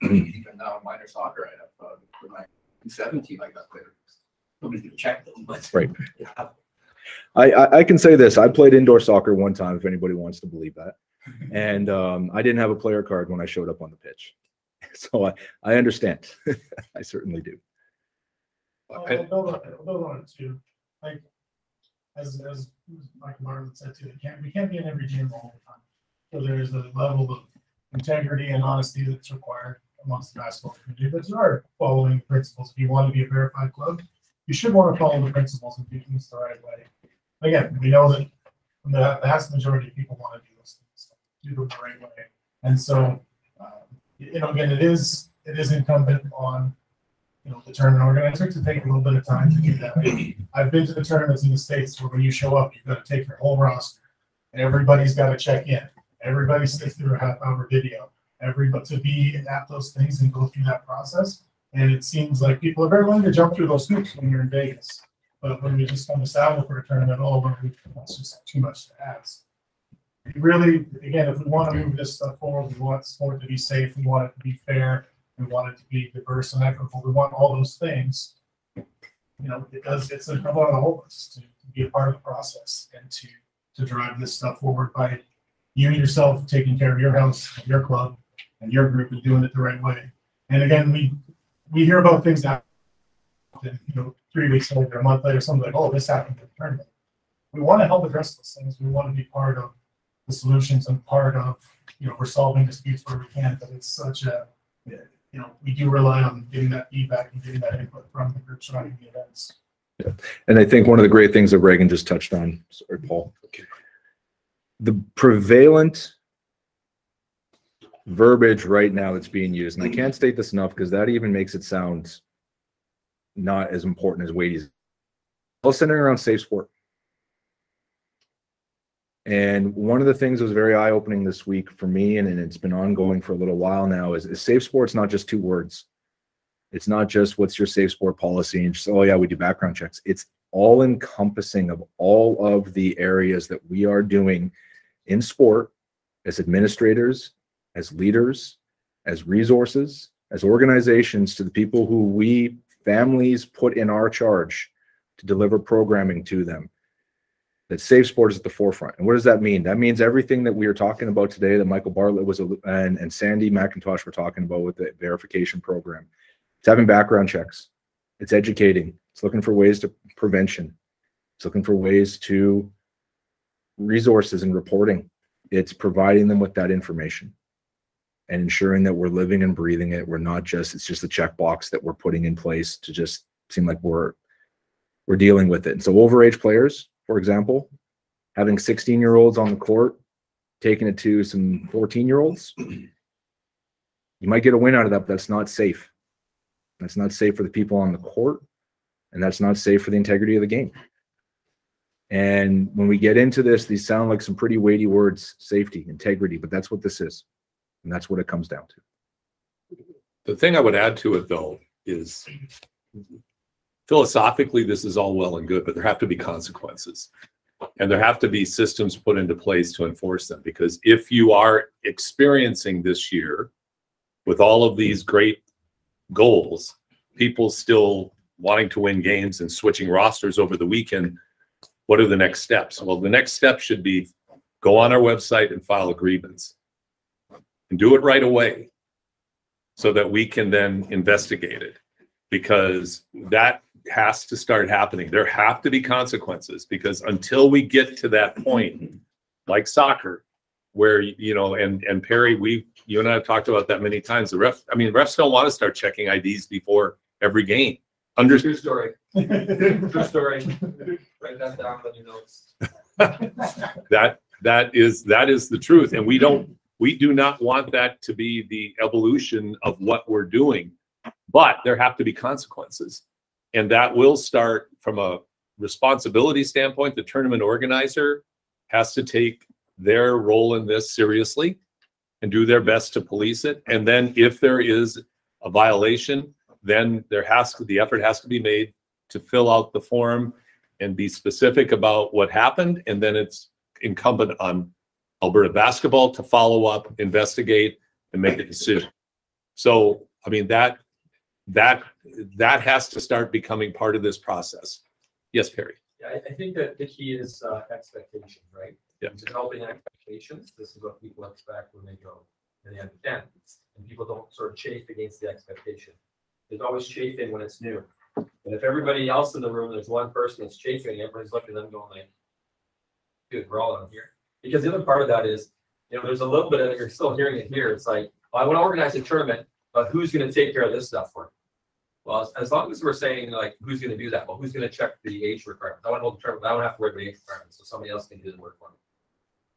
Even now in minor soccer, I have for my 17, I got players. Nobody's gonna check them, but right. Yeah. I can say this. I played indoor soccer one time, if anybody wants to believe that. And I didn't have a player card when I showed up on the pitch. So I understand. I certainly do. I'll build on it too. Like as Mike Marlin said too, we can't be in every gym all the time. So there's a level of integrity and honesty that's required amongst the basketball community. But there are following principles. If you want to be a verified club, you should want to follow the principles and do things the right way. Again, we know that the vast majority of people want to do those things, do them the right way. And so, again, it is incumbent on the tournament organizer to take a little bit of time to do that. I've been to the tournaments in the States where when you show up, you've got to take your whole roster. Everybody's got to check in. Everybody sits through a half-hour video. Everybody to be at those things and go through that process. And it seems like people are very willing to jump through those hoops when you're in Vegas. But when we just come to Saddle for a tournament, that's just too much to ask. Really, again, if we want to move this stuff forward, we want sport to be safe, we want it to be fair, we want it to be diverse and equitable, we want all those things. It's incumbent on all of us to be a part of the process and to drive this stuff forward by you yourself taking care of your house, your club, and your group and doing it the right way. And again, we hear about things that happen, 3 weeks later, a month later, something like, oh, this happened at the tournament. We want to help address those things. We want to be part of the solutions and part of, resolving disputes where we can, but it's such a, we do rely on getting that feedback and getting that input from the groups running the events. Yeah. And I think one of the great things that Reagan just touched on, sorry, Paul, the prevalent verbiage right now that's being used, and I can't state this enough because that even makes it sound not as important as weighties, all centering around safe sport. And one of the things that was very eye-opening this week for me, and it's been ongoing for a little while now, is safe sport's not just 2 words. It's not just what's your safe sport policy and just, oh yeah, we do background checks. It's all encompassing of all of the areas that we are doing in sport as administrators, as leaders, as resources, as organizations, to the people who we families put in our charge to deliver programming to them. That safe sport is at the forefront. And what does that mean? That means everything that we are talking about today, that Michael Bartlett was and Sandy McIntosh were talking about with the verification program. It's having background checks. It's educating. It's looking for ways to prevention. It's looking for ways to resources and reporting. It's providing them with that information and ensuring that we're living and breathing it. We're not just, it's just a checkbox that we're putting in place to just seem like we're dealing with it. And so overage players, for example, having 16-year-olds on the court taking it to some 14-year-olds, you might get a win out of that, but that's not safe. That's not safe for the people on the court, and that's not safe for the integrity of the game. And when we get into this, these sound like some pretty weighty words: safety, integrity, but that's what this is. And that's what it comes down to. The thing I would add to it, though, is philosophically, this is all well and good, but there have to be consequences. And there have to be systems put into place to enforce them. Because if you are experiencing this year with all of these great goals, people still wanting to win games and switching rosters over the weekend, what are the next steps? Well, the next step should be go on our website and file a grievance. And do it right away so that we can then investigate it, because that has to start happening. There have to be consequences, because until we get to that point, like soccer, where, you know, and Perry, you and I have talked about that many times. Refs don't want to start checking IDs before every game. True story. True story. Write that down on your notes. That is the truth, and we do not want that to be the evolution of what we're doing. But there have to be consequences, and that will start from a responsibility standpoint. The tournament organizer has to take their role in this seriously and do their best to police it. And then if there is a violation, then the effort has to be made to fill out the form and be specific about what happened. And then it's incumbent on Alberta Basketball to follow up, investigate, and make a decision. So, I mean, that has to start becoming part of this process. Yes, Perry. Yeah, I think that the key is expectations, right? Yeah. Developing expectations. This is what people expect when they go and they understand. And people don't sort of chafe against the expectation. There's always chafing when it's new. And if everybody else in the room, there's one person that's chafing, everybody's looking at them going like, dude, we're all on here. Because the other part of that is, you know, there's a little bit of, you're still hearing it here. It's like, well, I want to organize a tournament, but who's going to take care of this stuff for me? Well, as long as we're saying, like, who's going to do that? Well, who's going to check the age requirements? I want to hold the tournament. I don't have to worry about the age requirements, so somebody else can do the work for me.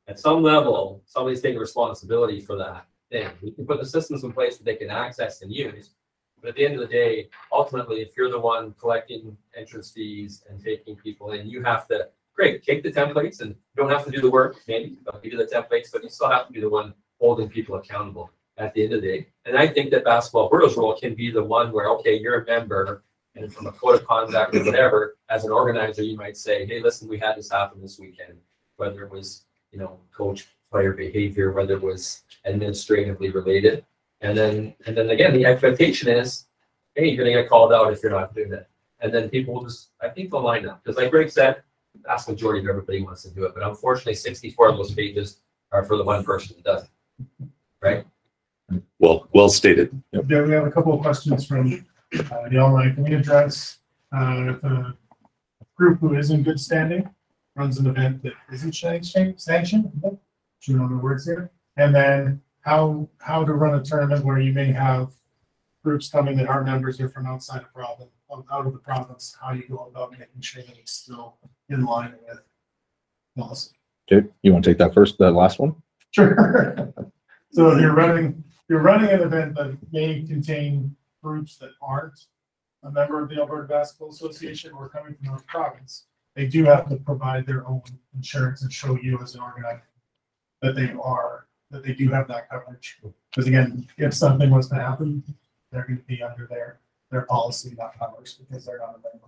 At some level, somebody's taking responsibility for that thing. We can put the systems in place that they can access and use. But at the end of the day, ultimately, if you're the one collecting entrance fees and taking people in, you have to, great, take the templates, and you don't have to do the work, maybe, but you do the templates, but you still have to be the one holding people accountable at the end of the day. And I think that Basketball Alberta's role can be the one where, okay, you're a member, and from a code of conduct or whatever, as an organizer, you might say, hey, listen, we had this happen this weekend, whether it was, you know, coach player behavior, whether it was administratively related. And then again, the expectation is, hey, you're going to get called out if you're not doing that. And then people will just, I think they'll line up. Because like Greg said, the vast majority of everybody wants to do it. But unfortunately, 64 of those pages are for the one person that does it. Right? Well stated. Yeah, we have a couple of questions from the online. Can we address if a group who is in good standing runs an event that isn't sanctioned? Should know the words here. And then how to run a tournament where you may have groups coming that are members or from outside of province, out of the province. How you go about making sure that it's still in line with policy. Okay, you want to take that first, that last one? Sure. So if you're running an event that may contain groups that aren't a member of the Alberta Basketball Association or coming from another province, they do have to provide their own insurance and show you as an organizer that they do have that coverage. Because again, if something was to happen, they're going to be under their policy, not ours, because they're not a member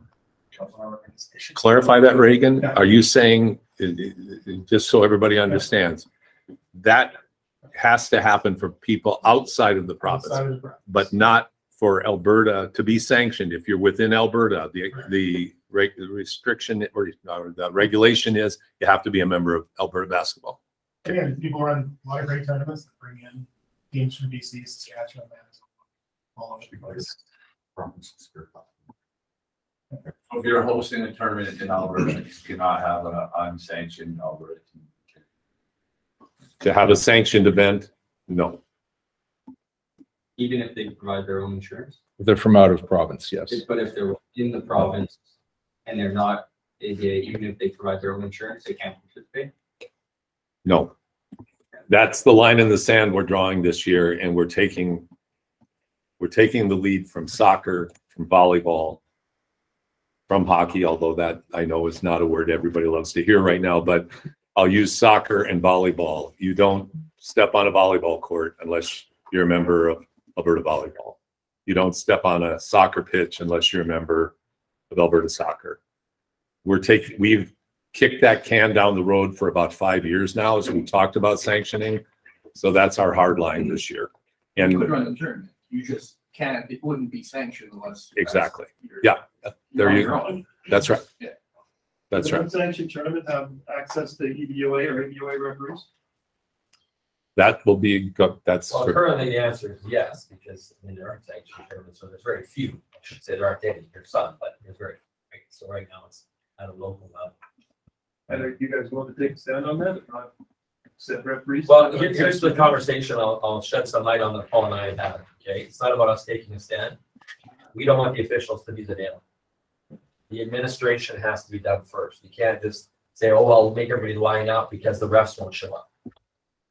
of our organization. Clarify that, Reagan. Yeah. Are you saying, just so everybody understands, that has to happen for people outside of the province, but not for Alberta to be sanctioned? If you're within Alberta, the restriction or the regulation is you have to be a member of Alberta Basketball. Again, people run a lot of great tournaments that bring in teams from BC, Saskatchewan, Manitoba, all over the place. If you're hosting a tournament in Alberta, you cannot have an unsanctioned Alberta team. To have a sanctioned event, no. Even if they provide their own insurance? If they're from out of province, yes. But if they're in the province and they're not ADA, even if they provide their own insurance, they can't participate? No. That's the line in the sand we're drawing this year, and we're taking the lead from soccer, from volleyball, from hockey, although that I know is not a word everybody loves to hear right now, but I'll use soccer and volleyball. You don't step on a volleyball court unless you're a member of Alberta Volleyball. You don't step on a soccer pitch unless you're a member of Alberta Soccer. We've kicked that can down the road for about 5 years now, as we talked about sanctioning. So that's our hard line this year. And You could run the tournament. You just can't, it wouldn't be sanctioned unless. exactly. Yeah. There you go. That's right. Yeah. That's right. Does an unsanctioned tournament have access to EDOA or ADOA referees? That will be, that's. Well, for- currently the answer is yes, because I mean, there aren't sanctioned tournaments, so there's very few. I should say there aren't any, there's some, but there's very, right? So right now it's at a local level. And are you guys want to take a stand on that? If not, set referees? Well, here's the conversation. I'll shed some light on that Paul and I have had. Okay, it's not about us taking a stand. We don't want the officials to be the nail. The administration has to be done first. You can't just say, "Oh, well, we'll make everybody line up because the refs won't show up."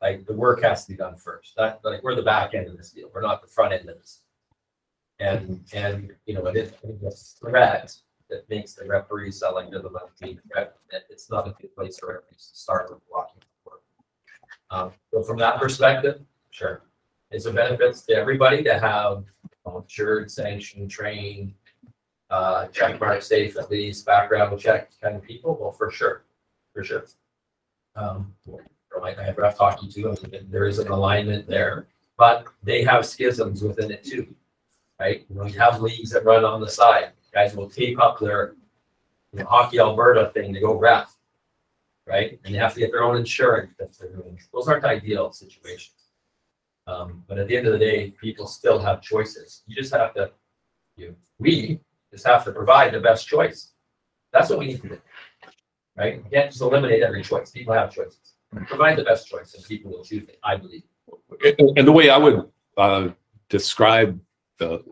Like the work has to be done first. That like we're the back end of this deal. We're not the front end of this. And you know, it is a threat that makes the referees sound like they're the left team. It's not a good place for referees to start with blocking work. So from that perspective, sure, it's a benefits to everybody to have insured, sanctioned, trained, check mark safe at least, background check kind of people. Well, for sure. Like I have ref hockey too, and there is an alignment there, but they have schisms within it too, right? You know, you have leagues that run on the side. Guys will tape up their Hockey Alberta thing to go ref, right? And they have to get their own insurance that they're doing. Those aren't ideal situations. But at the end of the day, people still have choices. You just have to, we just have to provide the best choice. That's what we need to do, right? You can't just eliminate every choice. People have choices. Provide the best choice and people will choose it, I believe. And the way I would describe the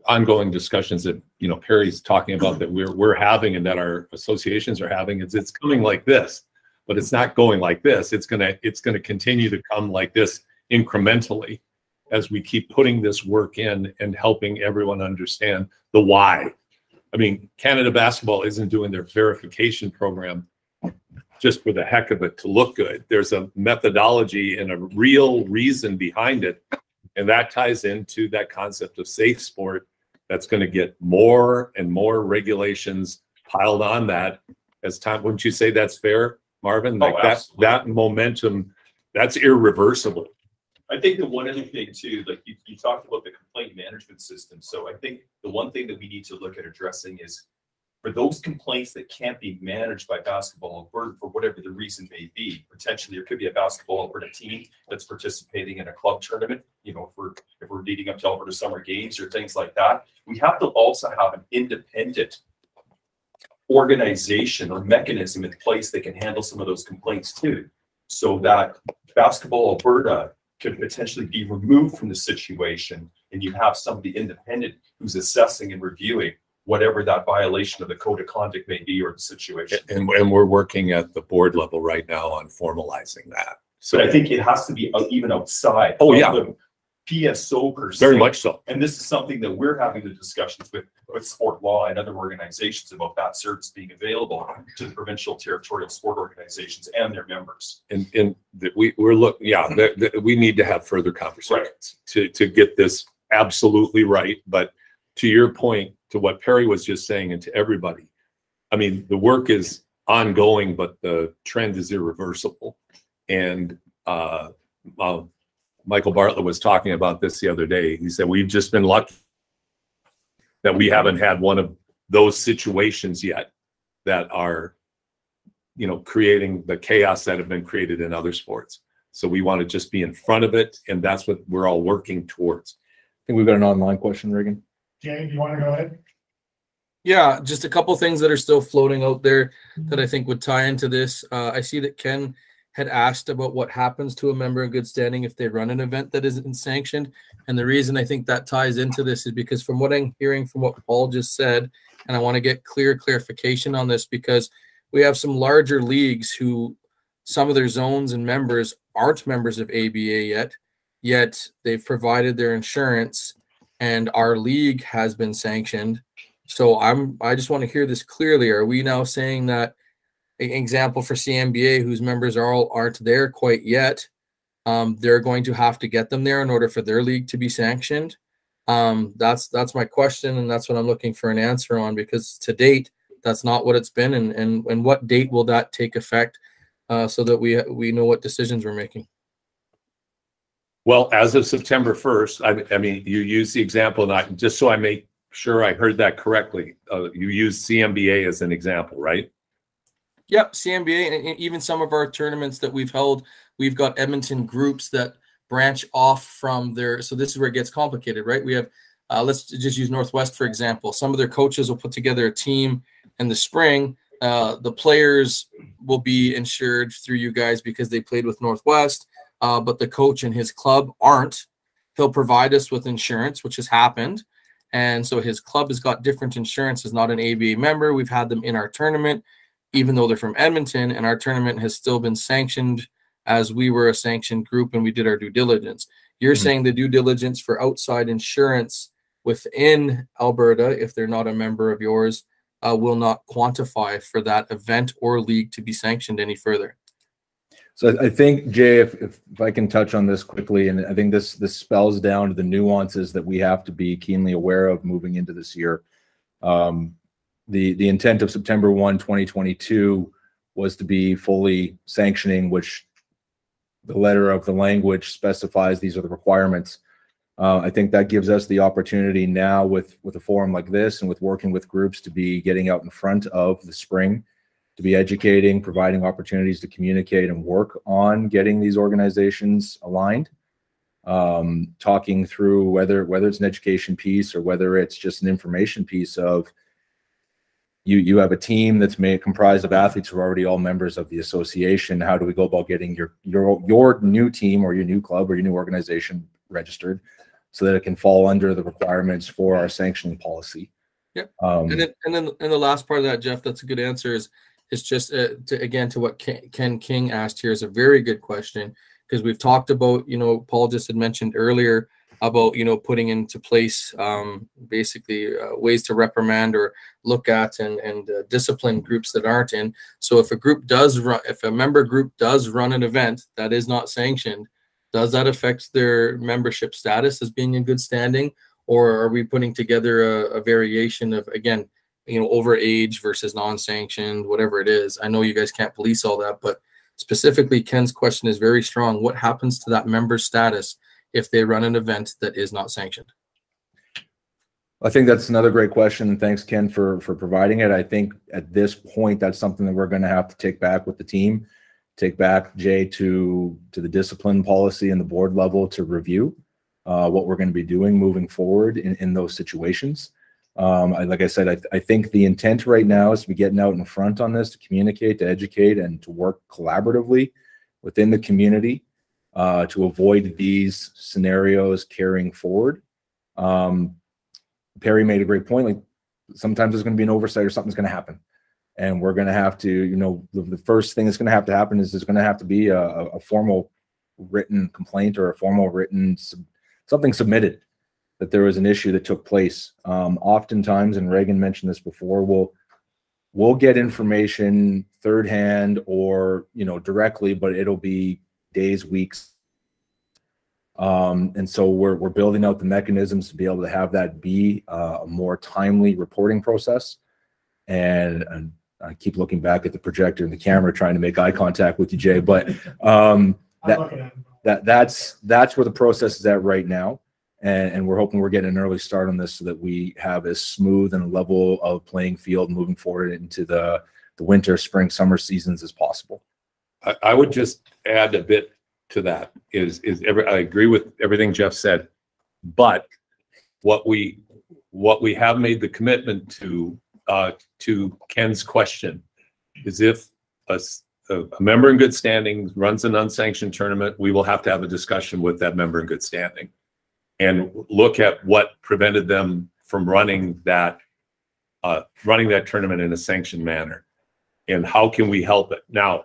ongoing discussions that Perry's talking about that we're having and that our associations are having, it's coming like this, but it's not going like this. It's gonna continue to come like this incrementally as we keep putting this work in and helping everyone understand the why. I mean, Canada Basketball isn't doing their verification program just for the heck of it to look good. There's a methodology and a real reason behind it. And that ties into that concept of safe sport that's going to get more and more regulations piled on that as time. Wouldn't you say that's fair, Marvin? Like that momentum, that's irreversible. I think the one other thing too, like you talked about the complaint management system. So I think the one thing that we need to look at addressing is for those complaints that can't be managed by Basketball Alberta for whatever the reason may be. Potentially, there could be a Basketball Alberta team that's participating in a club tournament. You know, if we're leading up to Alberta Summer Games or things like that, we have to also have an independent organization or mechanism in place that can handle some of those complaints too, so that Basketball Alberta could potentially be removed from the situation, and you have somebody independent who's assessing and reviewing whatever that violation of the code of conduct may be or the situation. And we're working at the board level right now on formalizing that. So but I think it has to be even outside. Oh, yeah. The PSO per se. Very much so. And this is something that we're having the discussions with sport law and other organizations about that service being available to the provincial territorial sport organizations and their members. And we're looking, we need to have further conversations to get this absolutely right. But to your point, to what Perry was just saying, and to everybody, I mean, the work is ongoing, but the trend is irreversible. And Michael Bartlett was talking about this the other day. He said, we've just been lucky that we haven't had one of those situations yet that are, creating the chaos that have been created in other sports. So we want to just be in front of it. And that's what we're all working towards. I think we've got an online question, Reagan. Jay, do you want to go ahead? Yeah, just a couple things that are still floating out there that I think would tie into this. I see that Ken had asked about what happens to a member in good standing if they run an event that isn't sanctioned. And the reason I think that ties into this is because from what I'm hearing from what Paul just said, and I want to get clarification on this, because we have some larger leagues who some of their zones and members aren't members of ABA yet they've provided their insurance and our league has been sanctioned. So I just want to hear this clearly. Are we now saying that, an example for CMBA, whose members aren't there quite yet, they're going to have to get them there in order for their league to be sanctioned? That's my question, and that's what I'm looking for an answer on, because to date, that's not what it's been. And what date will that take effect, so that we know what decisions we're making? Well, as of September 1st, I mean, you use the example, and just so I make sure I heard that correctly, you use CMBA as an example, right? Yep, CMBA, and even some of our tournaments that we've held, we've got Edmonton groups that branch off from their, so this is where it gets complicated, right? We have, let's just use Northwest, for example. Some of their coaches will put together a team in the spring. The players will be insured through you guys because they played with Northwest, but the coach and his club aren't. He'll provide us with insurance, which has happened. And so his club has got different insurance, is not an ABA member. We've had them in our tournament, even though they're from Edmonton, and our tournament has still been sanctioned as we were a sanctioned group and we did our due diligence. You're saying the due diligence for outside insurance within Alberta, if they're not a member of yours, will not quantify for that event or league to be sanctioned any further. So I think, Jay, if I can touch on this quickly, and I think this spells down to the nuances that we have to be keenly aware of moving into this year. The intent of September 1, 2022 was to be fully sanctioning, which the letter of the language specifies these are the requirements. I think that gives us the opportunity now with a forum like this and with working with groups to be getting out in front of the spring, to be educating, providing opportunities to communicate and work on getting these organizations aligned, talking through whether it's an education piece or whether it's just an information piece of you have a team that's comprised of athletes who are already all members of the association. How do we go about getting your new team or your new club or your new organization registered so that it can fall under the requirements for our sanctioning policy? Yep. And then the last part of that, Jeff, that's a good answer, is just to what Ken King asked here is a very good question, because we've talked about, Paul just had mentioned earlier about, putting into place basically ways to reprimand or look at and discipline groups that aren't in. So if a member group does run an event that is not sanctioned, does that affect their membership status as being in good standing? Or are we putting together a variation of, again, overage versus non-sanctioned, whatever it is? I know you guys can't police all that, but specifically Ken's question is very strong. What happens to that member status if they run an event that is not sanctioned? I think that's another great question, and thanks, Ken, for providing it. I think at this point, that's something that we're going to have to take back with the team, take back, Jay, to the discipline policy and the board level to review what we're going to be doing moving forward in those situations. Like I said, I think the intent right now is to be getting out in front on this, to communicate, to educate, and to work collaboratively within the community to avoid these scenarios carrying forward. Perry made a great point. Like, sometimes there's going to be an oversight or something's going to happen, and we're going to have to, the first thing that's going to have to happen is there's going to have to be a formal written complaint or a formal written something submitted that there was an issue that took place. Oftentimes, and Reagan mentioned this before, we'll get information third hand or directly, but it'll be days, weeks. And so we're building out the mechanisms to be able to have that be a more timely reporting process. And I keep looking back at the projector and the camera, trying to make eye contact with you, Jay. But that's where the process is at right now. And we're hoping we're getting an early start on this so that we have as smooth and level of playing field moving forward into the winter, spring, summer seasons as possible. I would just add a bit to that. I agree with everything Jeff said, but what we have made the commitment to Ken's question is, if a member in good standing runs an unsanctioned tournament, we will have to have a discussion with that member in good standing and look at what prevented them from running that tournament in a sanctioned manner, and how can we help it. Now,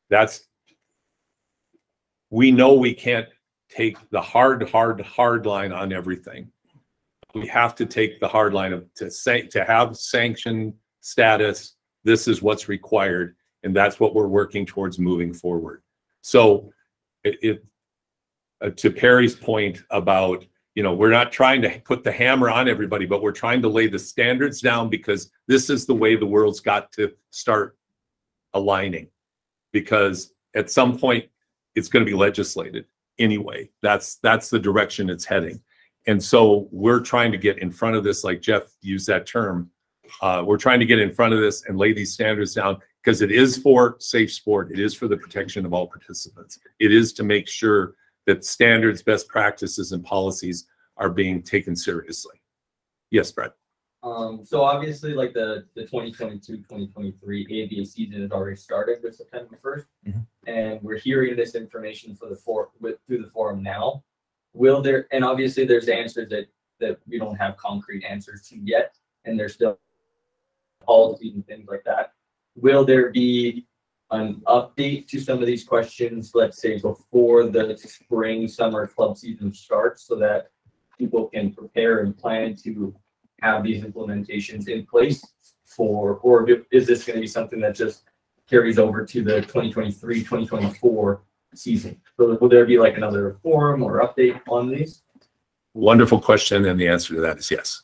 that's we know we can't take the hard line on everything. We have to take the hard line of to have sanction status. This is what's required, and that's what we're working towards moving forward. So to Perry's point about, you know, we're not trying to put the hammer on everybody, but we're trying to lay the standards down, because this is the way the world's got to start aligning, because at some point it's going to be legislated anyway. That's the direction it's heading. And so we're trying to get in front of this, like Jeff used that term. We're trying to get in front of this and lay these standards down, because it is for safe sport. It is for the protection of all participants. It is to make sure that standards, best practices, and policies are being taken seriously. Yes, Brett. So obviously, like the 2022-2023 ABA season has already started with September 1st, and we're hearing this information through the forum now. Will there, and obviously there's answers that we don't have concrete answers to yet, and there's still policies and things like that. Will there be an update to some of these questions, let's say before the spring summer club season starts, so that people can prepare and plan to have these implementations in place or is this going to be something that just carries over to the 2023-2024 season? So will there be like another forum or update on these? Wonderful question, and the answer to that is yes.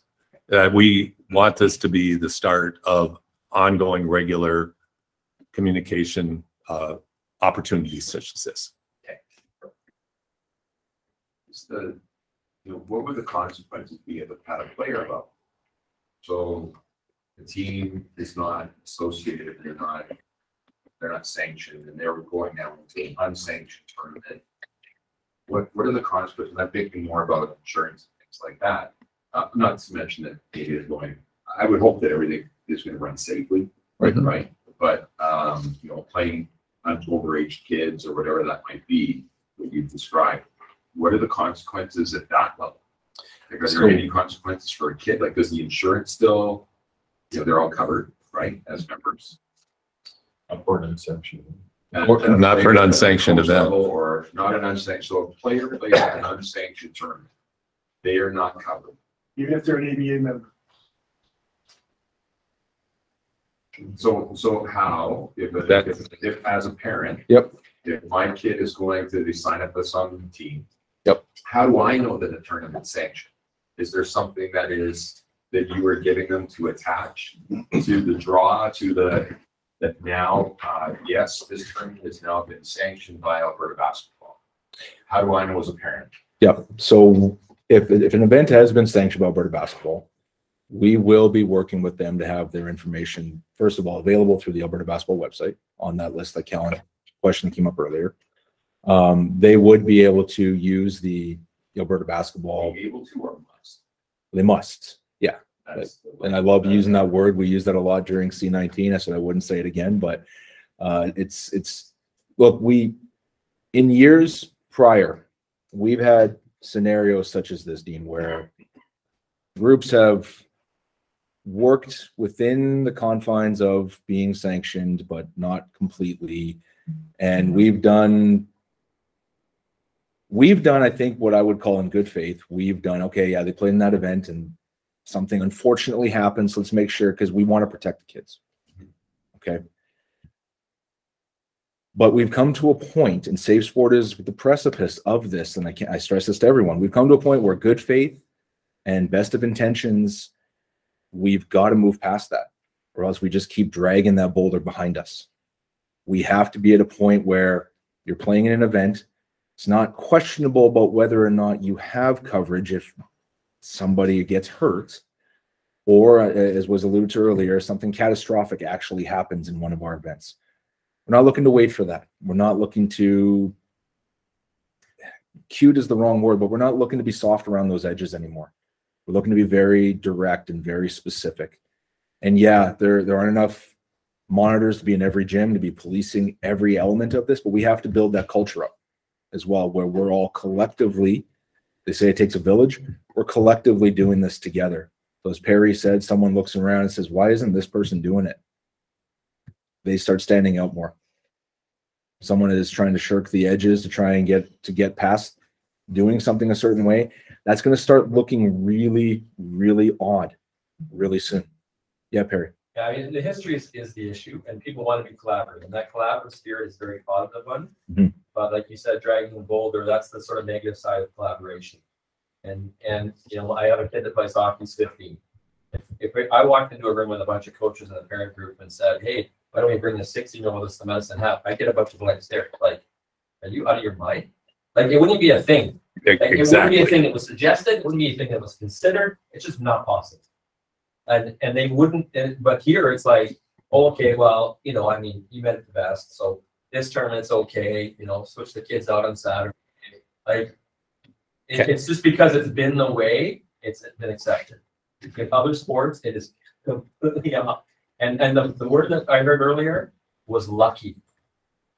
We want this to be the start of ongoing regular communication opportunities such as this. What would the consequences be if it had a player about? So the team is not associated, they're not sanctioned, and they're going now into an unsanctioned tournament. What are the consequences? I'm thinking more about insurance and things like that. Not to mention that it is going. I would hope that everything is going to run safely, right? But you know, playing overage kids or whatever that might be, what you've described. What are the consequences at that level? Like, are there any consequences for a kid? Like, does the insurance still, you know, they're all covered, right, as members? For an unsanctioned. Not for an unsanctioned event. Or not an unsanctioned. So a player plays an unsanctioned tournament, they are not covered. Even if they're an ABA member. So how, if as a parent, if my kid is going to sign up with some team, how do I know that the tournament's sanctioned? Is there something that you are giving them to attach to the draw, to that now, yes, this tournament has now been sanctioned by Alberta Basketball? How do I know as a parent? So if an event has been sanctioned by Alberta Basketball, we will be working with them to have their information, first of all, available through the Alberta Basketball website on that list that Callan question came up earlier. They would be able to use the Alberta Basketball. Be able to or must? They must, yeah. And I love using that word. We use that a lot during C19. I said I wouldn't say it again, but look, in years prior, we've had scenarios such as this, Dean, where groups have worked within the confines of being sanctioned, but not completely. And we've done, I think, what I would call in good faith. We've done, okay, yeah, they played in that event and something unfortunately happens. Let's make sure, because we want to protect the kids. Okay. But we've come to a point, and Safe Sport is the precipice of this, and I stress this to everyone. We've come to a point where good faith and best of intentions, we've got to move past that, or else we just keep dragging that boulder behind us. We have to be at a point where you're playing in an event. It's not questionable about whether or not you have coverage if somebody gets hurt, or as was alluded to earlier, something catastrophic actually happens in one of our events. We're not looking to wait for that. We're not looking to, cute is the wrong word, but we're not looking to be soft around those edges anymore. We're looking to be very direct and very specific. And yeah, there aren't enough monitors to be in every gym to be policing every element of this, but we have to build that culture up as well, where we're all collectively, they say it takes a village, we're collectively doing this together. So as Perry said, someone looks around and says, why isn't this person doing it? They start standing out more. someone is trying to shirk the edges to try and get past doing something a certain way, that's going to start looking really, really odd really soon. Yeah, Perry. Yeah, I mean, the history is the issue, and people want to be collaborative, and that collaborative spirit is a very positive one. Mhm. But like you said, dragging the boulder, that's the sort of negative side of collaboration. And you know, I have a kid that plays hockey, he's 15. If I walked into a room with a bunch of coaches and a parent group and said, "Hey, why don't we bring the 16-year-old with us to Medicine Hat?" I get a bunch of blank stare. Like, are you out of your mind? Like, it wouldn't be a thing. Like, it wouldn't be a thing that was suggested. It wouldn't be a thing that was considered. It's just not possible. And they wouldn't. But here it's like, oh, okay, well, you know, I mean, you meant it the best. So this tournament's okay. You know, switch the kids out on Saturday. Like, it's just because it's been the way it's been accepted. In other sports, it is completely up. And the word that I heard earlier was lucky.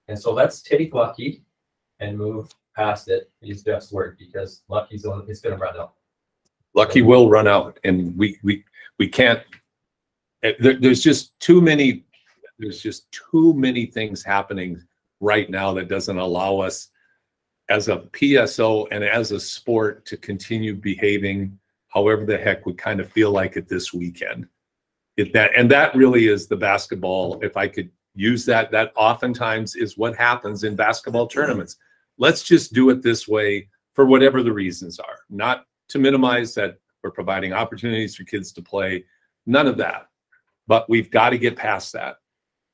And so let's take lucky and move past it. Use Jeff's word, because lucky's it's going to run out. Lucky will run out, and we can't. There's just too many. There's just too many things happening right now that doesn't allow us, as a PSO and as a sport, to continue behaving however the heck we kind of feel like it this weekend. That really is the basketball. If I could use that oftentimes is what happens in basketball tournaments. Let's just do it this way for whatever the reasons are. Not to minimize that we're providing opportunities for kids to play. None of that. But we've got to get past that.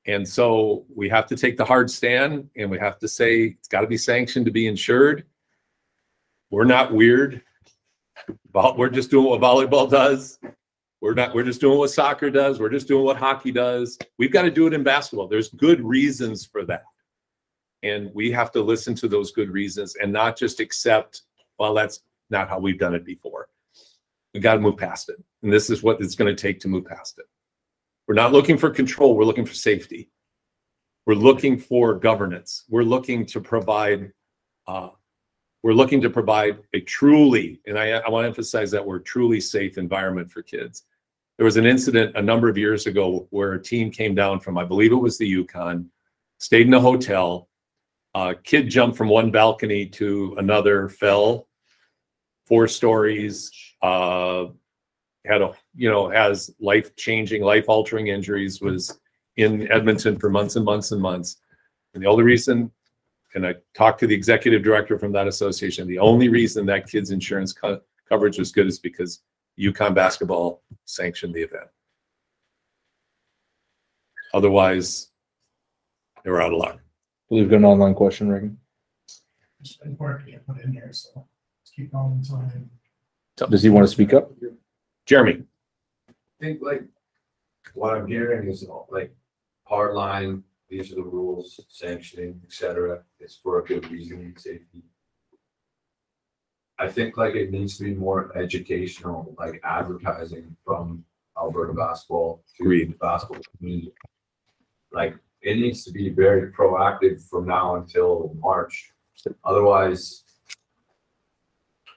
And so we have to take the hard stand, and we have to say it's got to be sanctioned to be insured. We're not weird. We're just doing what volleyball does. We're just doing what soccer does. We're just doing what hockey does. We've got to do it in basketball. There's good reasons for that. And we have to listen to those good reasons and not just accept, well, that's not how we've done it before. We got to move past it. And this is what it's going to take to move past it. We're not looking for control. We're looking for safety. We're looking for governance. We're looking to provide a truly, and I want to emphasize that word, truly safe environment for kids. There was an incident a number of years ago where a team came down from, I believe it was the Yukon, stayed in a hotel. A kid jumped from one balcony to another, fell 4 stories, has life-changing, life-altering injuries, was in Edmonton for months and months and months. And the only reason, and I talked to the executive director from that association, the only reason that kid's insurance coverage was good is because Yukon basketball sanctioned the event. Otherwise, they were out of luck. We've got an online question, Reagan. It's important to get put in here, so let's keep going until I. Does he want to speak up? Jeremy. I think like what I'm hearing is like hard line, these are the rules, sanctioning, etc. It's for a good reason, safety. I think like it needs to be more educational, like advertising from Alberta basketball to the basketball community. Like it needs to be very proactive from now until March. Otherwise,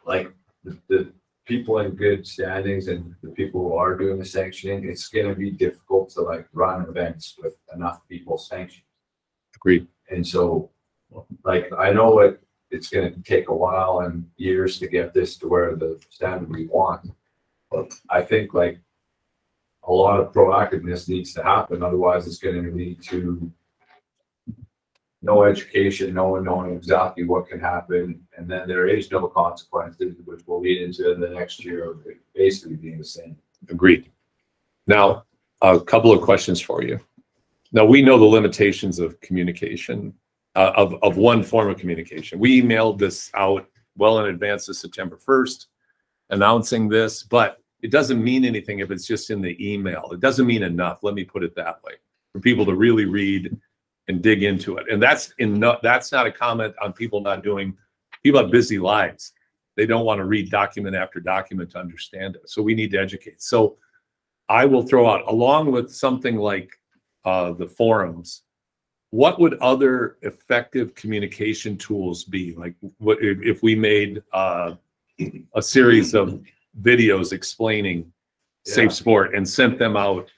like the people in good standings and the people who are doing the sanctioning, it's going to be difficult to like run events with enough people sanctioned. Agreed. And so, like, I know it's going to take a while and years to get this to where the standard we want, but I think like a lot of proactiveness needs to happen. Otherwise, it's going to lead to no education, no one knowing exactly what can happen, and then there is no consequences, which will lead into the next year of it basically being the same. Agreed. Now, a couple of questions for you. Now, we know the limitations of communication, of one form of communication. We emailed this out well in advance of September 1st, announcing this, but it doesn't mean anything if it's just in the email. It doesn't mean enough, let me put it that way, for people to really read and dig into it. And that's not a comment on people not doing, people have busy lives. They don't want to read document after document to understand it. So we need to educate. So I will throw out, along with something like the forums, what would other effective communication tools be? Like what if we made a series of videos explaining safe sport and sent them out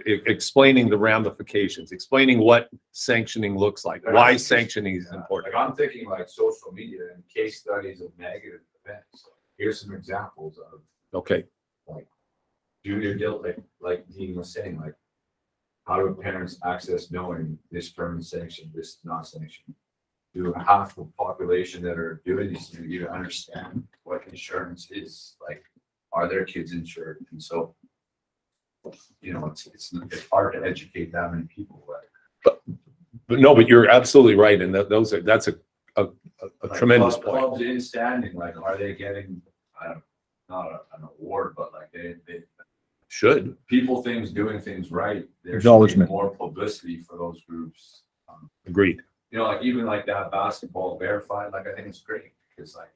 explaining the ramifications, explaining what sanctioning looks like, why sanctioning is important. Like I'm thinking like social media and case studies of negative events. Here's some examples of Okay. like junior guilt, like Dean was saying, like how do parents access knowing this term is sanctioned, this is not sanctioned? Do half the population that are doing these things even understand what insurance is? Like, are their kids insured? And so, you know, it's hard to educate that many people. But no, but you're absolutely right, and that's a Like tremendous point. Clubs in standing, like, are they getting not an award, but like they should people doing things right? There should be Acknowledgement. more publicity for those groups. Agreed. You know, like even like that basketball verified, like I think it's great because like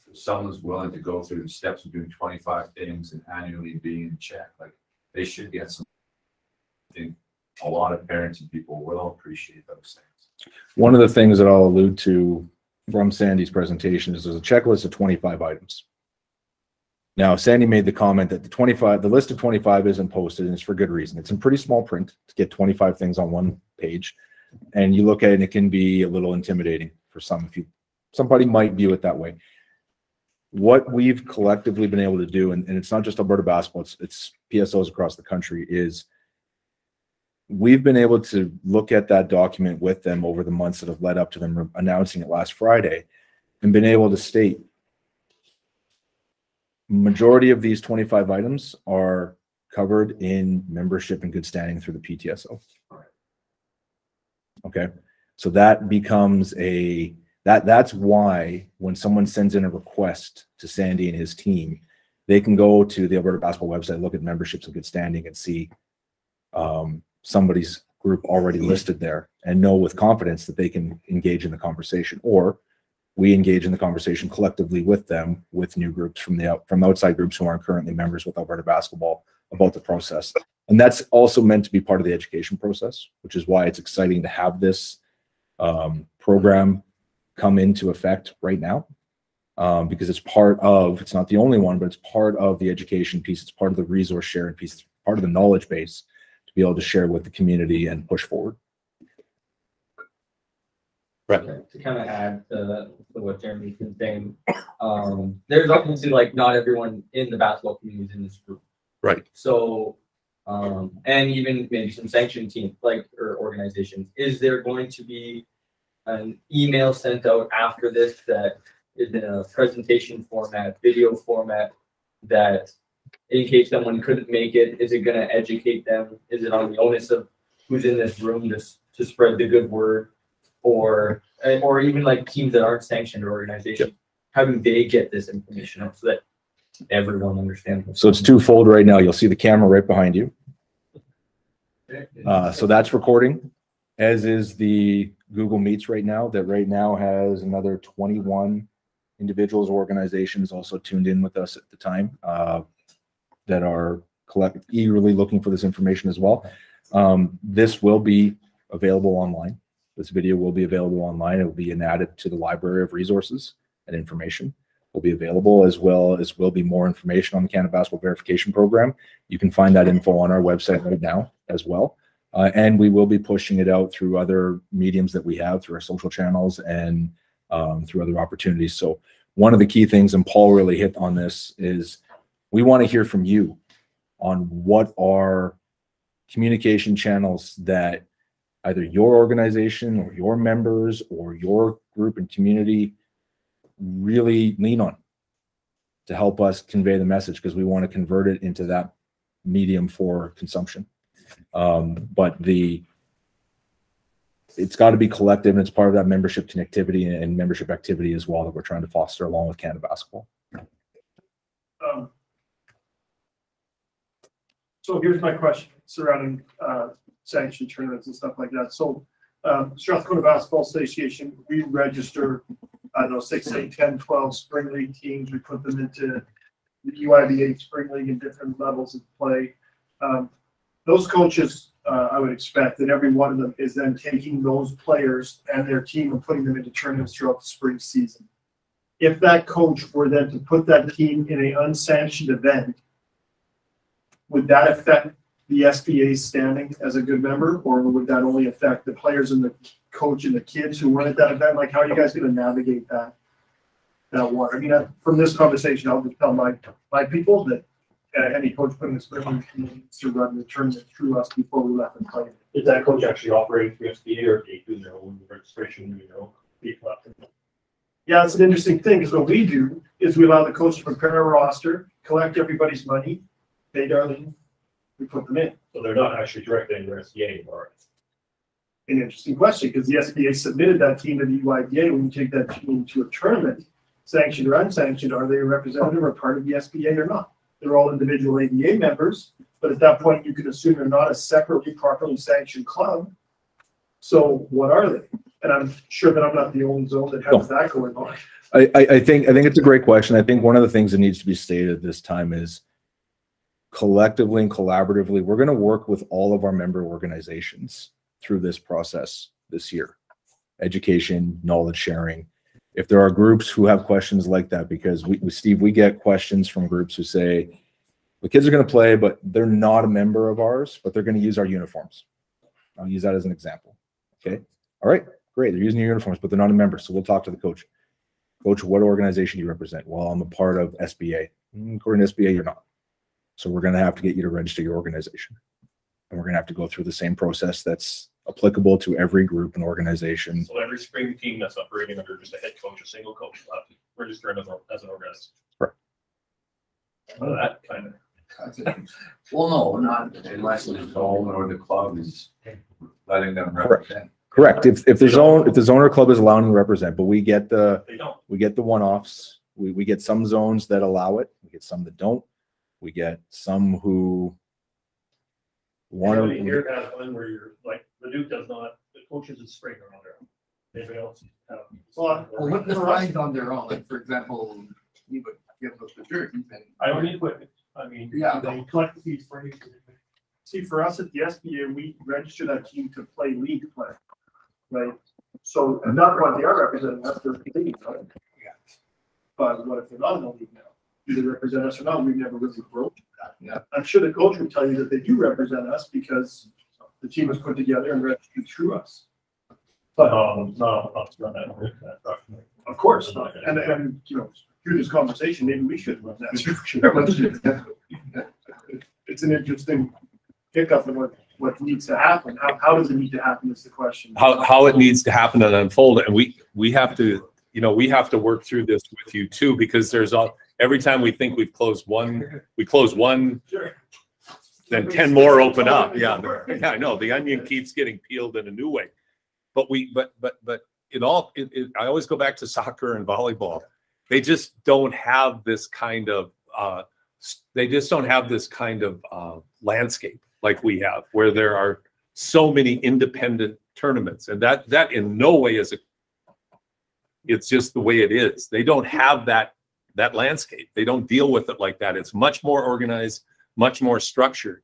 if someone's willing to go through the steps of doing 25 things and annually being in check, like they should get some. I think a lot of parents and people will appreciate those things. One of the things that I'll allude to from Sandy's presentation is there's a checklist of 25 items. Now, Sandy made the comment that the list of 25 isn't posted, and it's for good reason. It's in pretty small print to get 25 things on one page. And you look at it and it can be a little intimidating for some. Somebody might view it that way. What we've collectively been able to do, and it's not just Alberta basketball, it's PSOs across the country, is we've been able to look at that document with them over the months that have led up to them announcing it last Friday and been able to state majority of these 25 items are covered in membership and good standing through the PTSO. Okay, so that becomes that's why when someone sends in a request to Sandy and his team, they can go to the Alberta basketball website, look at memberships and good standing, and see somebody's group already listed there, and know with confidence that they can engage in the conversation, or we engage in the conversation collectively with them, with new groups from outside groups who aren't currently members with Alberta basketball about the process. And that's also meant to be part of the education process, which is why it's exciting to have this program come into effect right now, because it's not the only one, but it's part of the education piece. It's part of the resource sharing piece. It's part of the knowledge base to be able to share with the community and push forward. Right. To kind of add to what Jeremy's been saying, there's obviously like not everyone in the basketball community is in this group. Right. So, and even maybe some sanctioned teams or organizations, is there going to be an email sent out after this that is in a presentation format, video format, that in case someone couldn't make it, is it going to educate them? Is it on the onus of who's in this room to spread the good word? Or even like teams that aren't sanctioned or organizations, how do they get this information out so that everyone understands? So it's twofold right now. You'll see the camera right behind you. So that's recording, as is the Google Meets right now, that right now has another 21 individuals or organizations also tuned in with us at the time that are eagerly looking for this information as well. This will be available online. This video will be available online. It will be added to the library of resources and information. Will be available, as well as will be more information on the Canada Basketball Verification Program. You can find that info on our website right now as well. And we will be pushing it out through other mediums that we have, through our social channels and through other opportunities. So one of the key things, and Paul really hit on this, is we want to hear from you on what are communication channels that either your organization or your members or your group and community really lean on to help us convey the message, because we want to convert it into that medium for consumption. But it's got to be collective, and it's part of that membership connectivity and membership activity as well that we're trying to foster along with Canada Basketball. So here's my question surrounding sanctioned tournaments and stuff like that. So Strathcona Basketball Association, we register, I don't know, 6, 8, 10, 12 spring league teams. We put them into the UIBA spring league in different levels of play. Those coaches, I would expect that every one of them is then taking those players and their team and putting them into tournaments throughout the spring season. If that coach were then to put that team in an unsanctioned event, would that affect the SBA standing as a good member, or would that only affect the players and the coach and the kids who weren't at that event? Like, how are you guys going to navigate that one? I mean, from this conversation, I'll just tell my people that any coach putting this needs to run the tournament through us before we let them play. Is that coach actually operating through SBA, or do they do their own registration, Yeah, it's an interesting thing, because what we do is we allow the coach to prepare a roster, collect everybody's money, pay Darlene, we put them in. So they're not actually directing their SBA anymore. An interesting question, because the SBA submitted that team to the UIDA. When you take that team to a tournament, sanctioned or unsanctioned, are they a representative or part of the SBA or not? They're all individual ABA members, but at that point, you can assume they're not a separately properly sanctioned club. So what are they? And I'm sure that I'm not the only zone that has that going on. I think it's a great question. I think one of the things that needs to be stated this time is collectively and collaboratively, we're going to work with all of our member organizations through this process this year. Education, knowledge sharing. If there are groups who have questions like that, because Steve, we get questions from groups who say, the kids are going to play, but they're not a member of ours, but they're going to use our uniforms. I'll use that as an example. Okay. All right, great. They're using your uniforms, but they're not a member. So we'll talk to the coach. Coach, what organization do you represent? Well, I'm a part of SBA. According to SBA, you're not. So we're going to have to get you to register your organization. And we're going to have to go through the same process that's applicable to every group and organization. So every spring team that's operating under just a head coach, a single coach, will have to register as an organization. Correct. Well, that kind of. Well, no, not unless the zone or the club is letting them represent. Correct. If the zone or club is allowing them to represent, but we get the one-offs. We get some zones that allow it. We get some that don't. We get some who want to. Here has one where you're like the Duke does not. The coaches in spring are on their own. Anybody else? Well, what defines on their own? Like, for example, you would give us the jerseys and. I don't need equipment. I mean, yeah, they collect these for you. See, for us at the SBA, we register that team to play league play, right? So at that point, they are representing us for the league, right? Yeah. But what if they're not in the league now? Do they represent us or not? We've never really broached that. Yeah. I'm sure the coach would tell you that they do represent us because the team was put together and registered through us. But no, of course, and you know, through this conversation, maybe we should run that. It's an interesting pickup in what needs to happen. How does it need to happen is the question. How it needs to happen and unfold, and we have to, you know, we have to work through this with you too, because there's every time we think we've closed one, we close one, sure. Then 10 more open up. Yeah, yeah, I know the onion keeps getting peeled in a new way, but I always go back to soccer and volleyball. They just don't have this kind of landscape like we have, where there are so many independent tournaments, and that in no way is it's just the way it is. They don't have that landscape. They don't deal with it like that. It's much more organized, much more structured.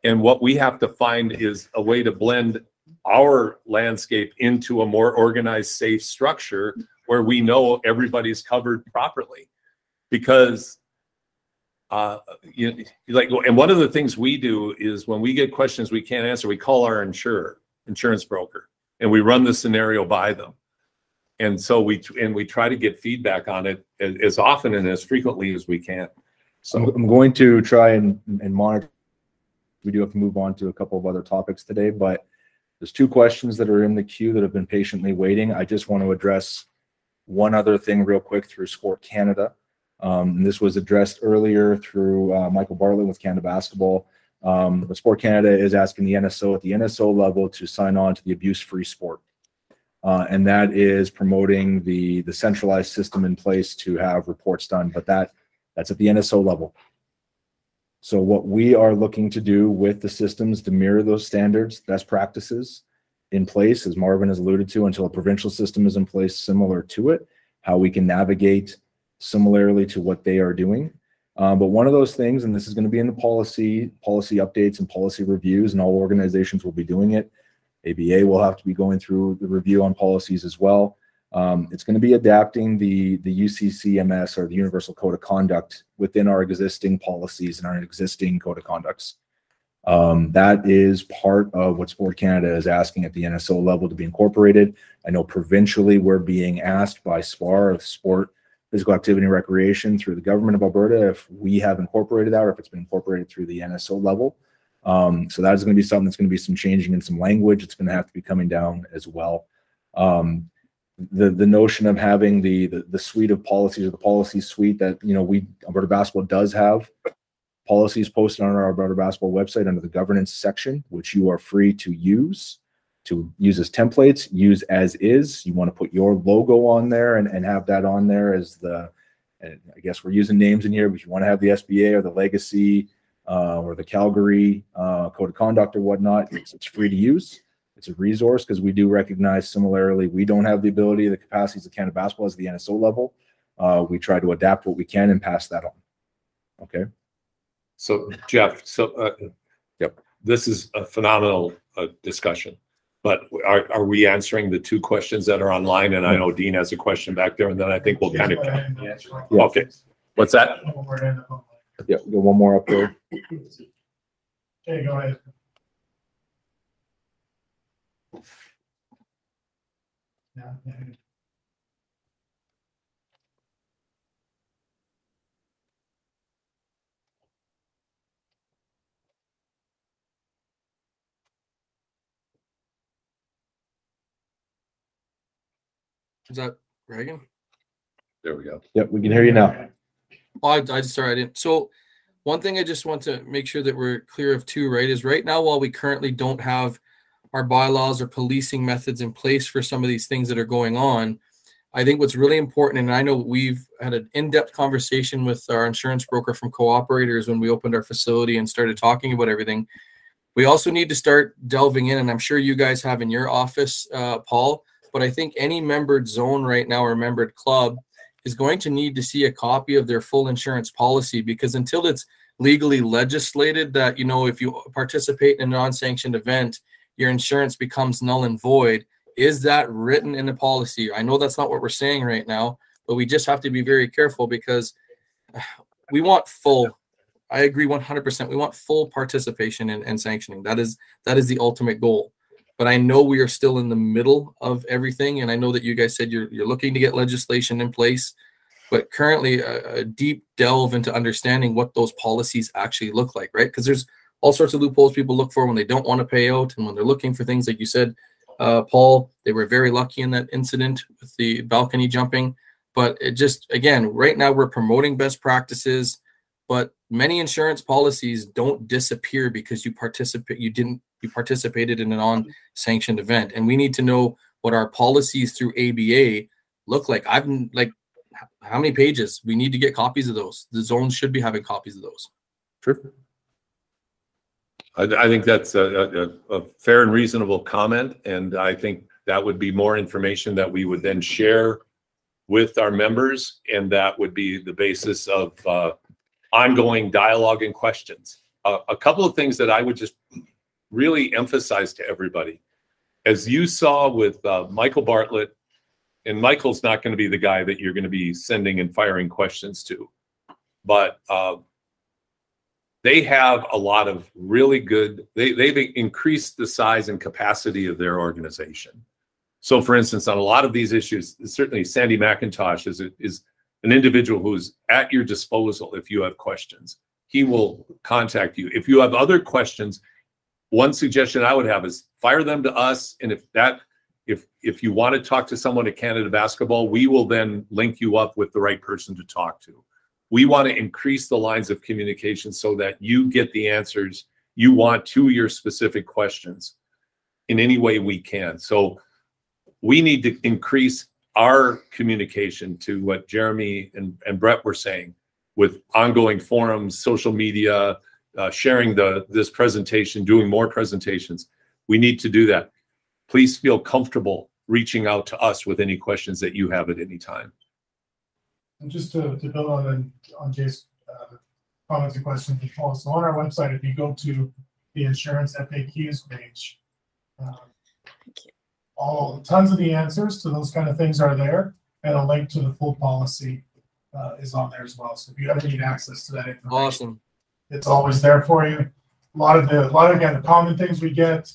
And what we have to find is a way to blend our landscape into a more organized, safe structure where we know everybody's covered properly. Because and one of the things we do is when we get questions we can't answer, we call our insurance broker, and we run the scenario by them. And so we try to get feedback on it as often and as frequently as we can. So I'm going to try and monitor. We do have to move on to a couple of other topics today, but there's 2 questions that are in the queue that have been patiently waiting. I just want to address one other thing real quick through Sport Canada. And this was addressed earlier through Michael Bartlett with Canada Basketball. But Sport Canada is asking the NSO at the NSO level to sign on to the abuse-free sport. And that is promoting the centralized system in place to have reports done, but that's at the NSO level. So what we are looking to do with the systems to mirror those standards, best practices in place, as Marvin has alluded to, until a provincial system is in place similar to it, how we can navigate similarly to what they are doing. But one of those things, and this is going to be in the policy updates and policy reviews, and all organizations will be doing it. ABA will have to be going through the review on policies as well. It's going to be adapting the UCCMS, or the Universal Code of Conduct, within our existing policies and our existing code of conducts. That is part of what Sport Canada is asking at the NSO level to be incorporated. I know provincially we're being asked by SPAR, Sport, Physical Activity and Recreation, through the government of Alberta, if we have incorporated that or if it's been incorporated through the NSO level. So that is going to be something that's going to be some changing in some language. It's going to have to be coming down as well. The notion of having the suite of policies, or the policy suite that, you know, Alberta Basketball does have policies posted on our Alberta Basketball website under the governance section, which you are free to use as templates, use as is. You want to put your logo on there and have that on there as and I guess we're using names in here, but if you want to have the SBA or the Legacy or the Calgary Code of Conduct or whatnot, it's free to use. It's a resource because we do recognize similarly, we don't have the ability, the capacities of Canada Basketball as the NSO level. We try to adapt what we can and pass that on. Okay. So Jeff, yep, this is a phenomenal discussion, but are we answering the two questions that are online? And I know Dean has a question back there, and then I think we'll kind of, okay. What's that? Yeah, go one more up there. Okay, go ahead. Yeah. Is that Reagan? There we go. Yep, we can hear you now. Oh, sorry, I didn't. So one thing I just want to make sure that we're clear of too, right, is right now, while we currently don't have our bylaws or policing methods in place for some of these things that are going on, I think what's really important, and I know we've had an in-depth conversation with our insurance broker from Cooperators when we opened our facility and started talking about everything. We also need to start delving in, and I'm sure you guys have in your office, Paul, but I think any membered zone right now or membered club is going to need to see a copy of their full insurance policy, because until it's legally legislated that, you know, if you participate in a non-sanctioned event, your insurance becomes null and void. Is that written in the policy? I know that's not what we're saying right now, but we just have to be very careful because we want full, I agree 100%. We want full participation in sanctioning. That is the ultimate goal. But I know we are still in the middle of everything. And I know that you guys said you're looking to get legislation in place, but currently a deep delve into understanding what those policies actually look like, right? Because there's all sorts of loopholes people look for when they don't want to pay out and when they're looking for things like you said, Paul, they were very lucky in that incident with the balcony jumping. But it just, again, right now we're promoting best practices, but many insurance policies don't disappear because you participated in a non-sanctioned event. And we need to know what our policies through ABA look like. How many pages? We need to get copies of those. The zones should be having copies of those. Sure. I think that's a fair and reasonable comment. And I think that would be more information that we would then share with our members. And that would be the basis of ongoing dialogue and questions. A couple of things that I would just really emphasize to everybody. As you saw with Michael Bartlett, and Michael's not going to be the guy that you're going to be sending and firing questions to, but they have a lot of really good, they've increased the size and capacity of their organization. So for instance, on a lot of these issues, certainly Sandy McIntosh is an individual who's at your disposal if you have questions. He will contact you. If you have other questions, one suggestion I would have is fire them to us. And if you want to talk to someone at Canada Basketball, we will then link you up with the right person to talk to. We want to increase the lines of communication so that you get the answers you want to your specific questions in any way we can. So we need to increase our communication to what Jeremy and Brett were saying with ongoing forums, social media, sharing this presentation, doing more presentations. We need to do that. Please feel comfortable reaching out to us with any questions that you have at any time. And just to build on Jay's comments and questions before, so on our website, if you go to the insurance FAQs page, tons of the answers to those kind of things are there, and a link to the full policy is on there as well. So if you ever need access to that information, awesome, it's always there for you. a lot of again, the common things we get,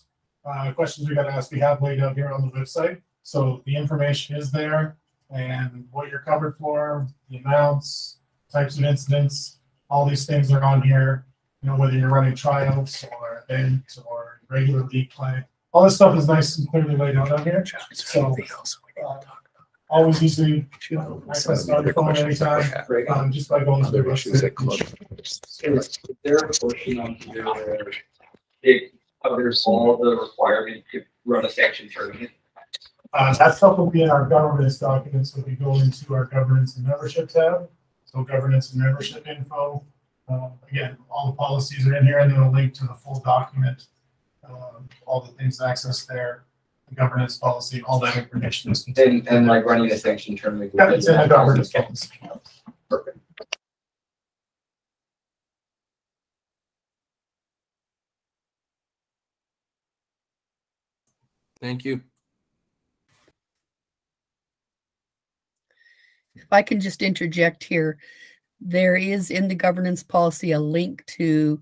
questions we got to ask, we have laid out here on the website. So the information is there, and what you're covered for, the amounts, types of incidents, all these things are on here. You know, whether you're running tryouts or events or regular league play, all this stuff is nice and clearly laid out on here. So always easy, access our phone anytime, just by going to the website. Is there a portion on here where it covers all the requirements to run a sanction tournament? That stuff will be in our governance documents. So we go into our governance and membership tab. So governance and membership info. Again, all the policies are in here, and then a link to the full document. All the things accessed there, the governance policy, all that information is contained. And like running a sanction tournament. Yeah, it's in the governance policy. Perfect. Thank you. If I can just interject here, there is in the governance policy a link to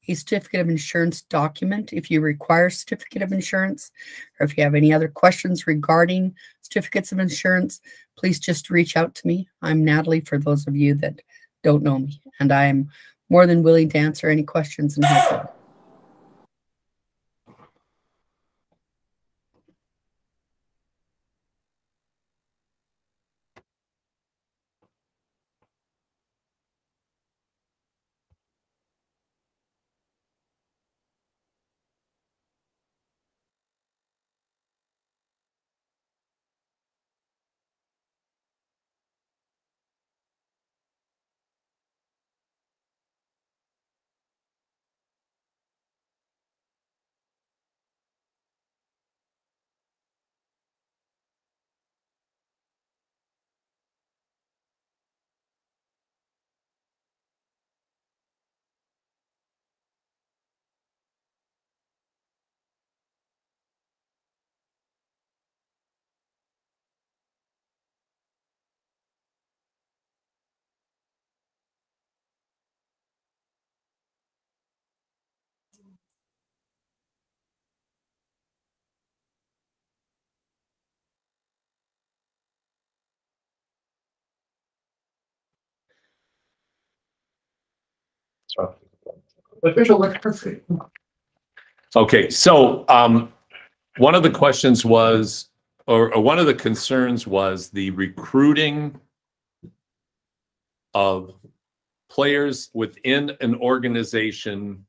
a certificate of insurance document if you require certificate of insurance, or if you have any other questions regarding certificates of insurance, please just reach out to me. I'm Natalie, for those of you that don't know me, and I am more than willing to answer any questions and help you. Okay, so one of the questions was, or one of the concerns was the recruiting of players within an organization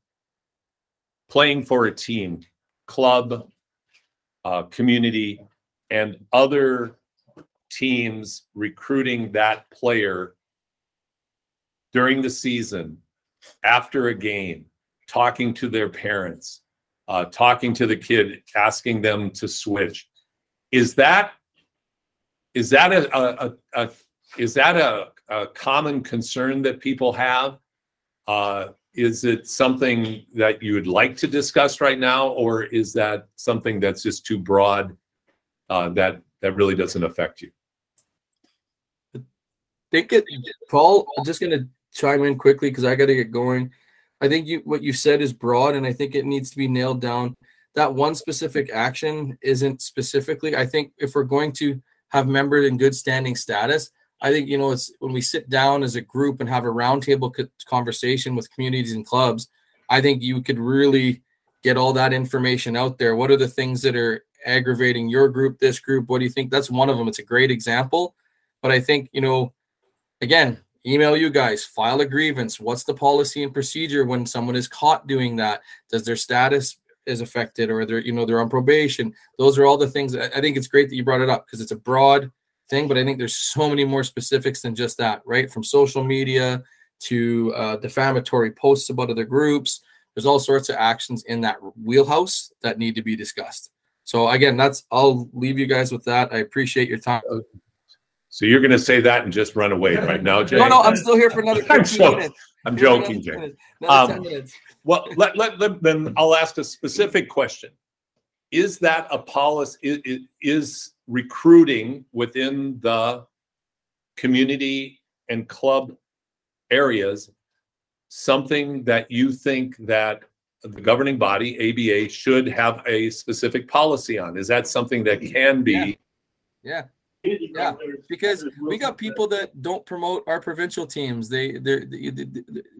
playing for a team, club, community, and other teams recruiting that player during the season, after a game, talking to their parents, talking to the kid, asking them to switch. Is that a common concern that people have? Is it something that you would like to discuss right now, or is that something that's just too broad that really doesn't affect you? I think Paul, I'm just going to chime in quickly because I got to get going. I think what you said is broad, and I think it needs to be nailed down. That one specific action isn't specifically. I think if we're going to have members in good standing status, I think, you know, it's when we sit down as a group and have a roundtable conversation with communities and clubs, I think you could really get all that information out there. What are the things that are aggravating your group, this group? What do you think? That's one of them. It's a great example. But I think, you know, again, email you guys, file a grievance. What's the policy and procedure when someone is caught doing that? Does their status is affected, or they're, you know, they're on probation? Those are all the things. I think it's great that you brought it up because it's a broad thing, but I think there's so many more specifics than just that, right? From social media to defamatory posts about other groups. There's all sorts of actions in that wheelhouse that need to be discussed. So again, I'll leave you guys with that. I appreciate your time. So you're going to say that and just run away right now, Jay? No, I'm still here for another 15 minutes. I'm joking, Jay. Another 10 minutes. Well, then I'll ask a specific question. Is that a policy? Is recruiting within the community and club areas something that you think that the governing body, ABA, should have a specific policy on. Is that something that can be? Yeah. Because we got people that don't promote our provincial teams. They're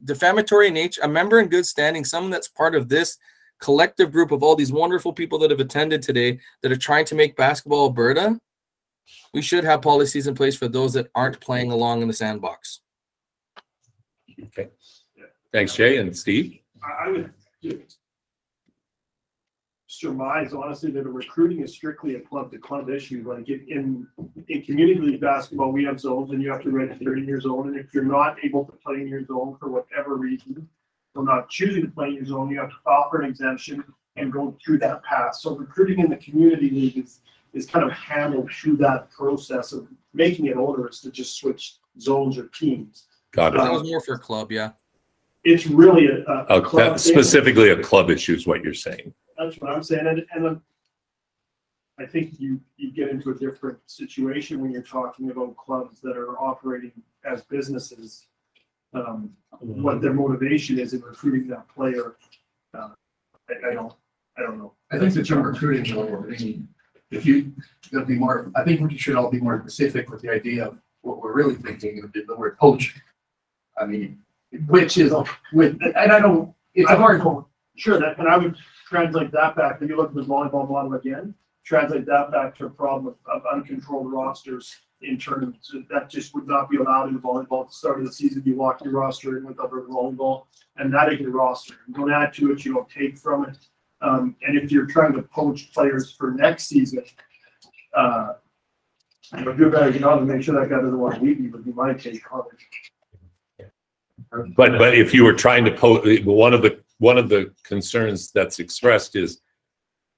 defamatory nature. A member in good standing, someone that's part of this collective group of all these wonderful people that have attended today that are trying to make basketball Alberta. We should have policies in place for those that aren't playing along in the sandbox. Okay. Thanks, Jay. And Steve? I would surmise, honestly, that the recruiting is strictly a club-to-club issue. Like in community league basketball, we have zones, and you have to register in your zone. And if you're not able to play in your zone for whatever reason, or not choosing to play in your zone, you have to file for an exemption and go through that path. So recruiting in the community league is kind of handled through that process of making it onerous to just switch zones or teams. Got it. That was more for a club, yeah. It's really a club specifically a club issue is what you're saying. That's what I'm saying, and I think you get into a different situation when you're talking about clubs that are operating as businesses. What their motivation is in recruiting that player, I don't know. I think the term recruiting, I mean, there'll be more. I think we should all be more specific with the idea of what we're really thinking of the word coach. I mean, which is with, and I don't. It's a hard one. Sure, that, and I would translate that back. If you look at the volleyball model again, translate that back to a problem of uncontrolled rosters in tournaments. That just would not be allowed in volleyball. At the start of the season, you lock your roster in with other volleyball, and that is your roster. You don't add to it, you don't take from it. And if you're trying to poach players for next season, do better, to make sure that guy doesn't want to leave you, would be my take on it. But if you were trying to poach, one of the concerns that's expressed is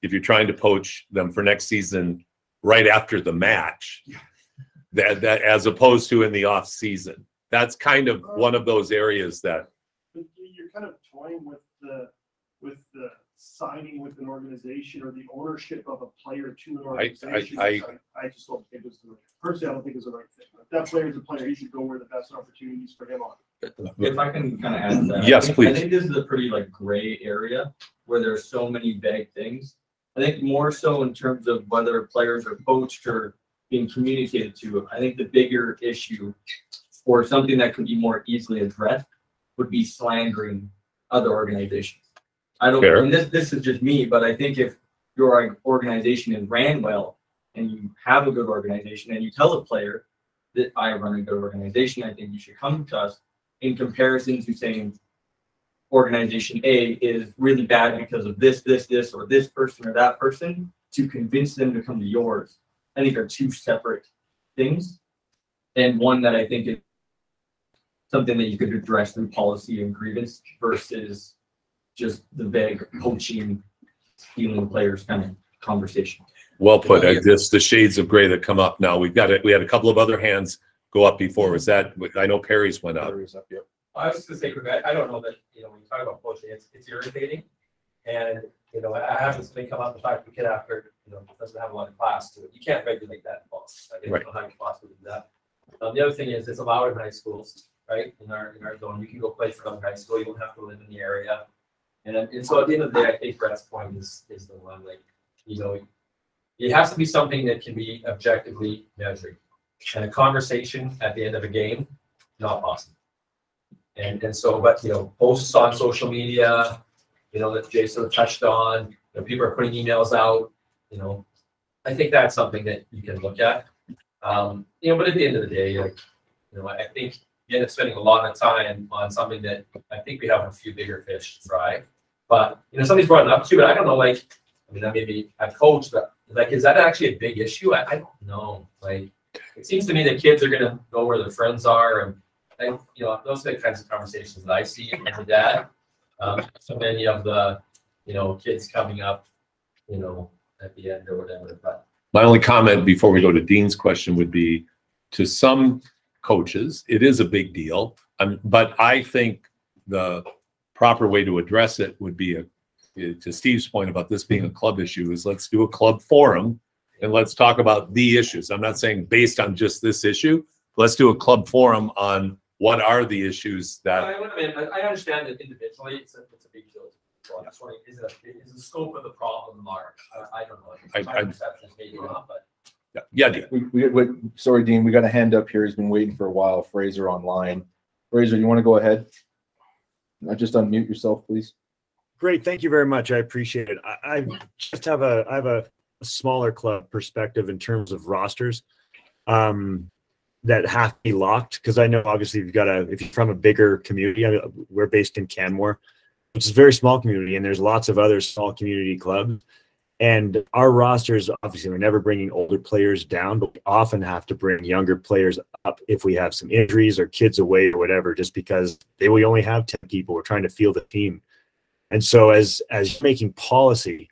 if you're trying to poach them for next season right after the match, that as opposed to in the off season, that's kind of one of those areas that you're kind of toying with the signing with an organization or the ownership of a player to an organization. I just don't think it's the right. Personally, I don't think it's the right thing. If that player is a player, he should go where the best opportunities for him are. If I can kind of add to that. Yes, please. I think this is a pretty gray area where there's so many vague things. I think more so in terms of whether players are poached or being communicated to. I think the bigger issue or something that could be more easily addressed would be slandering other organizations. I don't, and this is just me, but I think if your organization is ran well and you have a good organization and you tell a player that I run a good organization, I think you should come to us in comparison to saying organization A is really bad because of this, or this person or that person, to convince them to come to yours. I think are two separate things. And one that I think is something that you could address through policy and grievance versus just the vague poaching, stealing players kind of conversation. Well put. Just the shades of gray that come up now. We had a couple of other hands go up before. Was that? I know Perry's went up. Yep. I was just going to say, I don't know that when you talk about poaching, it's irritating, and I have this thing come up the fact the kid after doesn't have a lot of class to it. You can't regulate that in class. I don't know how you possibly do that. The other thing is it's allowed in high schools, right? In our zone, you can go play for another high school. You don't have to live in the area. And so at the end of the day, I think Brett's point is the one, it has to be something that can be objectively measured. And a conversation at the end of a game, not possible. And so, but posts on social media, that Jason touched on, people are putting emails out, I think that's something that you can look at. But at the end of the day, I think you end up spending a lot of time on something that I think we have a few bigger fish to fry. But somebody's brought it up too, but I don't know, I maybe I've coached, but is that actually a big issue? I don't know. It seems to me that kids are gonna go where their friends are, and those are the kinds of conversations that I see as a dad. So many of the kids coming up, at the end or whatever. But my only comment before we go to Dean's question would be, to some coaches, it is a big deal. But I think the proper way to address it would be, to Steve's point about this being a club issue, is let's do a club forum and let's talk about the issues. I'm not saying based on just this issue. Let's do a club forum on what are the issues that. I understand that individually it's a big deal. So I'm just wondering, is the scope of the problem large? I don't know. I- My perception is maybe not, but. Yeah, Dean. Sorry, Dean, we got a hand up here. He's been waiting for a while. Fraser online. Fraser, you want to go ahead? Just unmute yourself, please. Great, thank you very much. I appreciate it. I just have a smaller club perspective in terms of rosters that have to be locked, because I know obviously if you're from a bigger community. I mean, we're based in Canmore, which is a very small community, and there's lots of other small community clubs. And our rosters, obviously, we're never bringing older players down, but we often have to bring younger players up if we have some injuries or kids away or whatever, just because we only have 10 people. We're trying to field a team. And so as making policy,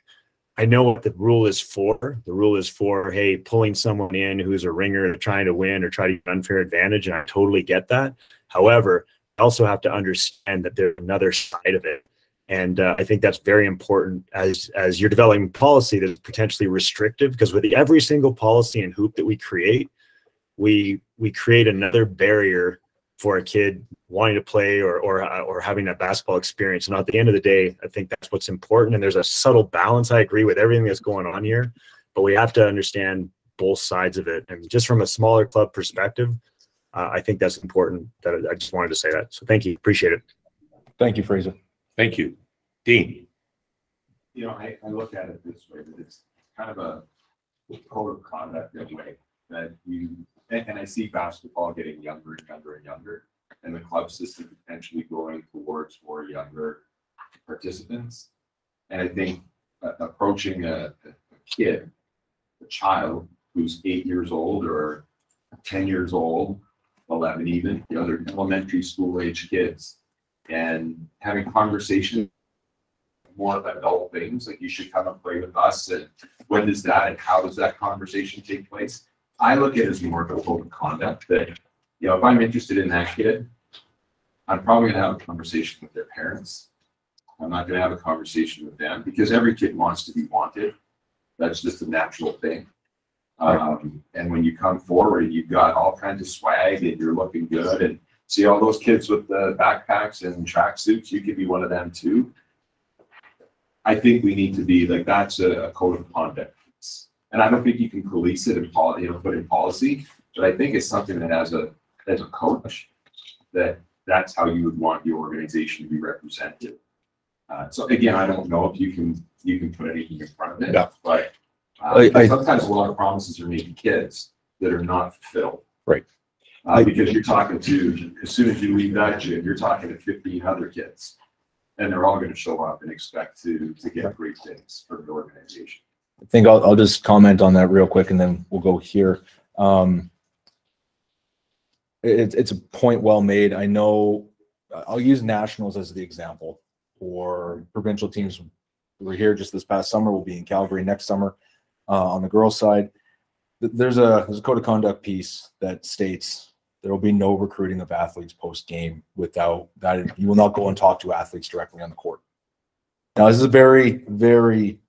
I know what the rule is for. The rule is for, hey, pulling someone in who's a ringer and trying to win or try to get unfair advantage, and I totally get that. However, I also have to understand that there's another side of it. And I think that's very important as you're developing policy that is potentially restrictive, because with every single policy and hoop that we create, we create another barrier for a kid wanting to play or having that basketball experience. And at the end of the day, I think that's what's important. And there's a subtle balance. I agree with everything that's going on here, but we have to understand both sides of it. And just from a smaller club perspective, I think that's important. That I just wanted to say that. So thank you. Appreciate it. Thank you, Fraser. Thank you. Dean. You know, I look at it this way, that it's kind of a code of conduct in a way that and I see basketball getting younger and younger and younger, and the club system potentially going towards more younger participants. And I think approaching a kid, a child who's 8 years old or 10 years old, 11 even, the other elementary school age kids, and having conversations more about adult things, like you should come and play with us, and when does that and how does that conversation take place? I look at it as more of a code of conduct that, you know, if I'm interested in that kid, I'm probably gonna have a conversation with their parents. I'm not gonna have a conversation with them, because every kid wants to be wanted. That's just a natural thing. And when you come forward, you've got all kinds of swag and you're looking good, and see all those kids with the backpacks and tracksuits, you could be one of them too. I think we need to be like, that's a code of conduct. And I don't think you can police it and put in policy, but I think it's something that as a coach, that's how you would want your organization to be represented. So again, I don't know if you can put anything in front of it, yeah. But sometimes a lot of promises are made to kids that are not fulfilled. Right. Because you're talking to, as soon as you leave that gym, you're talking to 15 other kids, and they're all going to show up and expect to get great things from the organization. I think I'll just comment on that real quick, and then we'll go here. It's a point well made. I know I'll use nationals as the example, or provincial teams. We were here just this past summer. We'll be in Calgary next summer. On the girls' side, there's a code of conduct piece that states there will be no recruiting of athletes post game without that. You will not go and talk to athletes directly on the court. Now, this is a very, very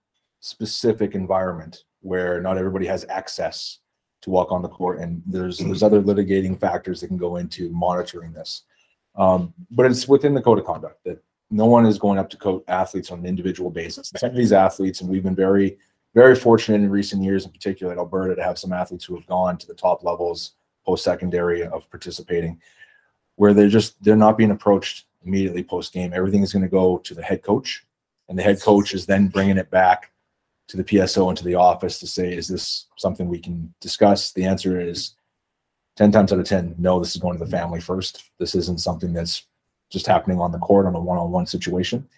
specific environment where not everybody has access to walk on the court, and there's other litigating factors that can go into monitoring this. But it's within the code of conduct that no one is going up to coach athletes on an individual basis. Some of these athletes, and we've been very, very fortunate in recent years, in particular at Alberta, to have some athletes who have gone to the top levels post-secondary of participating, where they're not being approached immediately post-game. Everything is going to go to the head coach, and the head coach is then bringing it back to the PSO and to the office to say, is this something we can discuss? The answer is 10 times out of 10, no, this is going to the family first. This isn't something that's just happening on the court on a one-on-one situation.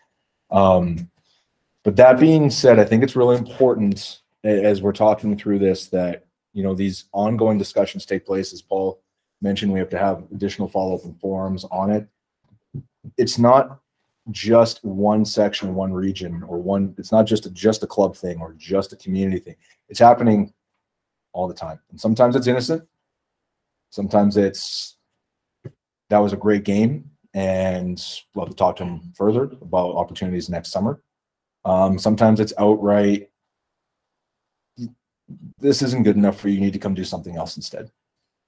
But that being said, I think it's really important as we're talking through this that, you know, these ongoing discussions take place. As Paul mentioned, we have to have additional follow-up and forums on it. It's not just one section, one region, or one. It's not just a club thing or just a community thing. It's happening all the time, and sometimes it's innocent. Sometimes it's that was a great game, and we'll have to talk to them further about opportunities next summer. Sometimes it's outright, this isn't good enough for you. You need to come do something else instead.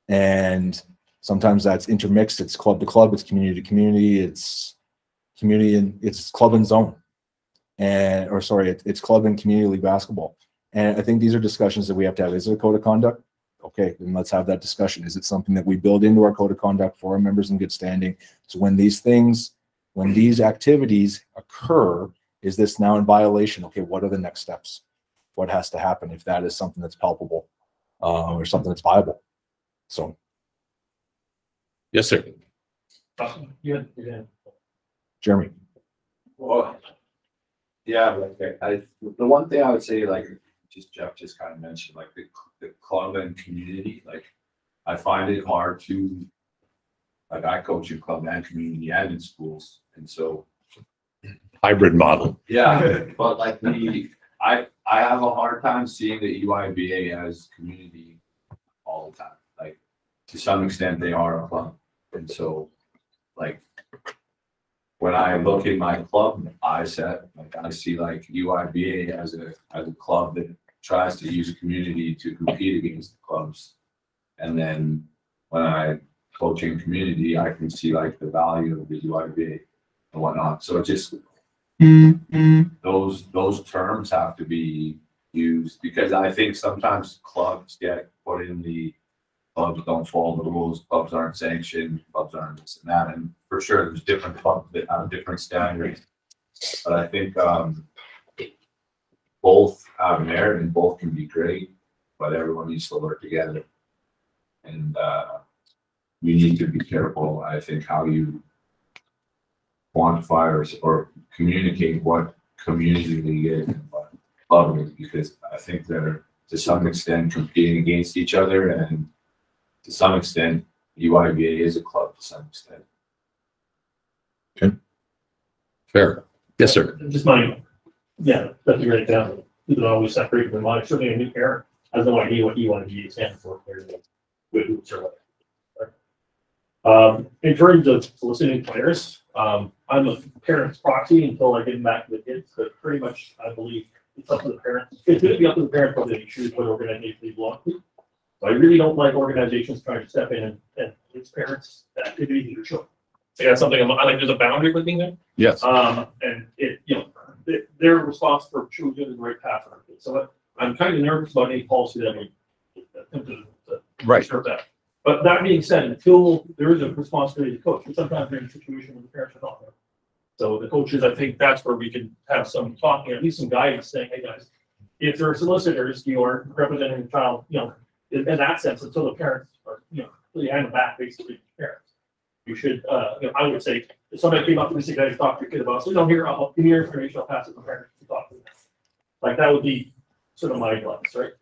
And sometimes that's intermixed. It's club to club. It's community to community. It's community and it's club and zone. and or sorry, it's club and community league basketball. And I think these are discussions that we have to have. Is it a code of conduct? Okay, then let's have that discussion. Is it something that we build into our code of conduct for our members in good standing? So when these activities occur, is this now in violation? Okay, what are the next steps? What has to happen if that is something that's palpable or something that's viable? So. Yes, sir. Yeah. Jeremy. Well, yeah, like the one thing I would say, like Jeff just kind of mentioned, like the club and community, like I find it hard to, like I coach in club and community and in schools, and so hybrid model. Yeah, but like I have a hard time seeing the UIBA as community all the time. Like to some extent they are a club, and so like when I look in my club I see like UIBA as a club that tries to use community to compete against the clubs, and then when I coach in community I can see like the value of the UIBA and whatnot. So it just those terms have to be used, because I think sometimes clubs get put in the clubs don't follow the rules, clubs aren't sanctioned, clubs aren't this and that, and for sure there's different clubs that have different standards. But I think both have merit and both can be great, but everyone needs to work together. And you need to be careful, I think, how you quantify or communicate what community league is and what club is, because I think they're to some extent competing against each other, and to some extent UIBA is a club to some extent. Okay. Fair. Yes, sir. Just yeah, that's a great example. You can always separate them. Certainly a new parent has no idea what UIBA stands for, with hoops or whatever. In terms of soliciting players, I'm a parent's proxy until I get back to the kids, but pretty much I believe it's up to the parents. It's going to be up to the parents whether they choose what organization they belong to. So I really don't like organizations trying to step in and its parents' activities or children. So that's something I like. There's a boundary with being there. Yes. And they're responsible for choosing the right path for their kids. So I'm kind of nervous about any policy that we attempt to right. That. But that being said, until there is a responsibility to coach, and sometimes they're in a situation where the parents are not there. So the coaches, I think that's where we can have some talking, at least some guidance, saying, hey guys, if there are solicitors, you are representing the child, in that sense, until the parents are, behind the back, basically, parents. You should, I would say, if somebody came up to me and said, guys, talk to your kid about, so here, I'll give me your information, I'll pass it to the parents to talk to them. Like that would be sort of my advice, right?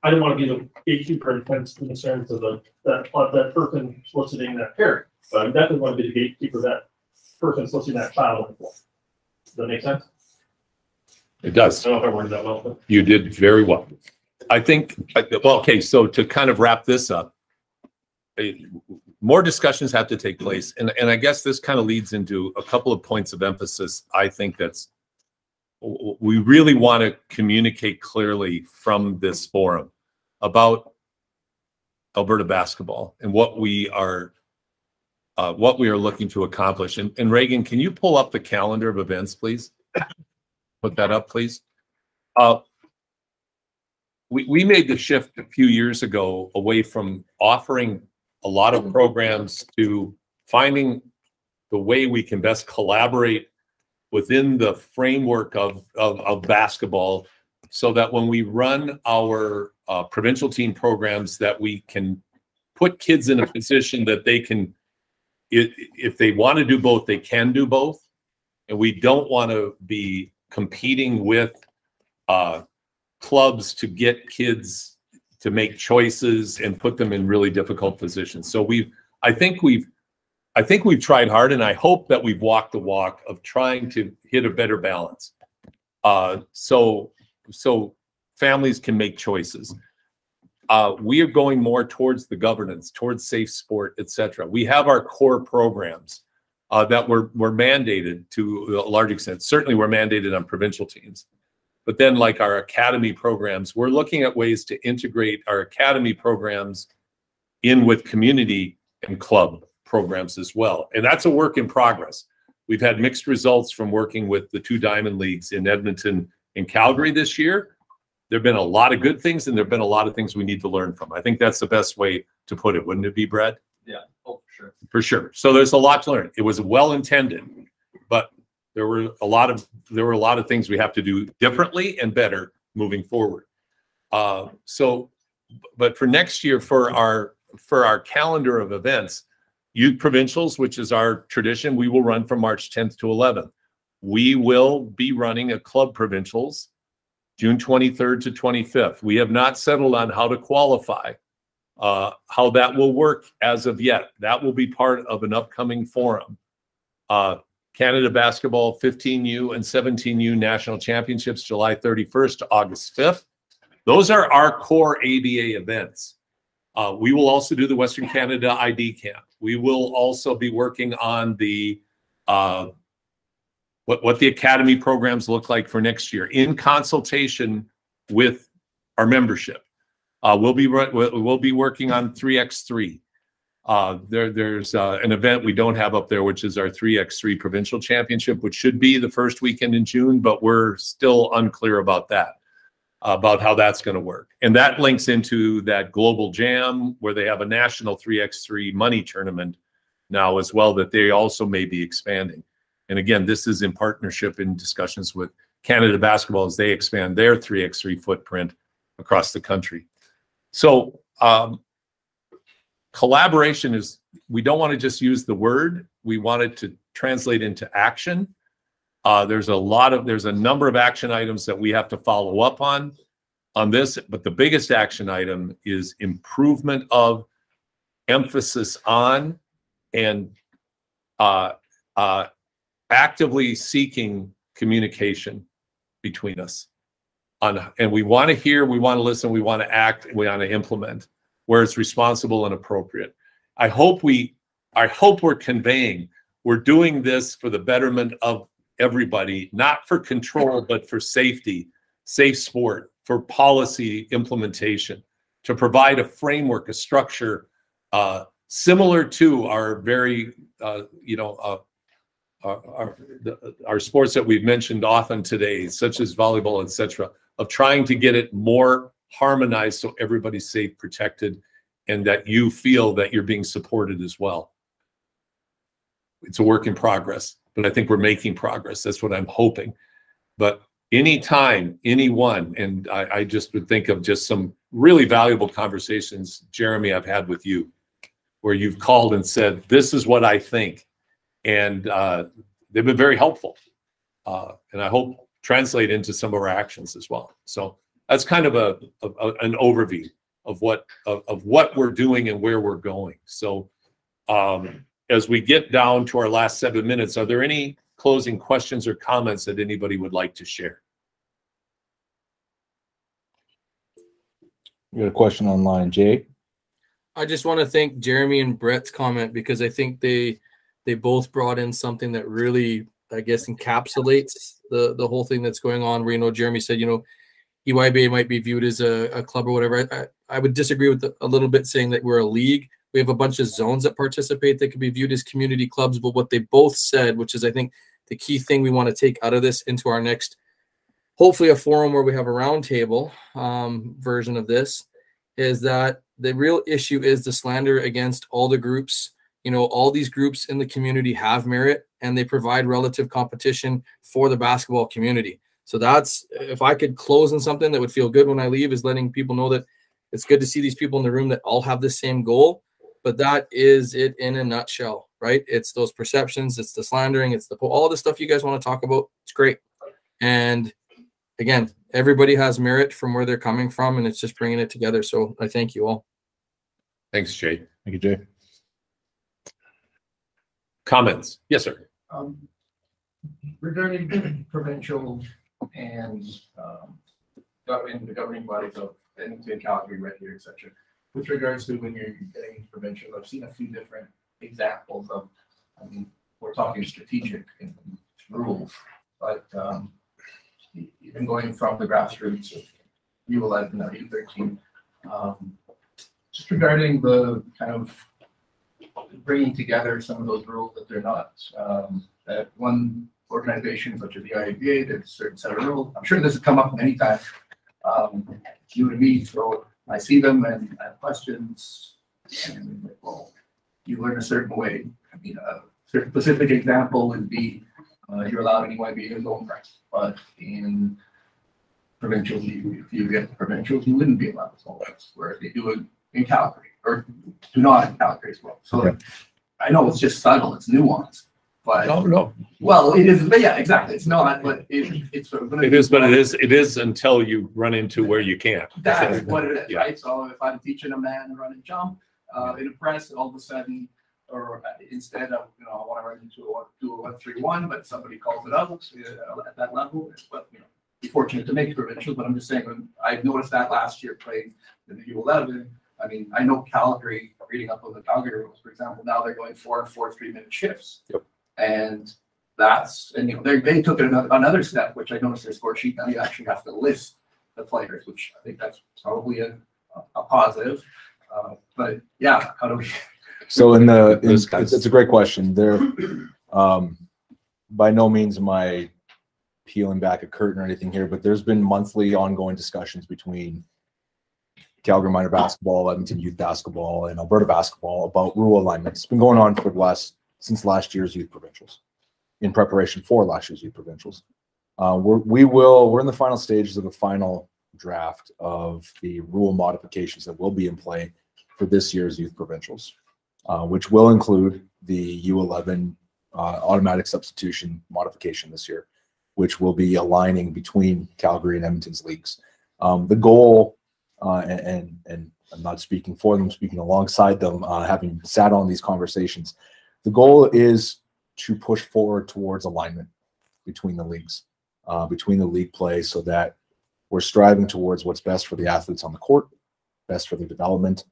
I don't want to be the gatekeeper in concerns of that person soliciting that parent, but I definitely want to be the gatekeeper of that person soliciting that child. Does that make sense? It does. I don't know if I worded that well. But. You did very well. I think, well, okay, so to kind of wrap this up, more discussions have to take place. And I guess this kind of leads into a couple of points of emphasis. I think we really want to communicate clearly from this forum about Alberta basketball and what we are looking to accomplish. And Reagan, can you pull up the calendar of events, please? Put that up, please. We made the shift a few years ago away from offering a lot of programs to finding the way we can best collaborate within the framework of basketball, so that when we run our provincial team programs, that we can put kids in a position that they can, if they want to do both, they can do both. And we don't want to be competing with clubs to get kids to make choices and put them in really difficult positions. So I think we've tried hard, and I hope that we've walked the walk of trying to hit a better balance. So families can make choices. We are going more towards the governance, towards safe sport, etc. We have our core programs that were mandated to a large extent. Certainly we're mandated on provincial teams. But then like our academy programs, we're looking at ways to integrate our academy programs in with community and club programs as well. And that's a work in progress. We've had mixed results from working with the 2 Diamond Leagues in Edmonton and Calgary this year. There have been a lot of good things, and there have been a lot of things we need to learn from. I think that's the best way to put it, wouldn't it be, Brad? Yeah, oh, for sure. For sure. So there's a lot to learn. It was well intended, but there were a lot of things we have to do differently and better moving forward. But for next year, for our calendar of events, youth provincials, which is our tradition, we will run from March 10th to 11th. We will be running a club provincials June 23rd to 25th. We have not settled on how to qualify, how that will work as of yet. That will be part of an upcoming forum. Canada Basketball 15U and 17U National Championships, July 31st to August 5th. Those are our core ABA events. We will also do the Western Canada ID Camp. We will also be working on the what the academy programs look like for next year in consultation with our membership. We'll be working on 3x3. There's an event we don't have up there, which is our 3x3 provincial championship, which should be the first weekend in June, but we're still unclear about that, about how that's going to work. And that links into that global jam where they have a national 3x3 money tournament now as well that they also may be expanding. And again, this is in partnership in discussions with Canada Basketball as they expand their 3x3 footprint across the country. So collaboration is, we don't want to just use the word, we want it to translate into action. There's a number of action items that we have to follow up on this, but the biggest action item is improvement of, emphasis on, and actively seeking communication between us. And we want to hear, we want to listen, we want to act, we want to implement where it's responsible and appropriate. I hope we're conveying, we're doing this for the betterment of everybody, not for control, but for safety, safe sport, for policy implementation, to provide a framework, a structure similar to our very, our sports that we've mentioned often today, such as volleyball, etc., of trying to get it more harmonized so everybody's safe, protected, and that you feel that you're being supported as well. It's a work in progress, but I think we're making progress. That's what I'm hoping. But anytime, anyone, and I just would think of just some really valuable conversations, Jeremy, I've had with you, where you've called and said, this is what I think. And they've been very helpful. And I hope translate into some of our actions as well. So that's kind of an overview of what we're doing and where we're going. So as we get down to our last 7 minutes, are there any closing questions or comments that anybody would like to share? We got a question online, Jay. I just want to thank Jeremy and Brett's comment, because I think they both brought in something that really, I guess, encapsulates the whole thing that's going on. Where, Jeremy said, EYBA might be viewed as a club or whatever. I would disagree with a little bit, saying that we're a league. We have a bunch of zones that participate that could be viewed as community clubs. But what they both said, which is I think the key thing we want to take out of this into our next, hopefully a forum where we have a roundtable version of this, is that the real issue is the slander against all the groups. All these groups in the community have merit, and they provide relative competition for the basketball community. So that's, if I could close on something that would feel good when I leave, is letting people know that it's good to see these people in the room that all have the same goal. But that is it in a nutshell, right? It's those perceptions, it's the slandering, it's all the stuff you guys want to talk about. It's great. And again, everybody has merit from where they're coming from, and it's just bringing it together. So I thank you all. Thanks, Jay. Thank you, Jay. Comments? Yes, sir. Regarding provincial and the governing bodies of Edmonton, Calgary, Red Deer, etc. With regards to when you're getting provincial, I've seen a few different examples of, we're talking strategic rules, but even going from the grassroots of U11 or U13, just regarding the kind of bringing together some of those rules that they're not that one organization such as the IABA, there's a certain set of rules. I'm sure this has come up many times, you and me, so I see them and I have questions, and well, you learn a certain way. I mean, a specific example would be you're allowed anyone to be in his own press, but in provincials, if you get the provincials, you wouldn't be allowed his own press, whereas they do it in Calgary, or do not in Calgary as well. So I know it's just subtle, it's nuanced, but no. Well, it is, but yeah, exactly. It's not, but it's sort of. It is, but it is until you run into where you can't. That's what it is, Yeah. right? So if I'm teaching a man run and jump in a press, all of a sudden, or instead of, you know, I want to run into do a 1-3-1, but somebody calls it up at that level. But you know, be fortunate to make provincial. But I'm just saying, I've noticed that last year playing in the U11. I mean, I know Calgary, reading up on the Calgary rules, for example, now they're going 4 and 4 3-minute shifts. Yep. And that's, and you know, they took it another step, which I noticed their score sheet. Now you actually have to list the players, which I think that's probably a positive. But yeah, how do we? So it's a great question. There, by no means am I peeling back a curtain or anything here, but there's been monthly ongoing discussions between Calgary Minor Basketball, Edmonton Youth Basketball, and Alberta Basketball about rule alignment. It's been going on for since last year's youth provincials, in preparation for last year's youth provincials. We're in the final stages of the final draft of the rule modifications that will be in play for this year's youth provincials, which will include the U11 automatic substitution modification this year, which will be aligning between Calgary and Edmonton's leagues. The goal, and I'm not speaking for them, I'm speaking alongside them, having sat on these conversations, the goal is to push forward towards alignment between the leagues, between the league play, so that we're striving towards what's best for the athletes on the court, best for their development,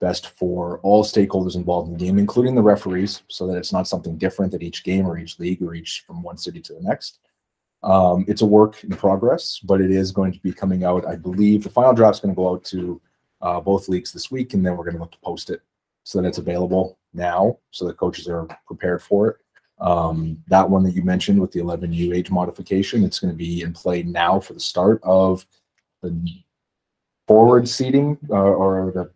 best for all stakeholders involved in the game, including the referees, so that it's not something different at each game or each league or each from one city to the next. It's a work in progress, but it is going to be coming out. I believe the final draft is going to go out to both leagues this week, and then we're going to look to post it so that it's available now, so that coaches are prepared for it. That one that you mentioned with the 11U age modification, it's going to be in play now for the start of the forward seating, or the,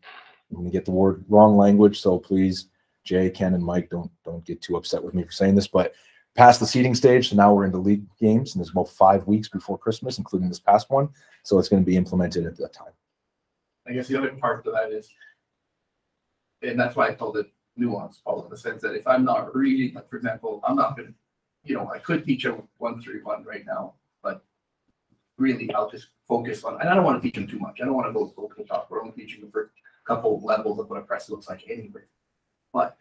I'm going to get the word wrong language, so please, Jay, Ken, and Mike, don't get too upset with me for saying this, but past the seeding stage, so now we're into league games, and there's about 5 weeks before Christmas, including this past one, so it's going to be implemented at that time. I guess the other part to that is, and that's why I called it nuance, Paul, in the sense that if I'm not reading, like for example, I'm not going to, you know, I could teach a 1-3-1 right now, but really I'll just focus on, and I don't want to teach them too much. I don't want to go over the top. We're only teaching them for a couple of levels of what a press looks like anyway. But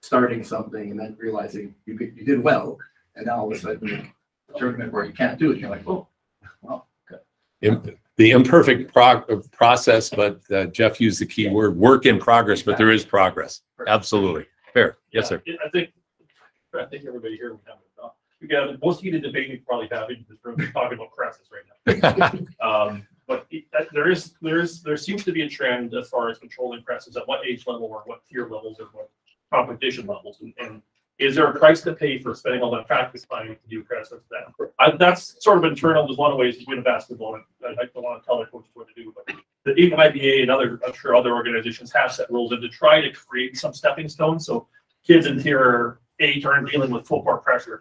starting something and then realizing you did well, and now all of a sudden the tournament where you can't do it, you're like, oh, well, okay. The imperfect process, but Jeff used the key word, work in progress, but there is progress. Absolutely. Fair. Yes, sir. I think everybody here would have it. We got the most heated debate we probably have in this room is talking about presses right now. But there seems to be a trend as far as controlling presses at what age level or what tier levels or what competition levels, and is there a price to pay for spending all that practice time to do presses? That's sort of internal. There's a lot of ways to win a basketball, and I don't want to tell the coaches what to do, but the even IBA and I'm sure other organizations have set rules and to try to create some stepping stones so kids in tier 8 aren't dealing with full court pressure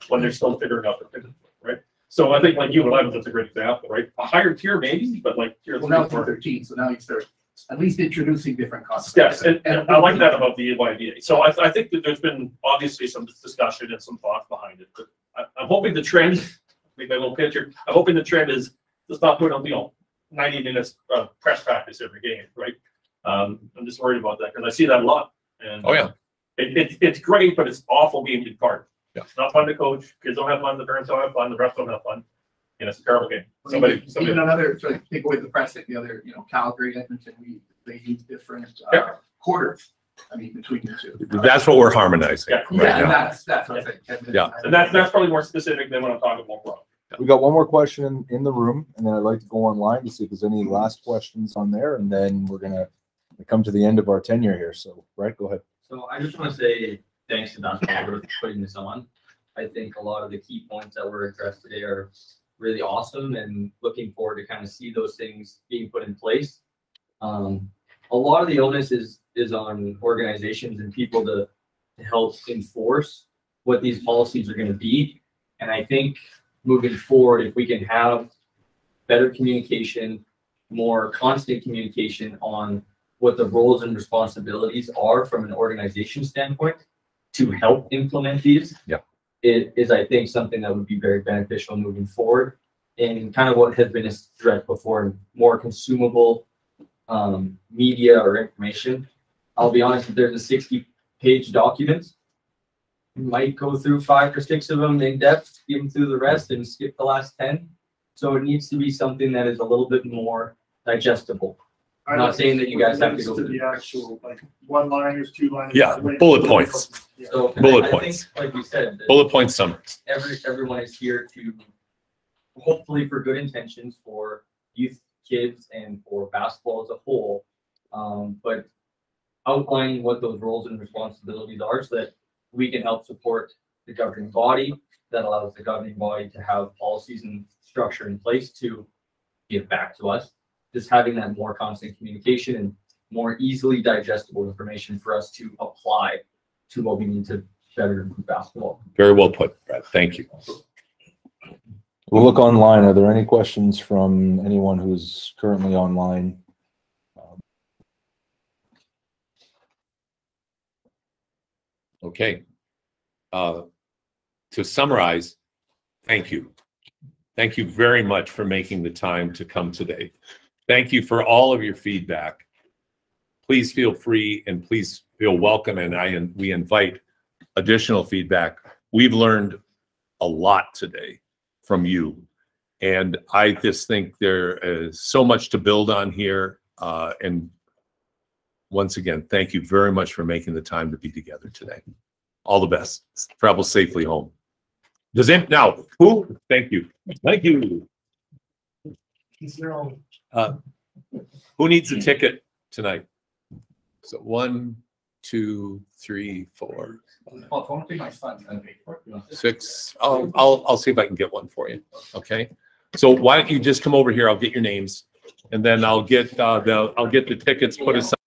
when they're still figuring out the pivot, right? So I think like U11, that's a great example, right? A higher tier maybe, but like tier 3, now it's 13, so now you start at least introducing different concepts. Yes, and I like that about the YBA. So I think that there's been obviously some discussion and some thought behind it, but I'm hoping the trend, make my little picture, I'm hoping the trend is let's not put on, 90 minutes of press practice every game, right? I'm just worried about that because I see that a lot. And oh yeah, it's great, but it's awful game to part. Yeah. It's not fun to coach. Kids don't have fun. The parents don't have fun. The refs don't have fun. And it's a terrible game. Even another, so take away the press, the other, Calgary, Edmonton, they use different quarters. I mean, between the two. That's what we're harmonizing. Yeah, right now. That's what I think. Yeah, and that's probably more specific than what I'm talking about. We got one more question in the room, and then I'd like to go online to see if there's any last questions on there, and then we're gonna come to the end of our tenure here. So, right, go ahead. So I just want to say thanks to Don for putting this on. I think a lot of the key points that were addressed today are really awesome, and looking forward to kind of see those things being put in place. A lot of the onus is on organizations and people to help enforce what these policies are going to be. And I think moving forward, if we can have better communication, more constant communication on what the roles and responsibilities are from an organization standpoint to help implement these, it is, I think, something that would be very beneficial moving forward. And kind of what has been addressed before, more consumable media or information. I'll be honest, if there's a 60-page document, you might go through 5 or 6 of them in depth, skim through the rest, and skip the last 10. So it needs to be something that is a little bit more digestible. I'm not saying that you guys have to go to the actual, like, 1-liners, 2-liners. Yeah, bullet points. So Bullet I points. think, like we said, Bullet point summaries. everyone is here to, hopefully for good intentions for youth, kids, and for basketball as a whole, but outlining what those roles and responsibilities are so that we can help support the governing body that allows the governing body to have policies and structure in place to give back to us. Just having that more constant communication and more easily digestible information for us to apply to what we need to better improve basketball. Very well put, Brad. Thank you. We'll look online. Are there any questions from anyone who's currently online? Okay. To summarize, thank you. Thank you very much for making the time to come today. Thank you for all of your feedback. Please feel free and please feel welcome, and we invite additional feedback. We've learned a lot today from you, and I just think there is so much to build on here. And once again, thank you very much for making the time to be together today. All the best. Travel safely home. Does it now? Who? Thank you. Thank you. Who needs a ticket tonight? So 1, 2, 3, 4, 6. I'll see if I can get one for you. Okay. So why don't you just come over here? I'll get your names, and then I'll get the tickets put aside.